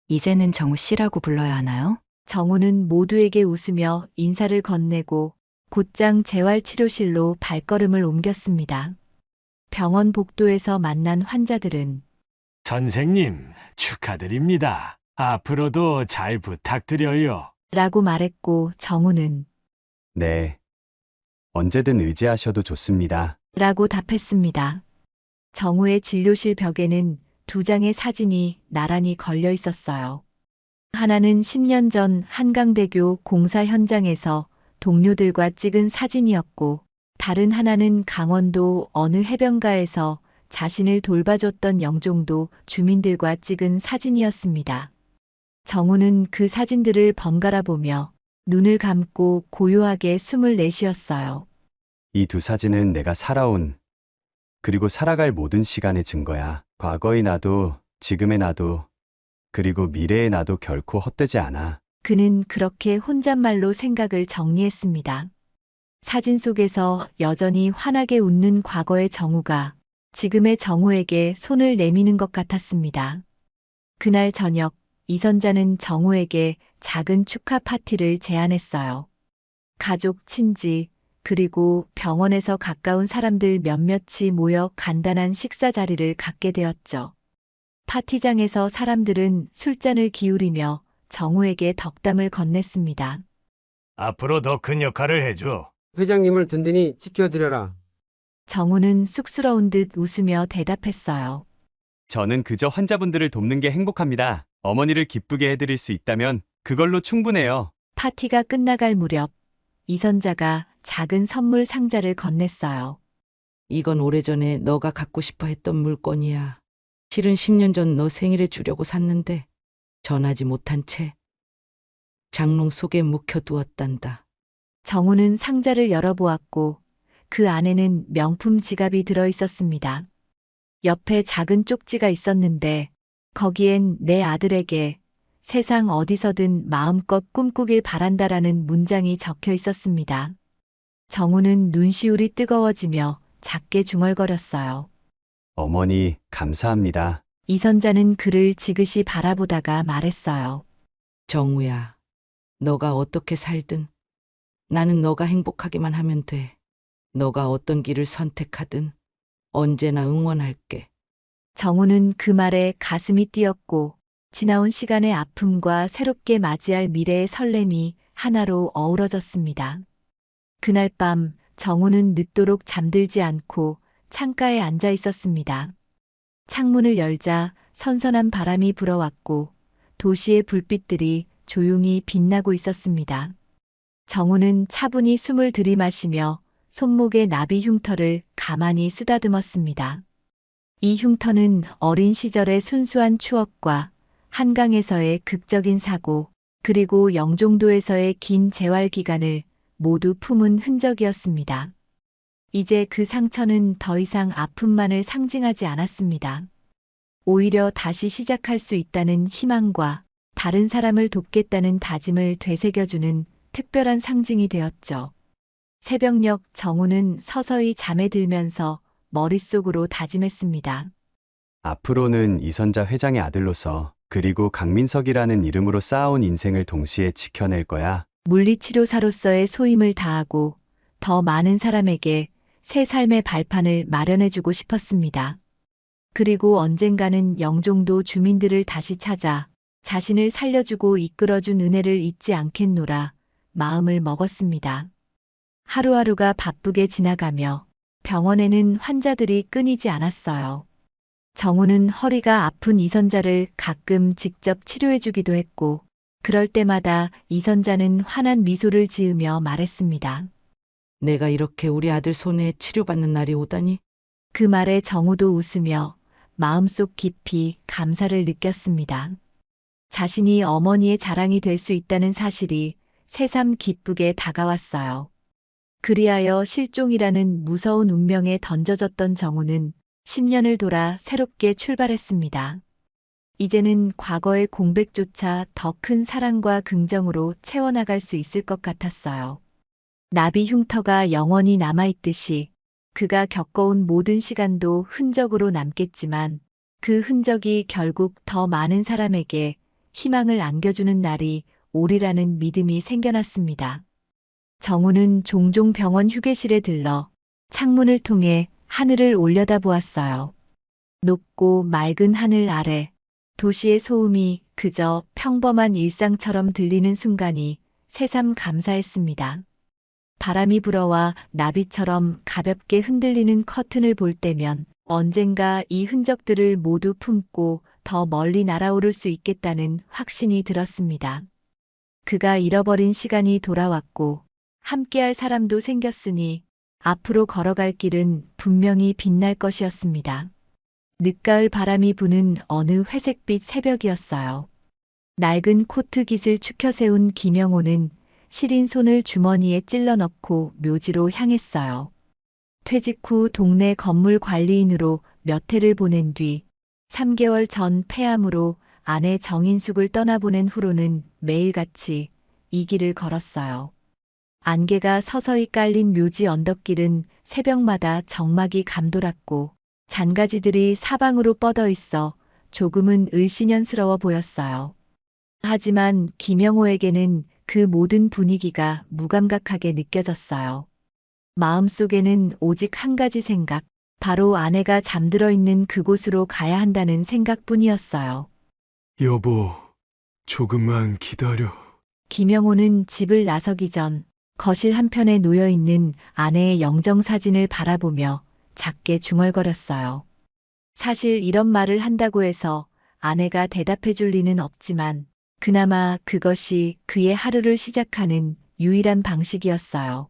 이제는 정우 씨라고 불러야 하나요? 정우는 모두에게 웃으며 인사를 건네고 곧장 재활치료실로 발걸음을 옮겼습니다. 병원 복도에서 만난 환자들은 선생님, 축하드립니다. 앞으로도 잘 부탁드려요. 라고 말했고 정우는 네. 언제든 의지하셔도 좋습니다. 라고 답했습니다. 정우의 진료실 벽에는 두 장의 사진이 나란히 걸려 있었어요. 하나는 10년 전 한강대교 공사 현장에서 동료들과 찍은 사진이었고 다른 하나는 강원도 어느 해변가에서 자신을 돌봐줬던 영종도 주민들과 찍은 사진이었습니다. 정우는 그 사진들을 번갈아 보며 눈을 감고 고요하게 숨을 내쉬었어요. 이 두 사진은 내가 살아온 그리고 살아갈 모든 시간의 증거야. 과거의 나도, 지금의 나도, 그리고 미래의 나도 결코 헛되지 않아. 그는 그렇게 혼잣말로 생각을 정리했습니다. 사진 속에서 여전히 환하게 웃는 과거의 정우가 지금의 정우에게 손을 내미는 것 같았습니다. 그날 저녁, 이선자는 정우에게 작은 축하 파티를 제안했어요. 가족, 친지, 그리고 병원에서 가까운 사람들 몇몇이 모여 간단한 식사 자리를 갖게 되었죠. 파티장에서 사람들은 술잔을 기울이며 정우에게 덕담을 건넸습니다. 앞으로 더 큰 역할을 해줘. 회장님을 든든히 지켜드려라. 정우는 쑥스러운 듯 웃으며 대답했어요. 저는 그저 환자분들을 돕는 게 행복합니다. 어머니를 기쁘게 해드릴 수 있다면 그걸로 충분해요. 파티가 끝나갈 무렵 이선자가 작은 선물 상자를 건넸어요. 이건 오래전에 너가 갖고 싶어 했던 물건이야. 실은 10년 전 너 생일에 주려고 샀는데 전하지 못한 채 장롱 속에 묵혀두었단다. 정우는 상자를 열어보았고 그 안에는 명품 지갑이 들어 있었습니다. 옆에 작은 쪽지가 있었는데 거기엔 내 아들에게 세상 어디서든 마음껏 꿈꾸길 바란다라는 문장이 적혀 있었습니다. 정우는 눈시울이 뜨거워지며 작게 중얼거렸어요. 어머니, 감사합니다. 이선자는 그를 지그시 바라보다가 말했어요. 정우야, 너가 어떻게 살든 나는 너가 행복하기만 하면 돼. 너가 어떤 길을 선택하든 언제나 응원할게. 정우는 그 말에 가슴이 뛰었고 지나온 시간의 아픔과 새롭게 맞이할 미래의 설렘이 하나로 어우러졌습니다. 그날 밤 정우는 늦도록 잠들지 않고 창가에 앉아 있었습니다. 창문을 열자 선선한 바람이 불어왔고 도시의 불빛들이 조용히 빛나고 있었습니다. 정우는 차분히 숨을 들이마시며 손목의 나비 흉터를 가만히 쓰다듬었습니다. 이 흉터는 어린 시절의 순수한 추억과 한강에서의 극적인 사고, 그리고 영종도에서의 긴 재활 기간을 모두 품은 흔적이었습니다. 이제 그 상처는 더 이상 아픔만을 상징하지 않았습니다. 오히려 다시 시작할 수 있다는 희망과 다른 사람을 돕겠다는 다짐을 되새겨주는 특별한 상징이 되었죠. 새벽녘 정우는 서서히 잠에 들면서 머릿속으로 다짐했습니다. 앞으로는 이선자 회장의 아들로서 그리고 강민석이라는 이름으로 쌓아온 인생을 동시에 지켜낼 거야. 물리치료사로서의 소임을 다하고 더 많은 사람에게 새 삶의 발판을 마련해주고 싶었습니다. 그리고 언젠가는 영종도 주민들을 다시 찾아 자신을 살려주고 이끌어준 은혜를 잊지 않겠노라 마음을 먹었습니다. 하루하루가 바쁘게 지나가며 병원에는 환자들이 끊이지 않았어요. 정우는 허리가 아픈 이선자를 가끔 직접 치료해주기도 했고 그럴 때마다 이선자는 환한 미소를 지으며 말했습니다. 내가 이렇게 우리 아들 손에 치료받는 날이 오다니? 그 말에 정우도 웃으며 마음속 깊이 감사를 느꼈습니다. 자신이 어머니의 자랑이 될 수 있다는 사실이 새삼 기쁘게 다가왔어요. 그리하여 실종이라는 무서운 운명에 던져졌던 정우는 10년을 돌아 새롭게 출발했습니다. 이제는 과거의 공백조차 더 큰 사랑과 긍정으로 채워나갈 수 있을 것 같았어요. 나비 흉터가 영원히 남아있듯이 그가 겪어온 모든 시간도 흔적으로 남겠지만 그 흔적이 결국 더 많은 사람에게 희망을 안겨주는 날이 오리라는 믿음이 생겨났습니다. 정우는 종종 병원 휴게실에 들러 창문을 통해 하늘을 올려다보았어요. 높고 맑은 하늘 아래 도시의 소음이 그저 평범한 일상처럼 들리는 순간이 새삼 감사했습니다. 바람이 불어와 나비처럼 가볍게 흔들리는 커튼을 볼 때면 언젠가 이 흔적들을 모두 품고 더 멀리 날아오를 수 있겠다는 확신이 들었습니다. 그가 잃어버린 시간이 돌아왔고 함께할 사람도 생겼으니 앞으로 걸어갈 길은 분명히 빛날 것이었습니다. 늦가을 바람이 부는 어느 회색빛 새벽이었어요. 낡은 코트 깃을 축혀 세운 김영호는 시린 손을 주머니에 찔러 넣고 묘지로 향했어요. 퇴직 후 동네 건물 관리인으로 몇 해를 보낸 뒤 3개월 전 폐암으로 아내 정인숙을 떠나보낸 후로는 매일같이 이 길을 걸었어요. 안개가 서서히 깔린 묘지 언덕길은 새벽마다 적막이 감돌았고 잔가지들이 사방으로 뻗어 있어 조금은 을씨년스러워 보였어요. 하지만 김영호에게는 그 모든 분위기가 무감각하게 느껴졌어요. 마음속에는 오직 한 가지 생각, 바로 아내가 잠들어 있는 그곳으로 가야 한다는 생각뿐이었어요. 여보, 조금만 기다려. 김영호는 집을 나서기 전 거실 한편에 놓여 있는 아내의 영정사진을 바라보며 작게 중얼거렸어요. 사실 이런 말을 한다고 해서 아내가 대답해 줄 리는 없지만 그나마 그것이 그의 하루를 시작하는 유일한 방식이었어요.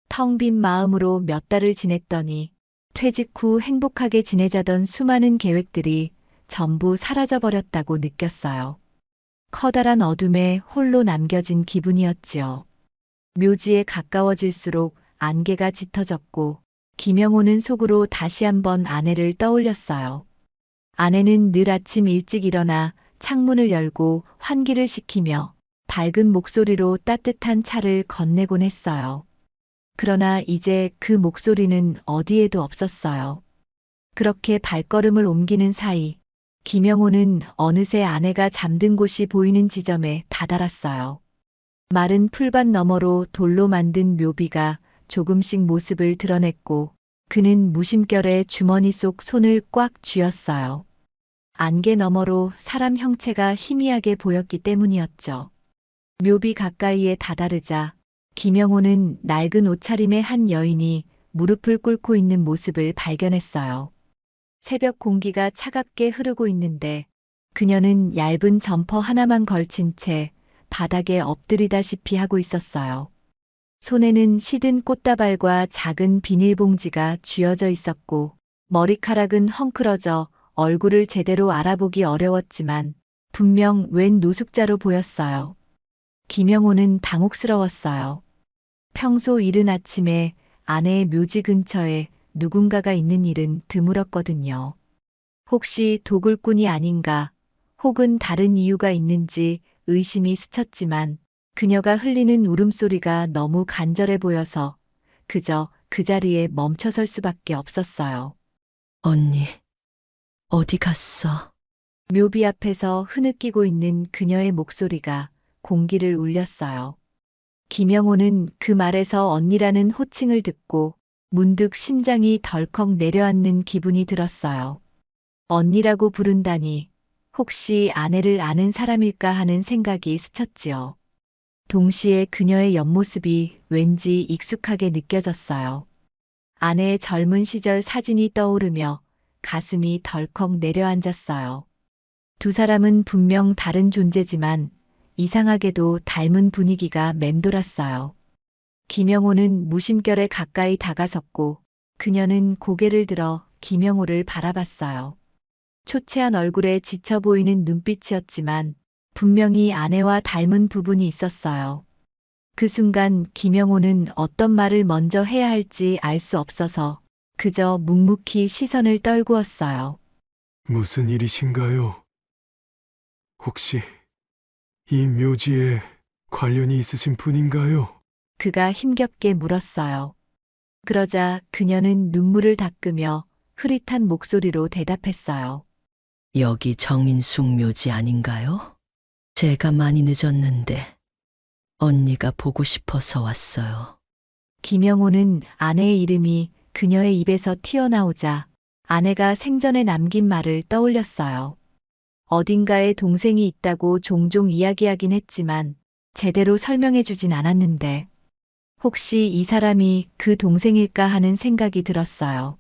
텅 빈 마음으로 몇 달을 지냈더니 퇴직 후 행복하게 지내자던 수많은 계획들이 전부 사라져버렸다고 느꼈어요. 커다란 어둠에 홀로 남겨진 기분이었지요. 묘지에 가까워질수록 안개가 짙어졌고 김영호는 속으로 다시 한번 아내를 떠올렸어요. 아내는 늘 아침 일찍 일어나 창문을 열고 환기를 시키며 밝은 목소리로 따뜻한 차를 건네곤 했어요. 그러나 이제 그 목소리는 어디에도 없었어요. 그렇게 발걸음을 옮기는 사이 김영호는 어느새 아내가 잠든 곳이 보이는 지점에 다다랐어요. 마른 풀밭 너머로 돌로 만든 묘비가 조금씩 모습을 드러냈고 그는 무심결에 주머니 속 손을 꽉 쥐었어요. 안개 너머로 사람 형체가 희미하게 보였기 때문이었죠. 묘비 가까이에 다다르자 김영호는 낡은 옷차림의 한 여인이 무릎을 꿇고 있는 모습을 발견했어요. 새벽 공기가 차갑게 흐르고 있는데 그녀는 얇은 점퍼 하나만 걸친 채 바닥에 엎드리다시피 하고 있었어요. 손에는 시든 꽃다발과 작은 비닐봉지가 쥐어져 있었고 머리카락은 헝클어져 얼굴을 제대로 알아보기 어려웠지만 분명 웬 노숙자로 보였어요. 김영호는 당혹스러웠어요. 평소 이른 아침에 아내의 묘지 근처에 누군가가 있는 일은 드물었거든요. 혹시 도굴꾼이 아닌가 혹은 다른 이유가 있는지 의심이 스쳤지만 그녀가 흘리는 울음소리가 너무 간절해 보여서 그저 그 자리에 멈춰설 수밖에 없었어요. 언니, 어디 갔어? 묘비 앞에서 흐느끼고 있는 그녀의 목소리가 공기를 울렸어요. 김영호는 그 말에서 언니라는 호칭을 듣고 문득 심장이 덜컥 내려앉는 기분이 들었어요. 언니라고 부른다니 혹시 아내를 아는 사람일까 하는 생각이 스쳤지요. 동시에 그녀의 옆모습이 왠지 익숙하게 느껴졌어요. 아내의 젊은 시절 사진이 떠오르며 가슴이 덜컥 내려앉았어요. 두 사람은 분명 다른 존재지만 이상하게도 닮은 분위기가 맴돌았어요. 김영호는 무심결에 가까이 다가섰고 그녀는 고개를 들어 김영호를 바라봤어요. 초췌한 얼굴에 지쳐 보이는 눈빛이었지만 분명히 아내와 닮은 부분이 있었어요. 그 순간 김영호는 어떤 말을 먼저 해야 할지 알 수 없어서 그저 묵묵히 시선을 떨구었어요. 무슨 일이신가요? 혹시 이 묘지에 관련이 있으신 분인가요? 그가 힘겹게 물었어요. 그러자 그녀는 눈물을 닦으며 흐릿한 목소리로 대답했어요. 여기 정인숙 묘지 아닌가요? 제가 많이 늦었는데 언니가 보고 싶어서 왔어요. 김영호는 아내의 이름이 그녀의 입에서 튀어나오자 아내가 생전에 남긴 말을 떠올렸어요. 어딘가에 동생이 있다고 종종 이야기하긴 했지만 제대로 설명해 주진 않았는데 혹시 이 사람이 그 동생일까 하는 생각이 들었어요.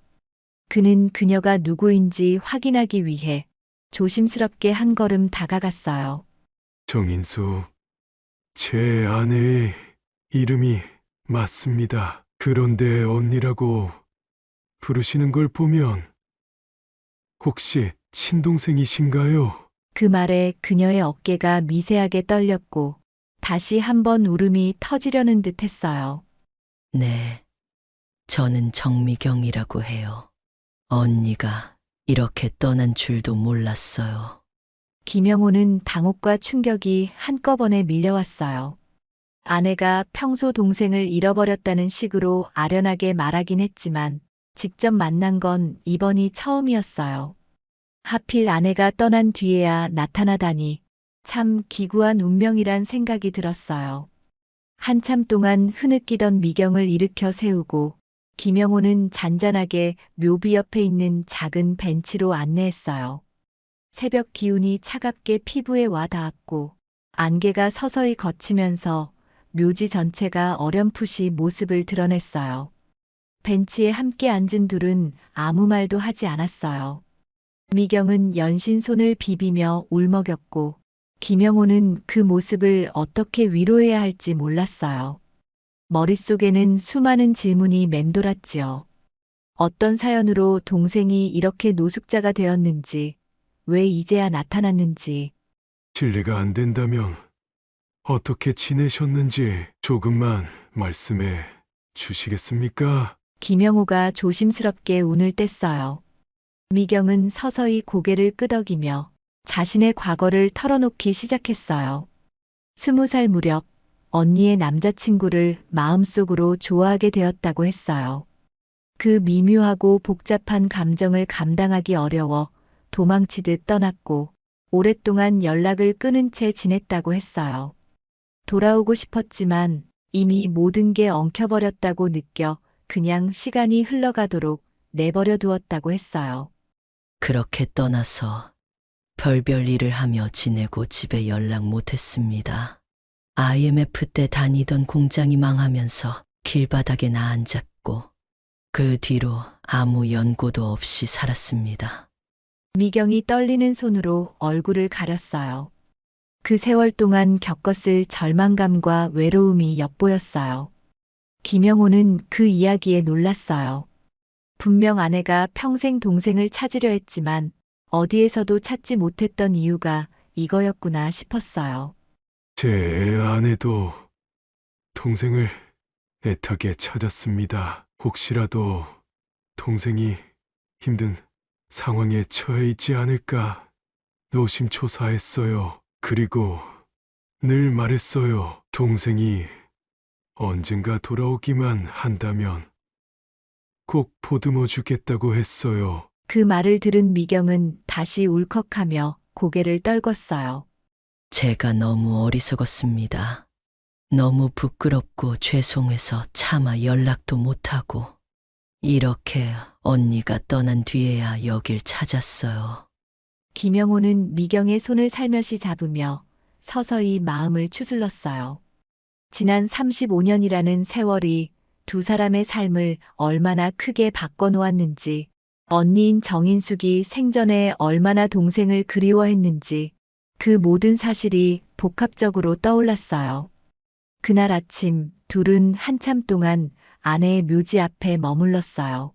그는 그녀가 누구인지 확인하기 위해 조심스럽게 한 걸음 다가갔어요. 정인숙, 제 아내의 이름이 맞습니다. 그런데 언니라고 부르시는 걸 보면 혹시 친동생이신가요? 그 말에 그녀의 어깨가 미세하게 떨렸고 다시 한번 울음이 터지려는 듯 했어요. 네, 저는 정미경이라고 해요. 언니가 이렇게 떠난 줄도 몰랐어요. 김영호는 당혹과 충격이 한꺼번에 밀려왔어요. 아내가 평소 동생을 잃어버렸다는 식으로 아련하게 말하긴 했지만 직접 만난 건 이번이 처음이었어요. 하필 아내가 떠난 뒤에야 나타나다니 참 기구한 운명이란 생각이 들었어요. 한참 동안 흐느끼던 미경을 일으켜 세우고 김영호는 잔잔하게 묘비 옆에 있는 작은 벤치로 안내했어요. 새벽 기운이 차갑게 피부에 와 닿았고 안개가 서서히 걷히면서 묘지 전체가 어렴풋이 모습을 드러냈어요. 벤치에 함께 앉은 둘은 아무 말도 하지 않았어요. 미경은 연신 손을 비비며 울먹였고 김영호는 그 모습을 어떻게 위로해야 할지 몰랐어요. 머릿속에는 수많은 질문이 맴돌았지요. 어떤 사연으로 동생이 이렇게 노숙자가 되었는지, 왜 이제야 나타났는지, 실례가 안 된다면 어떻게 지내셨는지 조금만 말씀해 주시겠습니까? 김영호가 조심스럽게 운을 뗐어요. 미경은 서서히 고개를 끄덕이며 자신의 과거를 털어놓기 시작했어요. 20살 무렵 언니의 남자친구를 마음속으로 좋아하게 되었다고 했어요. 그 미묘하고 복잡한 감정을 감당하기 어려워 도망치듯 떠났고 오랫동안 연락을 끊은 채 지냈다고 했어요. 돌아오고 싶었지만 이미 모든 게 엉켜버렸다고 느껴 그냥 시간이 흘러가도록 내버려 두었다고 했어요. 그렇게 떠나서 별별 일을 하며 지내고 집에 연락 못했습니다. IMF 때 다니던 공장이 망하면서 길바닥에 나앉았고 그 뒤로 아무 연고도 없이 살았습니다. 미경이 떨리는 손으로 얼굴을 가렸어요. 그 세월 동안 겪었을 절망감과 외로움이 엿보였어요. 김영호는 그 이야기에 놀랐어요. 분명 아내가 평생 동생을 찾으려 했지만 어디에서도 찾지 못했던 이유가 이거였구나 싶었어요. 제 아내도 동생을 애타게 찾았습니다. 혹시라도 동생이 힘든 상황에 처해 있지 않을까 노심초사했어요. 그리고 늘 말했어요. 동생이 언젠가 돌아오기만 한다면 꼭 보듬어 주겠다고 했어요. 그 말을 들은 미경은 다시 울컥하며 고개를 떨궜어요. 제가 너무 어리석었습니다. 너무 부끄럽고 죄송해서 차마 연락도 못하고 이렇게 언니가 떠난 뒤에야 여길 찾았어요. 김영호는 미경의 손을 살며시 잡으며 서서히 마음을 추슬렀어요. 지난 35년이라는 세월이 두 사람의 삶을 얼마나 크게 바꿔놓았는지, 언니인 정인숙이 생전에 얼마나 동생을 그리워했는지, 그 모든 사실이 복합적으로 떠올랐어요. 그날 아침 둘은 한참 동안 아내의 묘지 앞에 머물렀어요.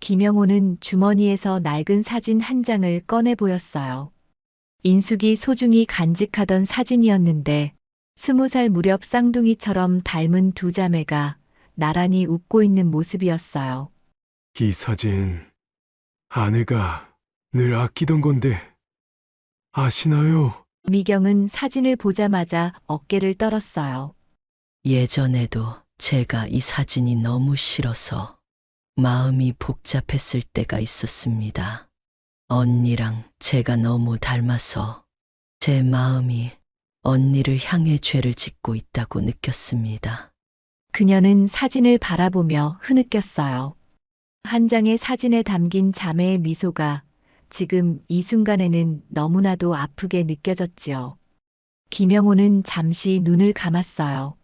김영호는 주머니에서 낡은 사진 한 장을 꺼내 보였어요. 인숙이 소중히 간직하던 사진이었는데 20살 무렵 쌍둥이처럼 닮은 두 자매가 나란히 웃고 있는 모습이었어요. 이 사진 아내가 늘 아끼던 건데 아시나요? 미경은 사진을 보자마자 어깨를 떨었어요. 예전에도 제가 이 사진이 너무 싫어서 마음이 복잡했을 때가 있었습니다. 언니랑 제가 너무 닮아서 제 마음이 언니를 향해 죄를 짓고 있다고 느꼈습니다. 그녀는 사진을 바라보며 흐느꼈어요. 한 장의 사진에 담긴 자매의 미소가 지금 이 순간에는 너무나도 아프게 느껴졌지요. 김영호는 잠시 눈을 감았어요.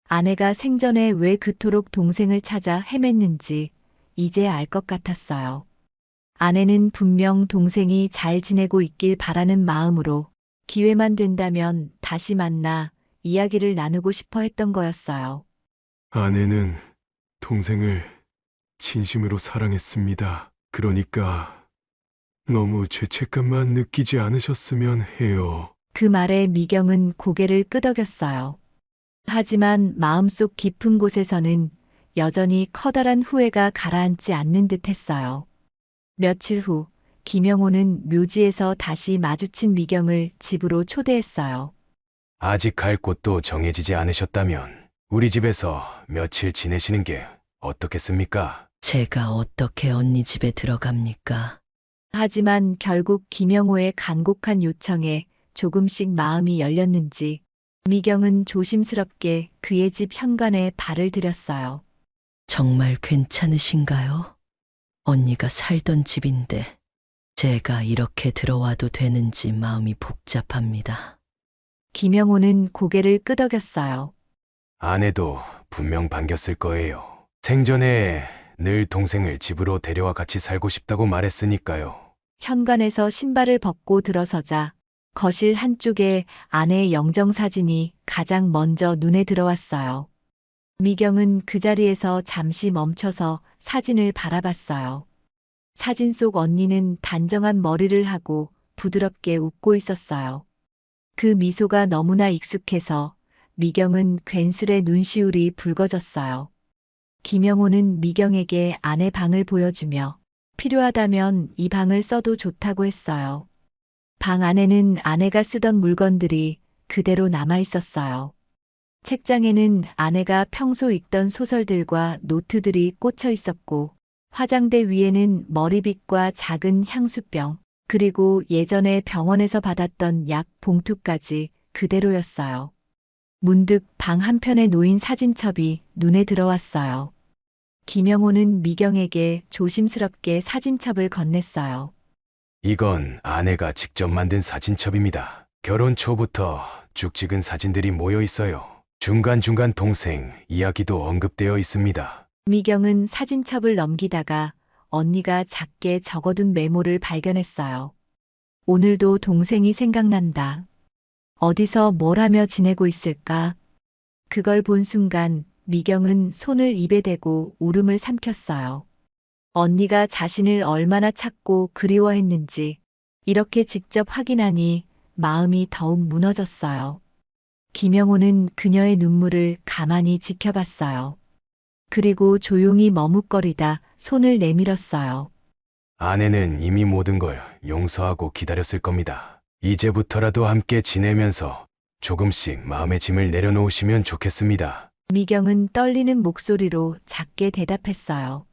아내가 생전에 왜 그토록 동생을 찾아 헤맸는지 이제 알 것 같았어요. 아내는 분명 동생이 잘 지내고 있길 바라는 마음으로 기회만 된다면 다시 만나 이야기를 나누고 싶어 했던 거였어요. 아내는 동생을 진심으로 사랑했습니다. 그러니까 너무 죄책감만 느끼지 않으셨으면 해요. 그 말에 미경은 고개를 끄덕였어요. 하지만 마음속 깊은 곳에서는 여전히 커다란 후회가 가라앉지 않는 듯 했어요. 며칠 후 김영호는 묘지에서 다시 마주친 미경을 집으로 초대했어요. 아직 갈 곳도 정해지지 않으셨다면 우리 집에서 며칠 지내시는 게 어떻겠습니까? 제가 어떻게 언니 집에 들어갑니까? 하지만 결국 김영호의 간곡한 요청에 조금씩 마음이 열렸는지 미경은 조심스럽게 그의 집 현관에 발을 들였어요. 정말 괜찮으신가요? 언니가 살던 집인데 제가 이렇게 들어와도 되는지 마음이 복잡합니다. 김영호는 고개를 끄덕였어요. 아내도 분명 반겼을 거예요. 생전에 늘 동생을 집으로 데려와 같이 살고 싶다고 말했으니까요. 현관에서 신발을 벗고 들어서자 거실 한쪽에 아내의 영정사진이 가장 먼저 눈에 들어왔어요. 미경은 그 자리에서 잠시 멈춰서 사진을 바라봤어요. 사진 속 언니는 단정한 머리를 하고 부드럽게 웃고 있었어요. 그 미소가 너무나 익숙해서 미경은 괜스레 눈시울이 붉어졌어요. 김영호는 미경에게 아내 방을 보여주며 필요하다면 이 방을 써도 좋다고 했어요. 방 안에는 아내가 쓰던 물건들이 그대로 남아 있었어요. 책장에는 아내가 평소 읽던 소설들과 노트들이 꽂혀 있었고, 화장대 위에는 머리빗과 작은 향수병, 그리고 예전에 병원에서 받았던 약 봉투까지 그대로였어요. 문득 방 한편에 놓인 사진첩이 눈에 들어왔어요. 김영호는 미경에게 조심스럽게 사진첩을 건넸어요. 이건 아내가 직접 만든 사진첩입니다. 결혼 초부터 쭉 찍은 사진들이 모여 있어요. 중간중간 동생 이야기도 언급되어 있습니다. 미경은 사진첩을 넘기다가 언니가 작게 적어둔 메모를 발견했어요. 오늘도 동생이 생각난다. 어디서 뭘 하며 지내고 있을까? 그걸 본 순간 미경은 손을 입에 대고 울음을 삼켰어요. 언니가 자신을 얼마나 찾고 그리워했는지 이렇게 직접 확인하니 마음이 더욱 무너졌어요. 김영호는 그녀의 눈물을 가만히 지켜봤어요. 그리고 조용히 머뭇거리다 손을 내밀었어요. 아내는 이미 모든 걸 용서하고 기다렸을 겁니다. 이제부터라도 함께 지내면서 조금씩 마음의 짐을 내려놓으시면 좋겠습니다. 미경은 떨리는 목소리로 작게 대답했어요.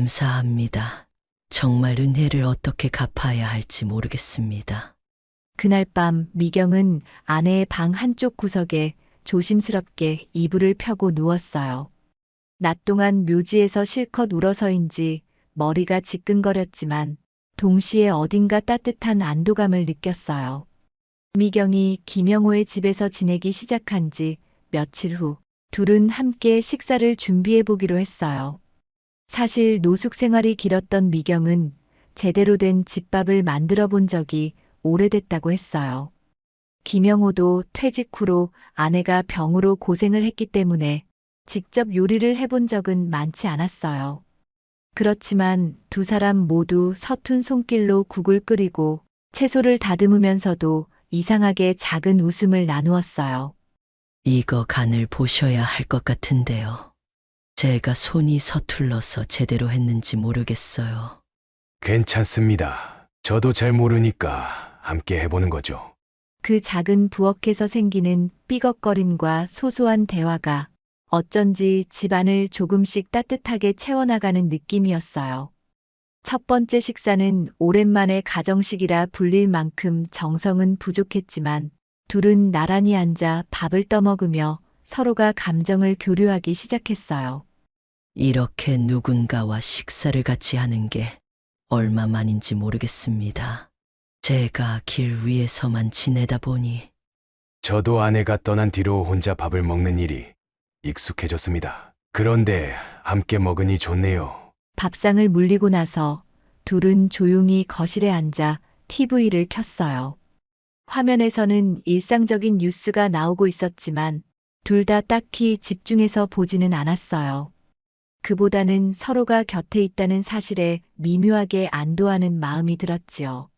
감사합니다. 정말 은혜를 어떻게 갚아야 할지 모르겠습니다. 그날 밤 미경은 아내의 방 한쪽 구석에 조심스럽게 이불을 펴고 누웠어요. 낮 동안 묘지에서 실컷 울어서인지 머리가 지끈거렸지만 동시에 어딘가 따뜻한 안도감을 느꼈어요. 미경이 김영호의 집에서 지내기 시작한 지 며칠 후 둘은 함께 식사를 준비해 보기로 했어요. 사실 노숙 생활이 길었던 미경은 제대로 된 집밥을 만들어 본 적이 오래됐다고 했어요. 김영호도 퇴직 후로 아내가 병으로 고생을 했기 때문에 직접 요리를 해본 적은 많지 않았어요. 그렇지만 두 사람 모두 서툰 손길로 국을 끓이고 채소를 다듬으면서도 이상하게 작은 웃음을 나누었어요. 이거 간을 보셔야 할 것 같은데요. 제가 손이 서툴러서 제대로 했는지 모르겠어요. 괜찮습니다. 저도 잘 모르니까 함께 해보는 거죠. 그 작은 부엌에서 생기는 삐걱거림과 소소한 대화가 어쩐지 집안을 조금씩 따뜻하게 채워나가는 느낌이었어요. 첫 번째 식사는 오랜만에 가정식이라 불릴 만큼 정성은 부족했지만 둘은 나란히 앉아 밥을 떠먹으며 서로가 감정을 교류하기 시작했어요. 이렇게 누군가와 식사를 같이 하는 게 얼마만인지 모르겠습니다. 제가 길 위에서만 지내다 보니 저도 아내가 떠난 뒤로 혼자 밥을 먹는 일이 익숙해졌습니다. 그런데 함께 먹으니 좋네요. 밥상을 물리고 나서 둘은 조용히 거실에 앉아 TV를 켰어요. 화면에서는 일상적인 뉴스가 나오고 있었지만 둘 다 딱히 집중해서 보지는 않았어요. 그보다는 서로가 곁에 있다는 사실에 미묘하게 안도하는 마음이 들었지요.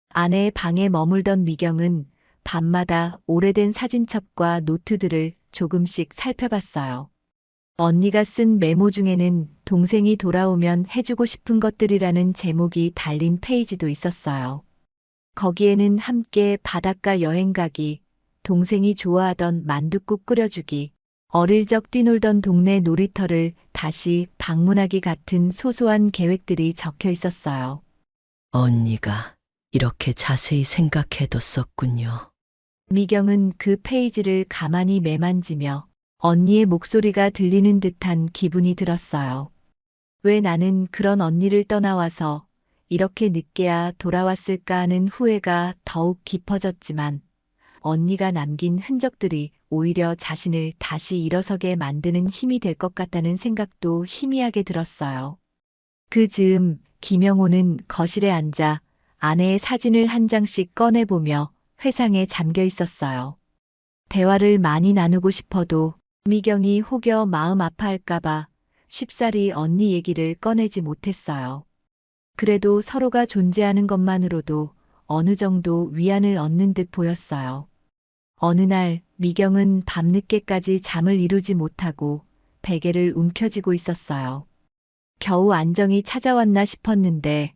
아내의 방에 머물던 미경은 밤마다 오래된 사진첩과 노트들을 조금씩 살펴봤어요. 언니가 쓴 메모 중에는 동생이 돌아오면 해주고 싶은 것들이라는 제목이 달린 페이지도 있었어요. 거기에는 함께 바닷가 여행 가기, 동생이 좋아하던 만둣국 끓여주기, 어릴 적 뛰놀던 동네 놀이터를 다시 방문하기 같은 소소한 계획들이 적혀 있었어요. 언니가 이렇게 자세히 생각해뒀었군요. 미경은 그 페이지를 가만히 매만지며 언니의 목소리가 들리는 듯한 기분이 들었어요. 왜 나는 그런 언니를 떠나와서 이렇게 늦게야 돌아왔을까 하는 후회가 더욱 깊어졌지만 언니가 남긴 흔적들이 오히려 자신을 다시 일어서게 만드는 힘이 될 것 같다는 생각도 희미하게 들었어요. 그 즈음 김영호는 거실에 앉아 아내의 사진을 한 장씩 꺼내보며 회상에 잠겨 있었어요. 대화를 많이 나누고 싶어도 미경이 혹여 마음 아파할까봐 쉽사리 언니 얘기를 꺼내지 못했어요. 그래도 서로가 존재하는 것만으로도 어느 정도 위안을 얻는 듯 보였어요. 어느 날 미경은 밤늦게까지 잠을 이루지 못하고 베개를 움켜쥐고 있었어요. 겨우 안정이 찾아왔나 싶었는데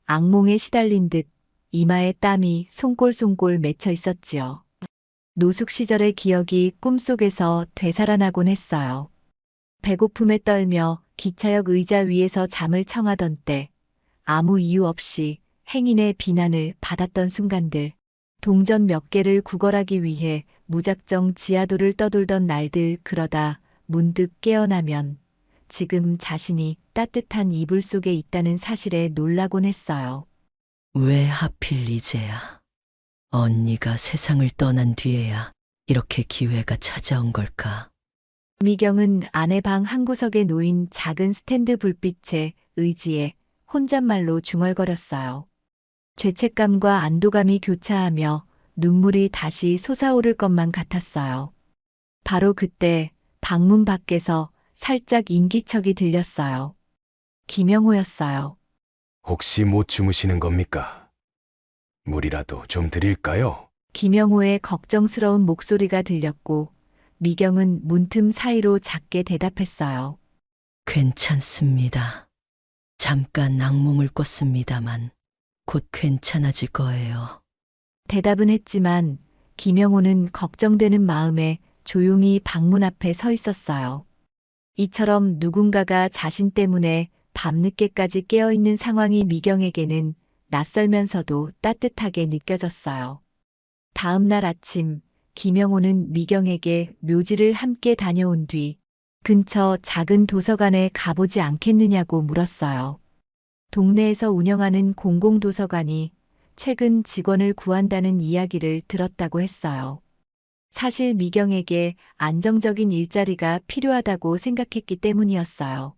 악몽에 시달린 듯 이마에 땀이 송골송골 맺혀 있었지요. 노숙 시절의 기억이 꿈속에서 되살아나곤 했어요. 배고픔에 떨며 기차역 의자 위에서 잠을 청하던 때 아무 이유 없이 행인의 비난을 받았던 순간들, 동전 몇 개를 구걸하기 위해 무작정 지하도를 떠돌던 날들, 그러다 문득 깨어나면 지금 자신이 따뜻한 이불 속에 있다는 사실에 놀라곤 했어요. 왜 하필 이제야? 언니가 세상을 떠난 뒤에야 이렇게 기회가 찾아온 걸까? 미경은 아내 방 한구석에 놓인 작은 스탠드 불빛에 의지해 혼잣말로 중얼거렸어요. 죄책감과 안도감이 교차하며 눈물이 다시 솟아오를 것만 같았어요. 바로 그때 방문 밖에서 살짝 인기척이 들렸어요. 김영호였어요. 혹시 못 주무시는 겁니까? 물이라도 좀 드릴까요? 김영호의 걱정스러운 목소리가 들렸고 미경은 문틈 사이로 작게 대답했어요. 괜찮습니다. 잠깐 악몽을 꿨습니다만 곧 괜찮아질 거예요. 대답은 했지만 김영호는 걱정되는 마음에 조용히 방문 앞에 서 있었어요. 이처럼 누군가가 자신 때문에 밤늦게까지 깨어있는 상황이 미경에게는 낯설면서도 따뜻하게 느껴졌어요. 다음 날 아침, 김영호는 미경에게 묘지를 함께 다녀온 뒤 근처 작은 도서관에 가보지 않겠느냐고 물었어요. 동네에서 운영하는 공공도서관이 최근 직원을 구한다는 이야기를 들었다고 했어요. 사실 미경에게 안정적인 일자리가 필요하다고 생각했기 때문이었어요.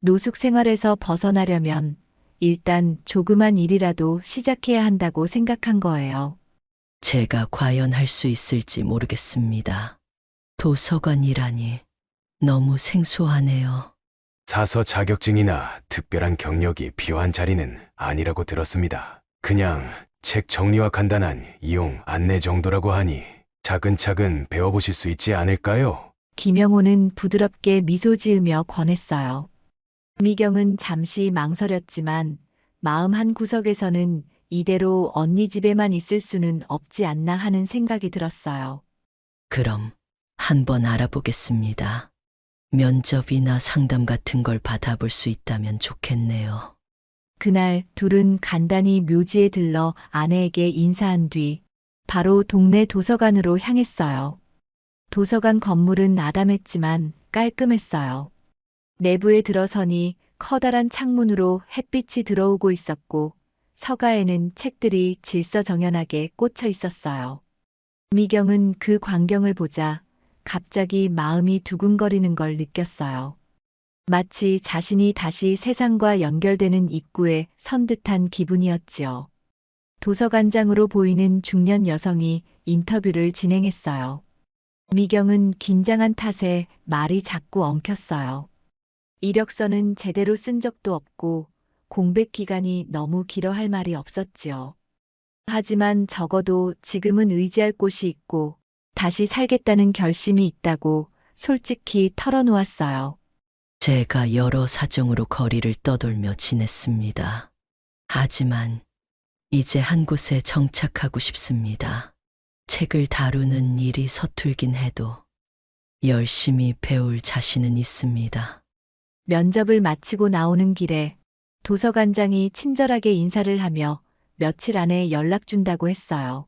노숙 생활에서 벗어나려면 일단 조그만 일이라도 시작해야 한다고 생각한 거예요. 제가 과연 할 수 있을지 모르겠습니다. 도서관이라니 너무 생소하네요. 사서 자격증이나 특별한 경력이 필요한 자리는 아니라고 들었습니다. 그냥 책 정리와 간단한 이용 안내 정도라고 하니 차근차근 배워보실 수 있지 않을까요? 김영호는 부드럽게 미소 지으며 권했어요. 미경은 잠시 망설였지만 마음 한 구석에서는 이대로 언니 집에만 있을 수는 없지 않나 하는 생각이 들었어요. 그럼 한번 알아보겠습니다. 면접이나 상담 같은 걸 받아볼 수 있다면 좋겠네요. 그날 둘은 간단히 묘지에 들러 아내에게 인사한 뒤 바로 동네 도서관으로 향했어요. 도서관 건물은 아담했지만 깔끔했어요. 내부에 들어서니 커다란 창문으로 햇빛이 들어오고 있었고 서가에는 책들이 질서정연하게 꽂혀 있었어요. 미경은 그 광경을 보자 갑자기 마음이 두근거리는 걸 느꼈어요. 마치 자신이 다시 세상과 연결되는 입구에 선 듯한 기분이었지요. 도서관장으로 보이는 중년 여성이 인터뷰를 진행했어요. 미경은 긴장한 탓에 말이 자꾸 엉켰어요. 이력서는 제대로 쓴 적도 없고 공백 기간이 너무 길어 할 말이 없었지요. 하지만 적어도 지금은 의지할 곳이 있고 다시 살겠다는 결심이 있다고 솔직히 털어놓았어요. 제가 여러 사정으로 거리를 떠돌며 지냈습니다. 하지만 이제 한 곳에 정착하고 싶습니다. 책을 다루는 일이 서툴긴 해도 열심히 배울 자신은 있습니다. 면접을 마치고 나오는 길에 도서관장이 친절하게 인사를 하며 며칠 안에 연락 준다고 했어요.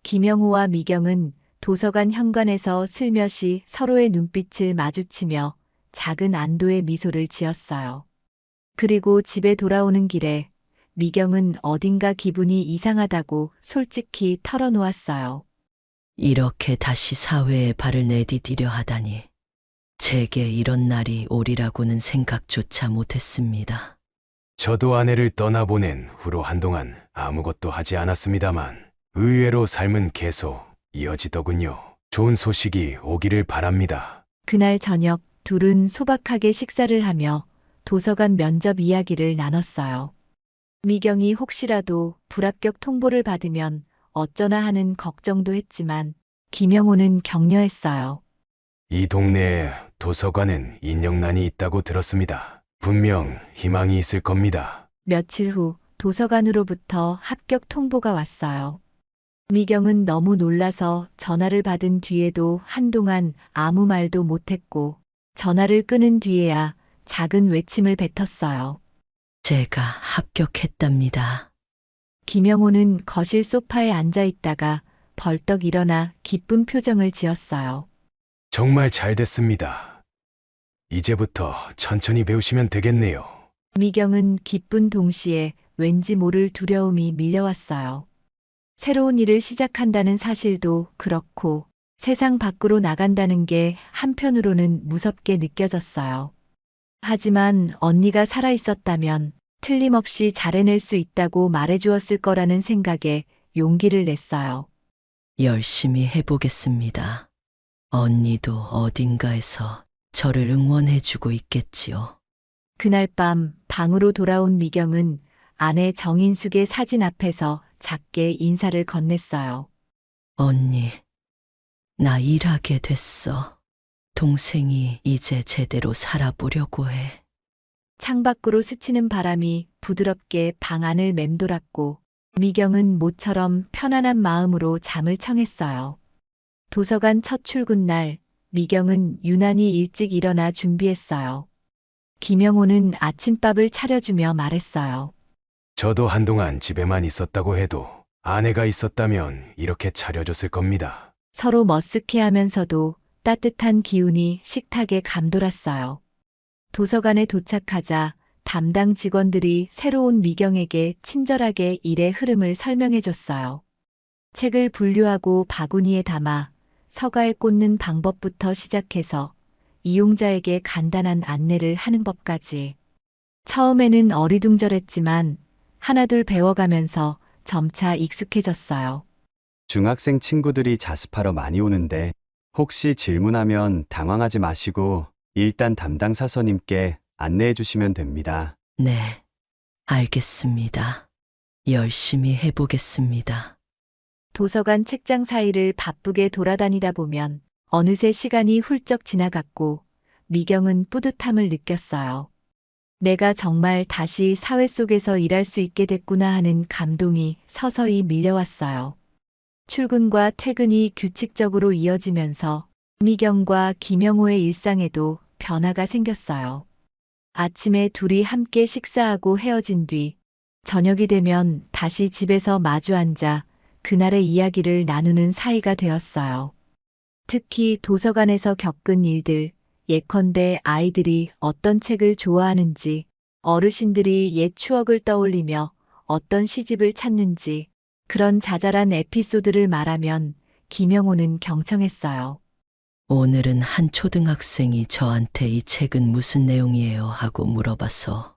김영호와 미경은 도서관 현관에서 슬며시 서로의 눈빛을 마주치며 작은 안도의 미소를 지었어요. 그리고 집에 돌아오는 길에 미경은 어딘가 기분이 이상하다고 솔직히 털어놓았어요. 이렇게 다시 사회에 발을 내디디려 하다니 제게 이런 날이 오리라고는 생각조차 못했습니다. 저도 아내를 떠나보낸 후로 한동안 아무것도 하지 않았습니다만 의외로 삶은 계속 이어지더군요. 좋은 소식이 오기를 바랍니다. 그날 저녁 둘은 소박하게 식사를 하며 도서관 면접 이야기를 나눴어요. 미경이 혹시라도 불합격 통보를 받으면 어쩌나 하는 걱정도 했지만 김영호는 격려했어요. 이 동네에 도서관엔 인력난이 있다고 들었습니다. 분명 희망이 있을 겁니다. 며칠 후 도서관으로부터 합격 통보가 왔어요. 미경은 너무 놀라서 전화를 받은 뒤에도 한동안 아무 말도 못했고 전화를 끊은 뒤에야 작은 외침을 뱉었어요. 제가 합격했답니다. 김영호는 거실 소파에 앉아 있다가 벌떡 일어나 기쁜 표정을 지었어요. 정말 잘 됐습니다. 이제부터 천천히 배우시면 되겠네요. 미경은 기쁜 동시에 왠지 모를 두려움이 밀려왔어요. 새로운 일을 시작한다는 사실도 그렇고 세상 밖으로 나간다는 게 한편으로는 무섭게 느껴졌어요. 하지만 언니가 살아있었다면 틀림없이 잘해낼 수 있다고 말해주었을 거라는 생각에 용기를 냈어요. 열심히 해보겠습니다. 언니도 어딘가에서 저를 응원해주고 있겠지요. 그날 밤 방으로 돌아온 미경은 아내 정인숙의 사진 앞에서 작게 인사를 건넸어요. 언니, 나 일하게 됐어. 동생이 이제 제대로 살아보려고 해. 창밖으로 스치는 바람이 부드럽게 방 안을 맴돌았고 미경은 모처럼 편안한 마음으로 잠을 청했어요. 도서관 첫 출근 날 미경은 유난히 일찍 일어나 준비했어요. 김영호는 아침밥을 차려주며 말했어요. 저도 한동안 집에만 있었다고 해도 아내가 있었다면 이렇게 차려줬을 겁니다. 서로 머쓱해하면서도 따뜻한 기운이 식탁에 감돌았어요. 도서관에 도착하자 담당 직원들이 새로운 미경에게 친절하게 일의 흐름을 설명해줬어요. 책을 분류하고 바구니에 담아 서가에 꽂는 방법부터 시작해서 이용자에게 간단한 안내를 하는 법까지. 처음에는 어리둥절했지만 하나둘 배워가면서 점차 익숙해졌어요. 중학생 친구들이 자습하러 많이 오는데 혹시 질문하면 당황하지 마시고 일단 담당 사서님께 안내해 주시면 됩니다. 네, 알겠습니다. 열심히 해보겠습니다. 도서관 책장 사이를 바쁘게 돌아다니다 보면 어느새 시간이 훌쩍 지나갔고 미경은 뿌듯함을 느꼈어요. 내가 정말 다시 사회 속에서 일할 수 있게 됐구나 하는 감동이 서서히 밀려왔어요. 출근과 퇴근이 규칙적으로 이어지면서 미경과 김영호의 일상에도 변화가 생겼어요. 아침에 둘이 함께 식사하고 헤어진 뒤 저녁이 되면 다시 집에서 마주 앉아 그날의 이야기를 나누는 사이가 되었어요. 특히 도서관에서 겪은 일들, 예컨대 아이들이 어떤 책을 좋아하는지, 어르신들이 옛 추억을 떠올리며 어떤 시집을 찾는지, 그런 자잘한 에피소드를 말하면 김영호는 경청했어요. 오늘은 한 초등학생이 저한테 이 책은 무슨 내용이에요 하고 물어봐서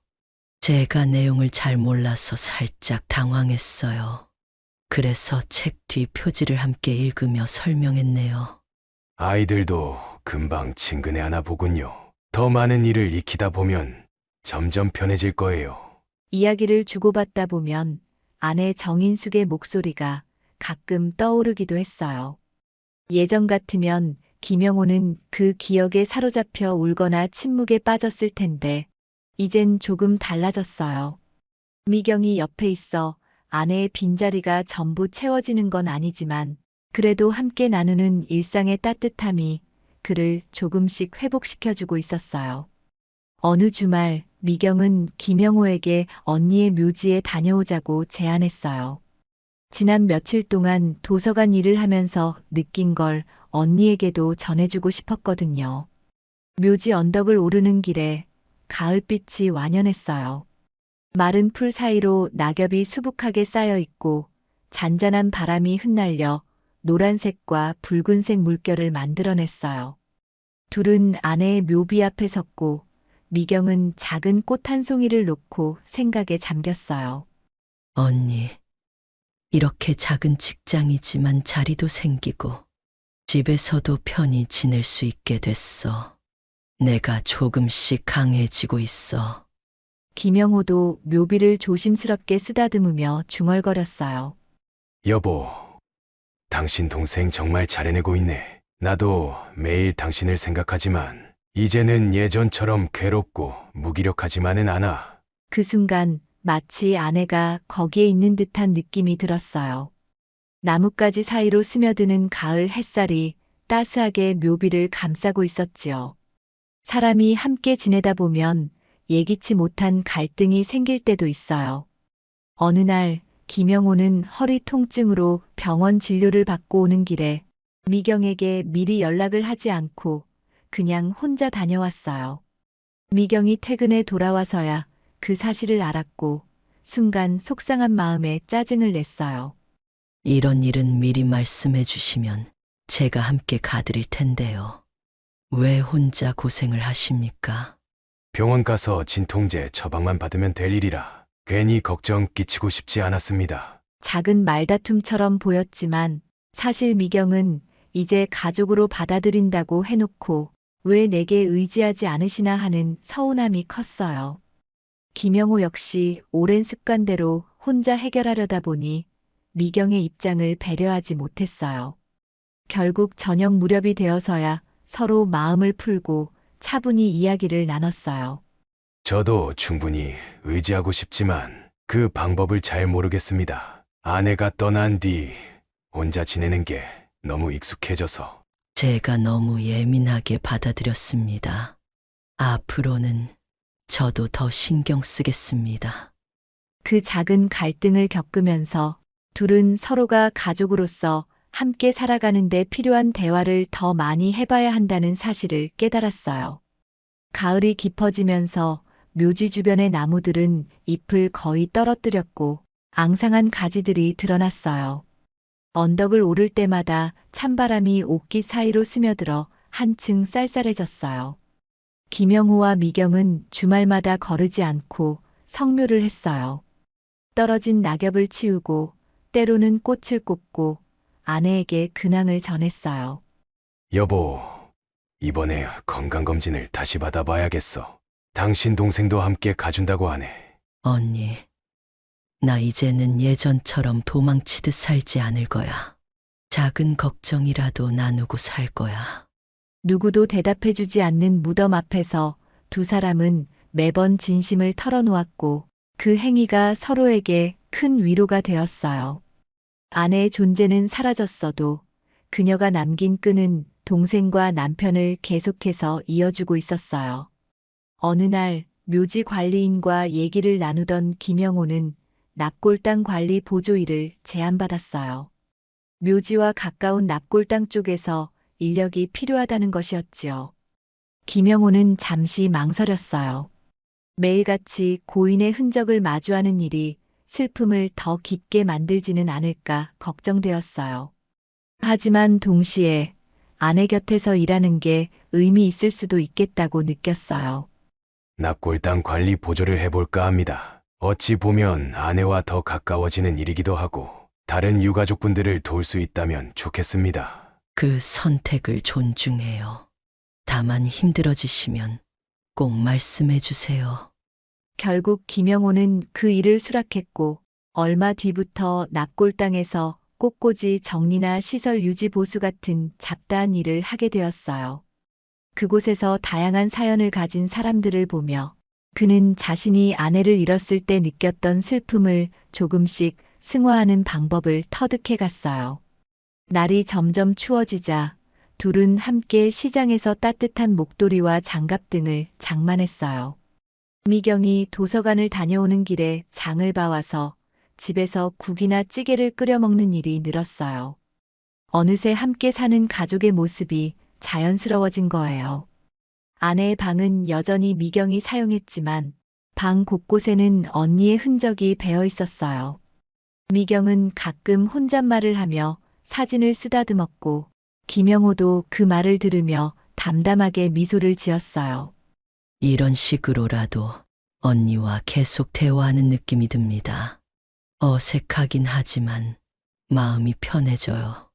제가 내용을 잘 몰라서 살짝 당황했어요. 그래서 책 뒤 표지를 함께 읽으며 설명했네요. 아이들도 금방 친근해하나 보군요. 더 많은 일을 익히다 보면 점점 편해질 거예요. 이야기를 주고받다 보면 아내 정인숙의 목소리가 가끔 떠오르기도 했어요. 예전 같으면 김영호는 그 기억에 사로잡혀 울거나 침묵에 빠졌을 텐데 이젠 조금 달라졌어요. 미경이 옆에 있어 아내의 빈자리가 전부 채워지는 건 아니지만 그래도 함께 나누는 일상의 따뜻함이 그를 조금씩 회복시켜주고 있었어요. 어느 주말 미경은 김영호에게 언니의 묘지에 다녀오자고 제안했어요. 지난 며칠 동안 도서관 일을 하면서 느낀 걸 언니에게도 전해주고 싶었거든요. 묘지 언덕을 오르는 길에 가을빛이 완연했어요. 마른 풀 사이로 낙엽이 수북하게 쌓여 있고 잔잔한 바람이 흩날려 노란색과 붉은색 물결을 만들어냈어요. 둘은 아내의 묘비 앞에 섰고 미경은 작은 꽃 한 송이를 놓고 생각에 잠겼어요. 언니, 이렇게 작은 직장이지만 자리도 생기고 집에서도 편히 지낼 수 있게 됐어. 내가 조금씩 강해지고 있어. 김영호도 묘비를 조심스럽게 쓰다듬으며 중얼거렸어요. 여보, 당신 동생 정말 잘해내고 있네. 나도 매일 당신을 생각하지만 이제는 예전처럼 괴롭고 무기력하지만은 않아. 그 순간 마치 아내가 거기에 있는 듯한 느낌이 들었어요. 나뭇가지 사이로 스며드는 가을 햇살이 따스하게 묘비를 감싸고 있었지요. 사람이 함께 지내다 보면 예기치 못한 갈등이 생길 때도 있어요. 어느 날 김영호는 허리 통증으로 병원 진료를 받고 오는 길에 미경에게 미리 연락을 하지 않고 그냥 혼자 다녀왔어요. 미경이 퇴근해 돌아와서야 그 사실을 알았고 순간 속상한 마음에 짜증을 냈어요. 이런 일은 미리 말씀해 주시면 제가 함께 가드릴 텐데요. 왜 혼자 고생을 하십니까? 병원 가서 진통제 처방만 받으면 될 일이라 괜히 걱정 끼치고 싶지 않았습니다. 작은 말다툼처럼 보였지만 사실 미경은 이제 가족으로 받아들인다고 해놓고 왜 내게 의지하지 않으시나 하는 서운함이 컸어요. 김영호 역시 오랜 습관대로 혼자 해결하려다 보니 미경의 입장을 배려하지 못했어요. 결국 저녁 무렵이 되어서야 서로 마음을 풀고 차분히 이야기를 나눴어요. 저도 충분히 의지하고 싶지만 그 방법을 잘 모르겠습니다. 아내가 떠난 뒤 혼자 지내는 게 너무 익숙해져서. 제가 너무 예민하게 받아들였습니다. 앞으로는 저도 더 신경 쓰겠습니다. 그 작은 갈등을 겪으면서 둘은 서로가 가족으로서 함께 살아가는데 필요한 대화를 더 많이 해봐야 한다는 사실을 깨달았어요. 가을이 깊어지면서 묘지 주변의 나무들은 잎을 거의 떨어뜨렸고 앙상한 가지들이 드러났어요. 언덕을 오를 때마다 찬바람이 옥기 사이로 스며들어 한층 쌀쌀해졌어요. 김영호와 미경은 주말마다 거르지 않고 성묘를 했어요. 떨어진 낙엽을 치우고 때로는 꽃을 꽂고 아내에게 근황을 전했어요. 여보, 이번에 건강검진을 다시 받아봐야겠어. 당신 동생도 함께 가준다고 하네. 언니, 나 이제는 예전처럼 도망치듯 살지 않을 거야. 작은 걱정이라도 나누고 살 거야. 누구도 대답해주지 않는 무덤 앞에서 두 사람은 매번 진심을 털어놓았고 그 행위가 서로에게 큰 위로가 되었어요. 아내의 존재는 사라졌어도 그녀가 남긴 끈은 동생과 남편을 계속해서 이어주고 있었어요. 어느 날 묘지 관리인과 얘기를 나누던 김영호는 납골당 관리 보조 일을 제안받았어요. 묘지와 가까운 납골당 쪽에서 인력이 필요하다는 것이었지요. 김영호는 잠시 망설였어요. 매일같이 고인의 흔적을 마주하는 일이 슬픔을 더 깊게 만들지는 않을까 걱정되었어요. 하지만 동시에 아내 곁에서 일하는 게 의미 있을 수도 있겠다고 느꼈어요. 납골당 관리 보조를 해볼까 합니다. 어찌 보면 아내와 더 가까워지는 일이기도 하고 다른 유가족분들을 도울 수 있다면 좋겠습니다. 그 선택을 존중해요. 다만 힘들어지시면 꼭 말씀해 주세요. 결국 김영호는 그 일을 수락했고 얼마 뒤부터 납골당에서 꽃꽂이 정리나 시설 유지 보수 같은 잡다한 일을 하게 되었어요. 그곳에서 다양한 사연을 가진 사람들을 보며 그는 자신이 아내를 잃었을 때 느꼈던 슬픔을 조금씩 승화하는 방법을 터득해 갔어요. 날이 점점 추워지자 둘은 함께 시장에서 따뜻한 목도리와 장갑 등을 장만했어요. 미경이 도서관을 다녀오는 길에 장을 봐와서 집에서 국이나 찌개를 끓여 먹는 일이 늘었어요. 어느새 함께 사는 가족의 모습이 자연스러워진 거예요. 아내의 방은 여전히 미경이 사용했지만 방 곳곳에는 언니의 흔적이 배어 있었어요. 미경은 가끔 혼잣말을 하며 사진을 쓰다듬었고 김영호도 그 말을 들으며 담담하게 미소를 지었어요. 이런 식으로라도 언니와 계속 대화하는 느낌이 듭니다. 어색하긴 하지만 마음이 편해져요.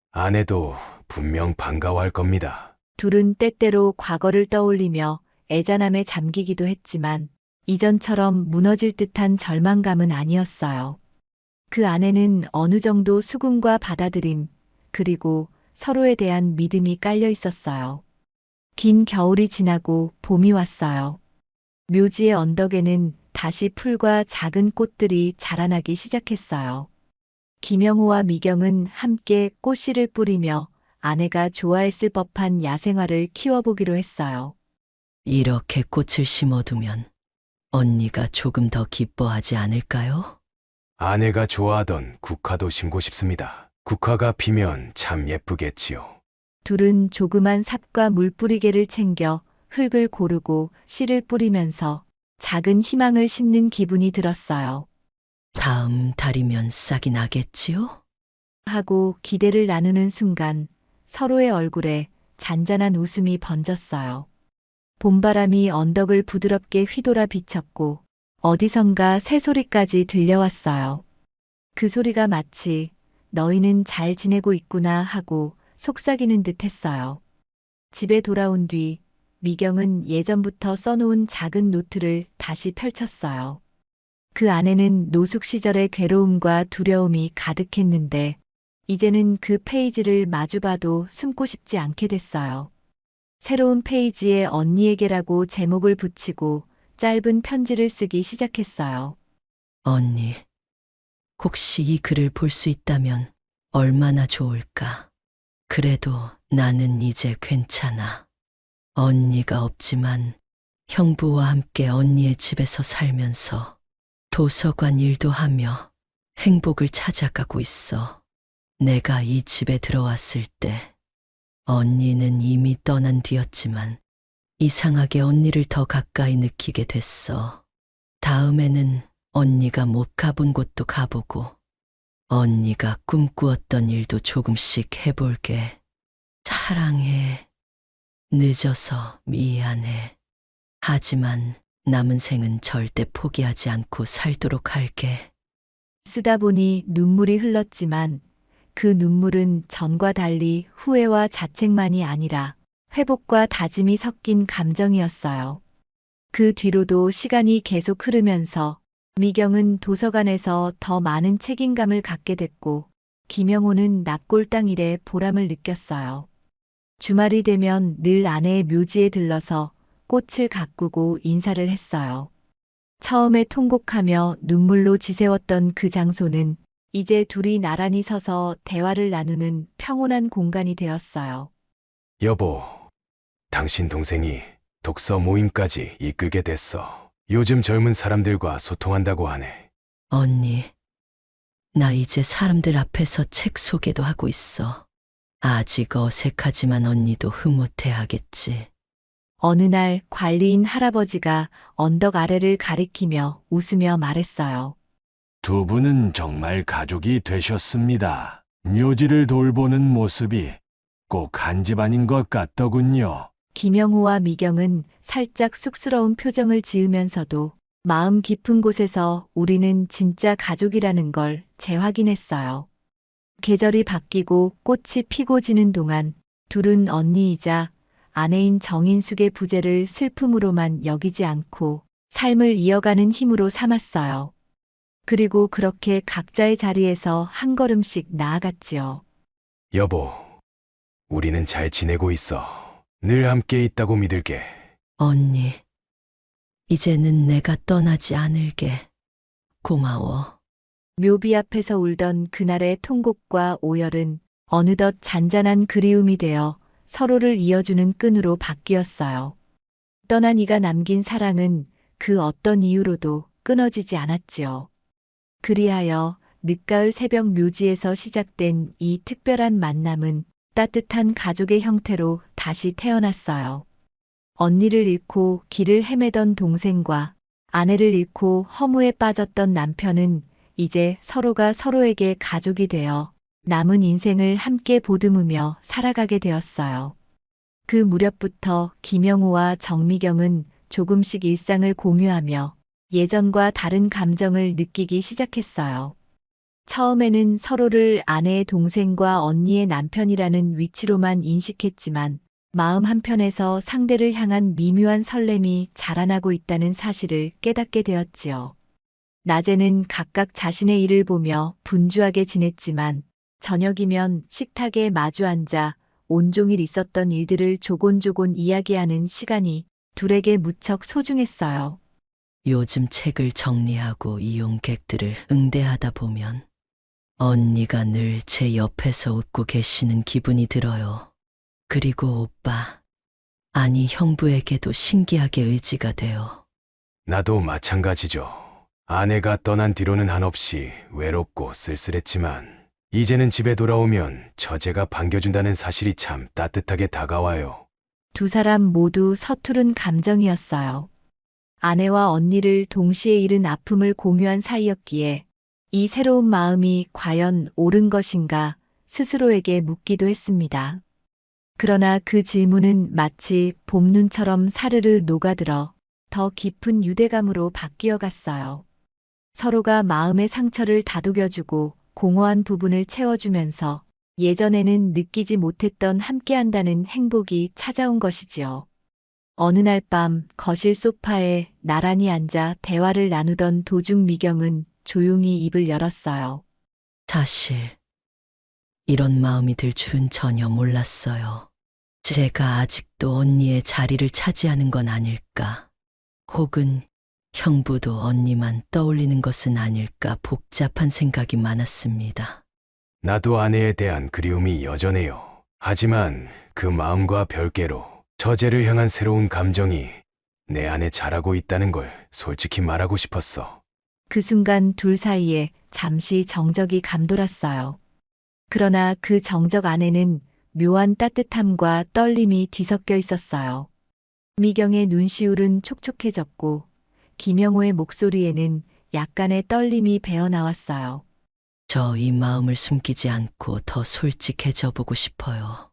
아내도 분명 반가워할 겁니다. 둘은 때때로 과거를 떠올리며 애잔함에 잠기기도 했지만 이전처럼 무너질 듯한 절망감은 아니었어요. 그 안에는 어느 정도 수긍과 받아들임, 그리고 서로에 대한 믿음이 깔려 있었어요. 긴 겨울이 지나고 봄이 왔어요. 묘지의 언덕에는 다시 풀과 작은 꽃들이 자라나기 시작했어요. 김영호와 미경은 함께 꽃씨를 뿌리며 아내가 좋아했을 법한 야생화를 키워보기로 했어요. 이렇게 꽃을 심어두면 언니가 조금 더 기뻐하지 않을까요? 아내가 좋아하던 국화도 심고 싶습니다. 국화가 피면 참 예쁘겠지요. 둘은 조그만 삽과 물뿌리개를 챙겨 흙을 고르고 씨를 뿌리면서 작은 희망을 심는 기분이 들었어요. 다음 달이면 싹이 나겠지요? 하고 기대를 나누는 순간 서로의 얼굴에 잔잔한 웃음이 번졌어요. 봄바람이 언덕을 부드럽게 휘돌아 비쳤고 어디선가 새소리까지 들려왔어요. 그 소리가 마치 너희는 잘 지내고 있구나 하고 속삭이는 듯 했어요. 집에 돌아온 뒤 미경은 예전부터 써놓은 작은 노트를 다시 펼쳤어요. 그 안에는 노숙 시절의 괴로움과 두려움이 가득했는데 이제는 그 페이지를 마주봐도 숨고 싶지 않게 됐어요. 새로운 페이지에 언니에게라고 제목을 붙이고 짧은 편지를 쓰기 시작했어요. 언니, 혹시 이 글을 볼 수 있다면 얼마나 좋을까? 그래도 나는 이제 괜찮아. 언니가 없지만 형부와 함께 언니의 집에서 살면서 도서관 일도 하며 행복을 찾아가고 있어. 내가 이 집에 들어왔을 때 언니는 이미 떠난 뒤였지만 이상하게 언니를 더 가까이 느끼게 됐어. 다음에는 언니가 못 가본 곳도 가보고 언니가 꿈꾸었던 일도 조금씩 해볼게. 사랑해. 늦어서 미안해. 하지만 남은 생은 절대 포기하지 않고 살도록 할게. 쓰다 보니 눈물이 흘렀지만 그 눈물은 전과 달리 후회와 자책만이 아니라 회복과 다짐이 섞인 감정이었어요. 그 뒤로도 시간이 계속 흐르면서 미경은 도서관에서 더 많은 책임감을 갖게 됐고 김영호는 납골당 일에 보람을 느꼈어요. 주말이 되면 늘 아내의 묘지에 들러서 꽃을 가꾸고 인사를 했어요. 처음에 통곡하며 눈물로 지새웠던 그 장소는 이제 둘이 나란히 서서 대화를 나누는 평온한 공간이 되었어요. 여보, 당신 동생이 독서 모임까지 이끌게 됐어. 요즘 젊은 사람들과 소통한다고 하네. 언니, 나 이제 사람들 앞에서 책 소개도 하고 있어. 아직 어색하지만 언니도 흐뭇해하겠지. 어느 날 관리인 할아버지가 언덕 아래를 가리키며 웃으며 말했어요. 두 분은 정말 가족이 되셨습니다. 묘지를 돌보는 모습이 꼭 한 집안인 것 같더군요. 김영호와 미경은 살짝 쑥스러운 표정을 지으면서도 마음 깊은 곳에서 우리는 진짜 가족이라는 걸 재확인했어요. 계절이 바뀌고 꽃이 피고 지는 동안 둘은 언니이자 아내인 정인숙의 부재를 슬픔으로만 여기지 않고 삶을 이어가는 힘으로 삼았어요. 그리고 그렇게 각자의 자리에서 한 걸음씩 나아갔지요. 여보, 우리는 잘 지내고 있어. 늘 함께 있다고 믿을게. 언니, 이제는 내가 떠나지 않을게. 고마워. 묘비 앞에서 울던 그날의 통곡과 오열은 어느덧 잔잔한 그리움이 되어 서로를 이어주는 끈으로 바뀌었어요. 떠난 이가 남긴 사랑은 그 어떤 이유로도 끊어지지 않았지요. 그리하여 늦가을 새벽 묘지에서 시작된 이 특별한 만남은 따뜻한 가족의 형태로 다시 태어났어요. 언니를 잃고 길을 헤매던 동생과 아내를 잃고 허무에 빠졌던 남편은 이제 서로가 서로에게 가족이 되어 남은 인생을 함께 보듬으며 살아가게 되었어요. 그 무렵부터 김영호와 정미경은 조금씩 일상을 공유하며 예전과 다른 감정을 느끼기 시작했어요. 처음에는 서로를 아내의 동생과 언니의 남편이라는 위치로만 인식했지만 마음 한편에서 상대를 향한 미묘한 설렘이 자라나고 있다는 사실을 깨닫게 되었지요. 낮에는 각각 자신의 일을 보며 분주하게 지냈지만 저녁이면 식탁에 마주 앉아 온종일 있었던 일들을 조곤조곤 이야기하는 시간이 둘에게 무척 소중했어요. 요즘 책을 정리하고 이용객들을 응대하다 보면 언니가 늘 제 옆에서 웃고 계시는 기분이 들어요. 그리고 오빠, 아니 형부에게도 신기하게 의지가 돼요. 나도 마찬가지죠. 아내가 떠난 뒤로는 한없이 외롭고 쓸쓸했지만 이제는 집에 돌아오면 처제가 반겨준다는 사실이 참 따뜻하게 다가와요. 두 사람 모두 서투른 감정이었어요. 아내와 언니를 동시에 잃은 아픔을 공유한 사이였기에 이 새로운 마음이 과연 옳은 것인가 스스로에게 묻기도 했습니다. 그러나 그 질문은 마치 봄눈처럼 사르르 녹아들어 더 깊은 유대감으로 바뀌어 갔어요. 서로가 마음의 상처를 다독여주고 공허한 부분을 채워주면서 예전에는 느끼지 못했던 함께한다는 행복이 찾아온 것이지요. 어느 날 밤 거실 소파에 나란히 앉아 대화를 나누던 도중 미경은 조용히 입을 열었어요. 사실 이런 마음이 들 줄은 전혀 몰랐어요. 제가 아직도 언니의 자리를 차지하는 건 아닐까? 혹은 형부도 언니만 떠올리는 것은 아닐까 복잡한 생각이 많았습니다. 나도 아내에 대한 그리움이 여전해요. 하지만 그 마음과 별개로 처제를 향한 새로운 감정이 내 안에 자라고 있다는 걸 솔직히 말하고 싶었어. 그 순간 둘 사이에 잠시 정적이 감돌았어요. 그러나 그 정적 안에는 묘한 따뜻함과 떨림이 뒤섞여 있었어요. 미경의 눈시울은 촉촉해졌고 김영호의 목소리에는 약간의 떨림이 배어나왔어요. 저 이 마음을 숨기지 않고 더 솔직해져 보고 싶어요.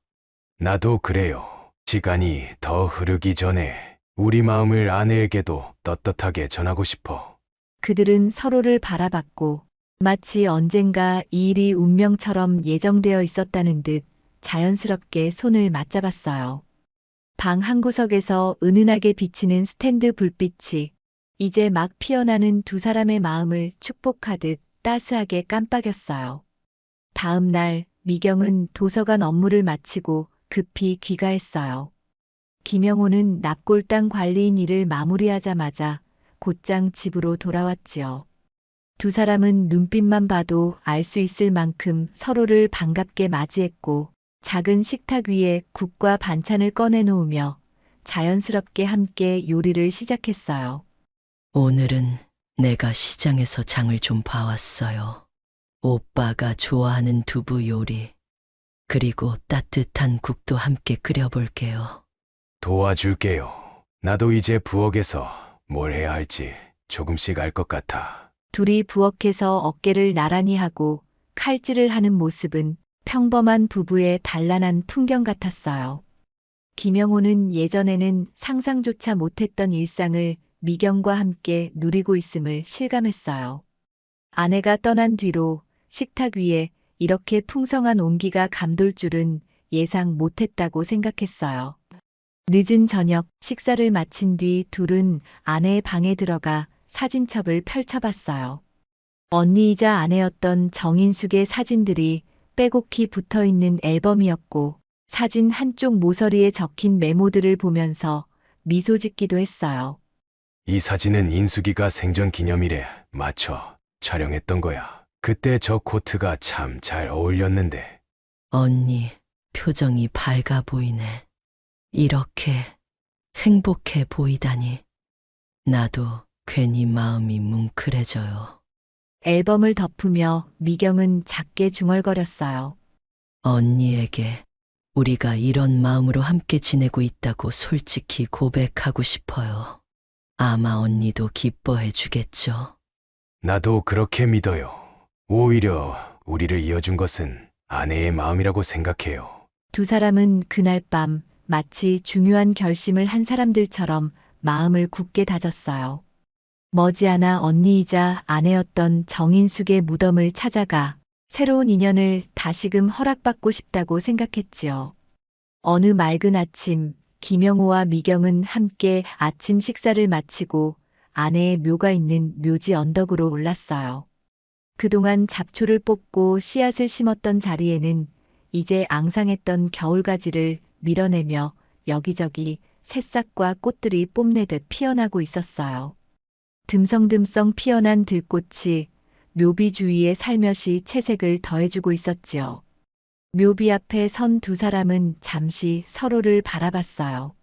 나도 그래요. 시간이 더 흐르기 전에 우리 마음을 아내에게도 떳떳하게 전하고 싶어. 그들은 서로를 바라봤고 마치 언젠가 이 일이 운명처럼 예정되어 있었다는 듯 자연스럽게 손을 맞잡았어요. 방 한구석에서 은은하게 비치는 스탠드 불빛이 이제 막 피어나는 두 사람의 마음을 축복하듯 따스하게 깜빡였어요. 다음 날 미경은 도서관 업무를 마치고 급히 귀가했어요. 김영호는 납골당 관리인 일을 마무리하자마자 곧장 집으로 돌아왔지요. 두 사람은 눈빛만 봐도 알 수 있을 만큼 서로를 반갑게 맞이했고 작은 식탁 위에 국과 반찬을 꺼내놓으며 자연스럽게 함께 요리를 시작했어요. 오늘은 내가 시장에서 장을 좀 봐왔어요. 오빠가 좋아하는 두부 요리, 그리고 따뜻한 국도 함께 끓여볼게요. 도와줄게요. 나도 이제 부엌에서 뭘 해야 할지 조금씩 알 것 같아. 둘이 부엌에서 어깨를 나란히 하고 칼질을 하는 모습은 평범한 부부의 단란한 풍경 같았어요. 김영호는 예전에는 상상조차 못했던 일상을 미경과 함께 누리고 있음을 실감했어요. 아내가 떠난 뒤로 식탁 위에 이렇게 풍성한 온기가 감돌 줄은 예상 못했다고 생각했어요. 늦은 저녁 식사를 마친 뒤 둘은 아내의 방에 들어가 사진첩을 펼쳐봤어요. 언니이자 아내였던 정인숙의 사진들이 빼곡히 붙어있는 앨범이었고 사진 한쪽 모서리에 적힌 메모들을 보면서 미소 짓기도 했어요. 이 사진은 인숙이가 생전 기념일에 맞춰 촬영했던 거야. 그때 저 코트가 참 잘 어울렸는데. 언니, 표정이 밝아 보이네. 이렇게 행복해 보이다니. 나도 괜히 마음이 뭉클해져요. 앨범을 덮으며 미경은 작게 중얼거렸어요. 언니에게 우리가 이런 마음으로 함께 지내고 있다고 솔직히 고백하고 싶어요. 아마 언니도 기뻐해 주겠죠. 나도 그렇게 믿어요. 오히려 우리를 이어준 것은 아내의 마음이라고 생각해요. 두 사람은 그날 밤 마치 중요한 결심을 한 사람들처럼 마음을 굳게 다졌어요. 머지않아 언니이자 아내였던 정인숙의 무덤을 찾아가 새로운 인연을 다시금 허락받고 싶다고 생각했지요. 어느 맑은 아침, 김영호와 미경은 함께 아침 식사를 마치고 아내의 묘가 있는 묘지 언덕으로 올랐어요. 그동안 잡초를 뽑고 씨앗을 심었던 자리에는 이제 앙상했던 겨울가지를 밀어내며 여기저기 새싹과 꽃들이 뽐내듯 피어나고 있었어요. 듬성듬성 피어난 들꽃이 묘비 주위에 살며시 채색을 더해주고 있었지요. 묘비 앞에 선 두 사람은 잠시 서로를 바라봤어요.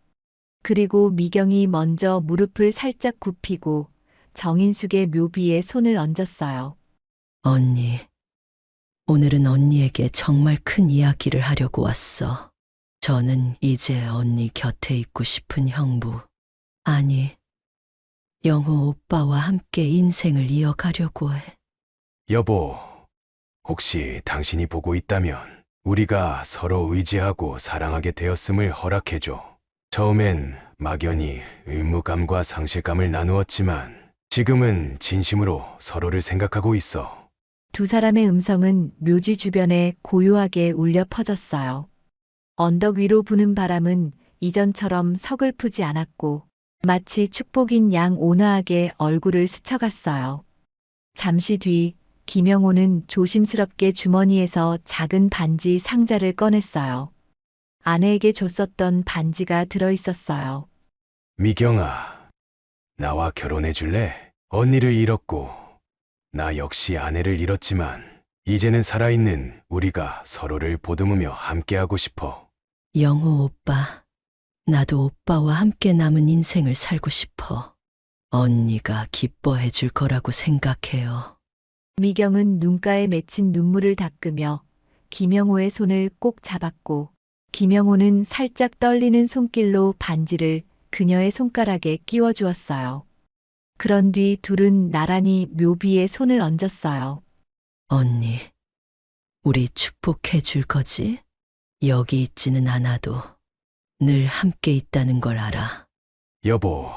그리고 미경이 먼저 무릎을 살짝 굽히고 정인숙의 묘비에 손을 얹었어요. 언니, 오늘은 언니에게 정말 큰 이야기를 하려고 왔어. 저는 이제 언니 곁에 있고 싶은 형부, 아니, 영호 오빠와 함께 인생을 이어가려고 해. 여보, 혹시 당신이 보고 있다면 우리가 서로 의지하고 사랑하게 되었음을 허락해줘. 처음엔 막연히 의무감과 상실감을 나누었지만 지금은 진심으로 서로를 생각하고 있어. 두 사람의 음성은 묘지 주변에 고요하게 울려 퍼졌어요. 언덕 위로 부는 바람은 이전처럼 서글프지 않았고 마치 축복인 양 온화하게 얼굴을 스쳐갔어요. 잠시 뒤 김영호는 조심스럽게 주머니에서 작은 반지 상자를 꺼냈어요. 아내에게 줬었던 반지가 들어있었어요. 미경아, 나와 결혼해 줄래? 언니를 잃었고 나 역시 아내를 잃었지만 이제는 살아있는 우리가 서로를 보듬으며 함께하고 싶어. 영호 오빠, 나도 오빠와 함께 남은 인생을 살고 싶어. 언니가 기뻐해 줄 거라고 생각해요. 미경은 눈가에 맺힌 눈물을 닦으며 김영호의 손을 꼭 잡았고 김영호는 살짝 떨리는 손길로 반지를 그녀의 손가락에 끼워 주었어요. 그런 뒤 둘은 나란히 묘비에 손을 얹었어요. 언니, 우리 축복해 줄 거지? 여기 있지는 않아도 늘 함께 있다는 걸 알아. 여보,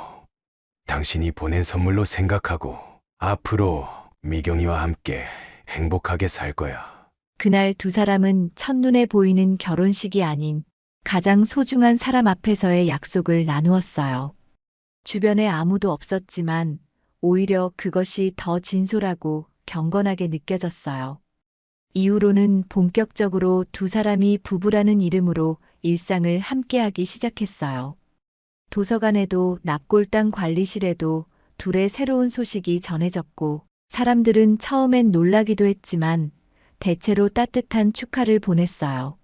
당신이 보낸 선물로 생각하고 앞으로 미경이와 함께 행복하게 살 거야. 그날 두 사람은 첫눈에 보이는 결혼식이 아닌 가장 소중한 사람 앞에서의 약속을 나누었어요. 주변에 아무도 없었지만 오히려 그것이 더 진솔하고 경건하게 느껴졌어요. 이후로는 본격적으로 두 사람이 부부라는 이름으로 일상을 함께하기 시작했어요. 도서관에도 납골당 관리실에도 둘의 새로운 소식이 전해졌고 사람들은 처음엔 놀라기도 했지만 대체로 따뜻한 축하를 보냈어요.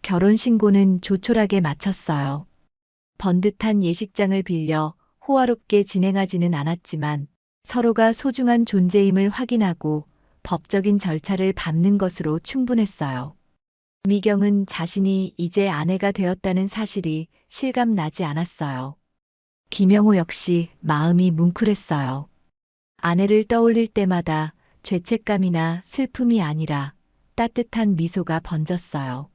결혼 신고는 조촐하게 마쳤어요. 번듯한 예식장을 빌려 호화롭게 진행하지는 않았지만 서로가 소중한 존재임을 확인하고 법적인 절차를 밟는 것으로 충분했어요. 미경은 자신이 이제 아내가 되었다는 사실이 실감나지 않았어요. 김영호 역시 마음이 뭉클했어요. 아내를 떠올릴 때마다 죄책감이나 슬픔이 아니라 따뜻한 미소가 번졌어요.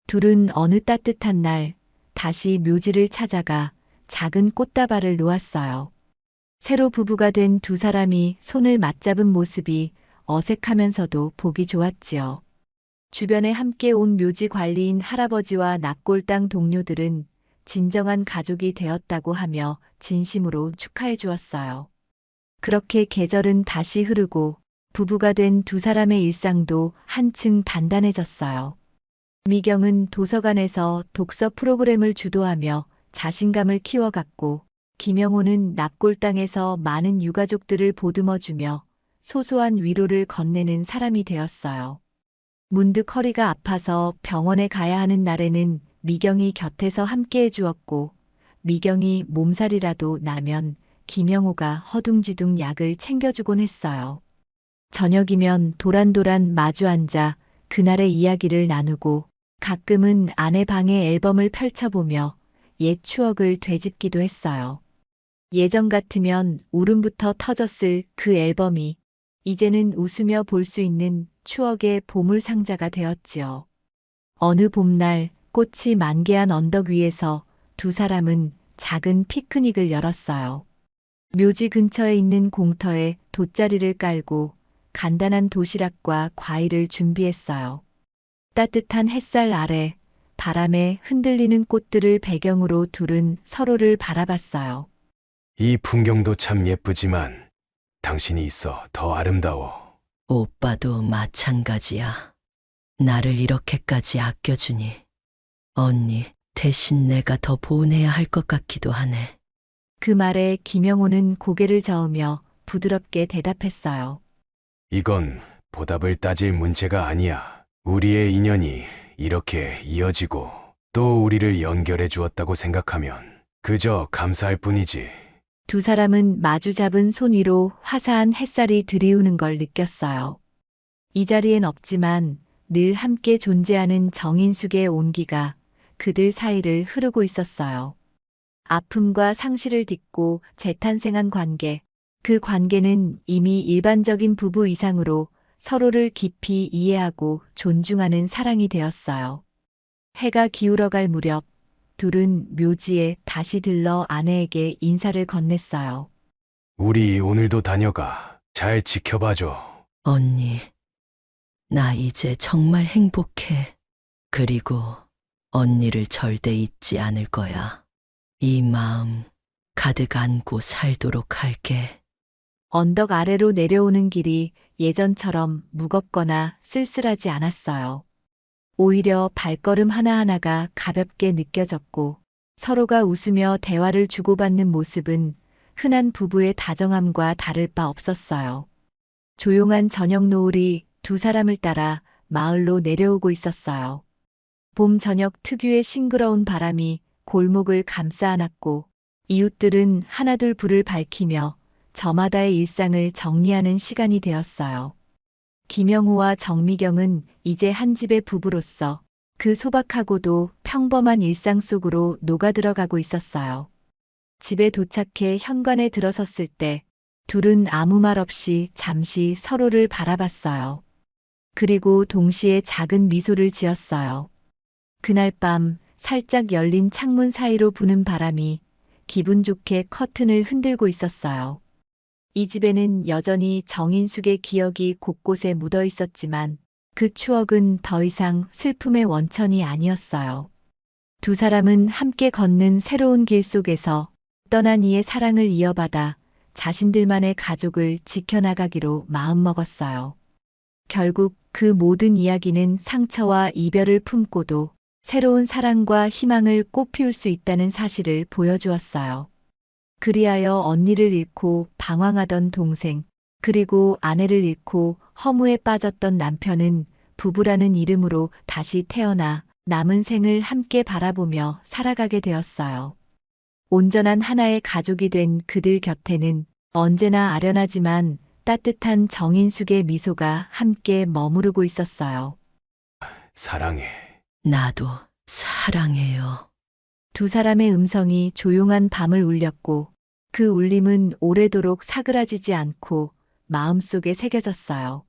둘은 어느 따뜻한 날 다시 묘지를 찾아가 작은 꽃다발을 놓았어요. 새로 부부가 된 두 사람이 손을 맞잡은 모습이 어색하면서도 보기 좋았지요. 주변에 함께 온 묘지 관리인 할아버지와 납골당 동료들은 진정한 가족이 되었다고 하며 진심으로 축하해 주었어요. 그렇게 계절은 다시 흐르고 부부가 된 두 사람의 일상도 한층 단단해졌어요. 미경은 도서관에서 독서 프로그램을 주도하며 자신감을 키워갔고 김영호는 납골당에서 많은 유가족들을 보듬어주며 소소한 위로를 건네는 사람이 되었어요. 문득 허리가 아파서 병원에 가야 하는 날에는 미경이 곁에서 함께해 주었고 미경이 몸살이라도 나면 김영호가 허둥지둥 약을 챙겨주곤 했어요. 저녁이면 도란도란 마주 앉아 그날의 이야기를 나누고 가끔은 아내 방의 앨범을 펼쳐보며 옛 추억을 되짚기도 했어요. 예전 같으면 울음부터 터졌을 그 앨범이 이제는 웃으며 볼 수 있는 추억의 보물 상자가 되었지요. 어느 봄날 꽃이 만개한 언덕 위에서 두 사람은 작은 피크닉을 열었어요. 묘지 근처에 있는 공터에 돗자리를 깔고 간단한 도시락과 과일을 준비했어요. 따뜻한 햇살 아래 바람에 흔들리는 꽃들을 배경으로 둘은 서로를 바라봤어요. 이 풍경도 참 예쁘지만 당신이 있어 더 아름다워. 오빠도 마찬가지야. 나를 이렇게까지 아껴주니 언니 대신 내가 더 보은해야 할 것 같기도 하네. 그 말에 김영호는 고개를 저으며 부드럽게 대답했어요. 이건 보답을 따질 문제가 아니야. 우리의 인연이 이렇게 이어지고 또 우리를 연결해 주었다고 생각하면 그저 감사할 뿐이지. 두 사람은 마주 잡은 손 위로 화사한 햇살이 들이우는 걸 느꼈어요. 이 자리엔 없지만 늘 함께 존재하는 정인숙의 온기가 그들 사이를 흐르고 있었어요. 아픔과 상실을 딛고 재탄생한 관계. 그 관계는 이미 일반적인 부부 이상으로 서로를 깊이 이해하고 존중하는 사랑이 되었어요. 해가 기울어갈 무렵 둘은 묘지에 다시 들러 아내에게 인사를 건넸어요. 우리 오늘도 다녀가. 잘 지켜봐줘. 언니, 나 이제 정말 행복해. 그리고 언니를 절대 잊지 않을 거야. 이 마음 가득 안고 살도록 할게. 언덕 아래로 내려오는 길이 예전처럼 무겁거나 쓸쓸하지 않았어요. 오히려 발걸음 하나하나가 가볍게 느껴졌고 서로가 웃으며 대화를 주고받는 모습은 흔한 부부의 다정함과 다를 바 없었어요. 조용한 저녁 노을이 두 사람을 따라 마을로 내려오고 있었어요. 봄 저녁 특유의 싱그러운 바람이 골목을 감싸 안았고 이웃들은 하나둘 불을 밝히며 저마다의 일상을 정리하는 시간이 되었어요. 김영호와 정미경은 이제 한 집의 부부로서 그 소박하고도 평범한 일상 속으로 녹아들어가고 있었어요. 집에 도착해 현관에 들어섰을 때 둘은 아무 말 없이 잠시 서로를 바라봤어요. 그리고 동시에 작은 미소를 지었어요. 그날 밤 살짝 열린 창문 사이로 부는 바람이 기분 좋게 커튼을 흔들고 있었어요. 이 집에는 여전히 정인숙의 기억이 곳곳에 묻어 있었지만 그 추억은 더 이상 슬픔의 원천이 아니었어요. 두 사람은 함께 걷는 새로운 길 속에서 떠난 이의 사랑을 이어받아 자신들만의 가족을 지켜나가기로 마음먹었어요. 결국 그 모든 이야기는 상처와 이별을 품고도 새로운 사랑과 희망을 꽃피울 수 있다는 사실을 보여주었어요. 그리하여 언니를 잃고 방황하던 동생, 그리고 아내를 잃고 허무에 빠졌던 남편은 부부라는 이름으로 다시 태어나 남은 생을 함께 바라보며 살아가게 되었어요. 온전한 하나의 가족이 된 그들 곁에는 언제나 아련하지만 따뜻한 정인숙의 미소가 함께 머무르고 있었어요. 사랑해. 나도 사랑해요. 두 사람의 음성이 조용한 밤을 울렸고 그 울림은 오래도록 사그라지지 않고 마음속에 새겨졌어요.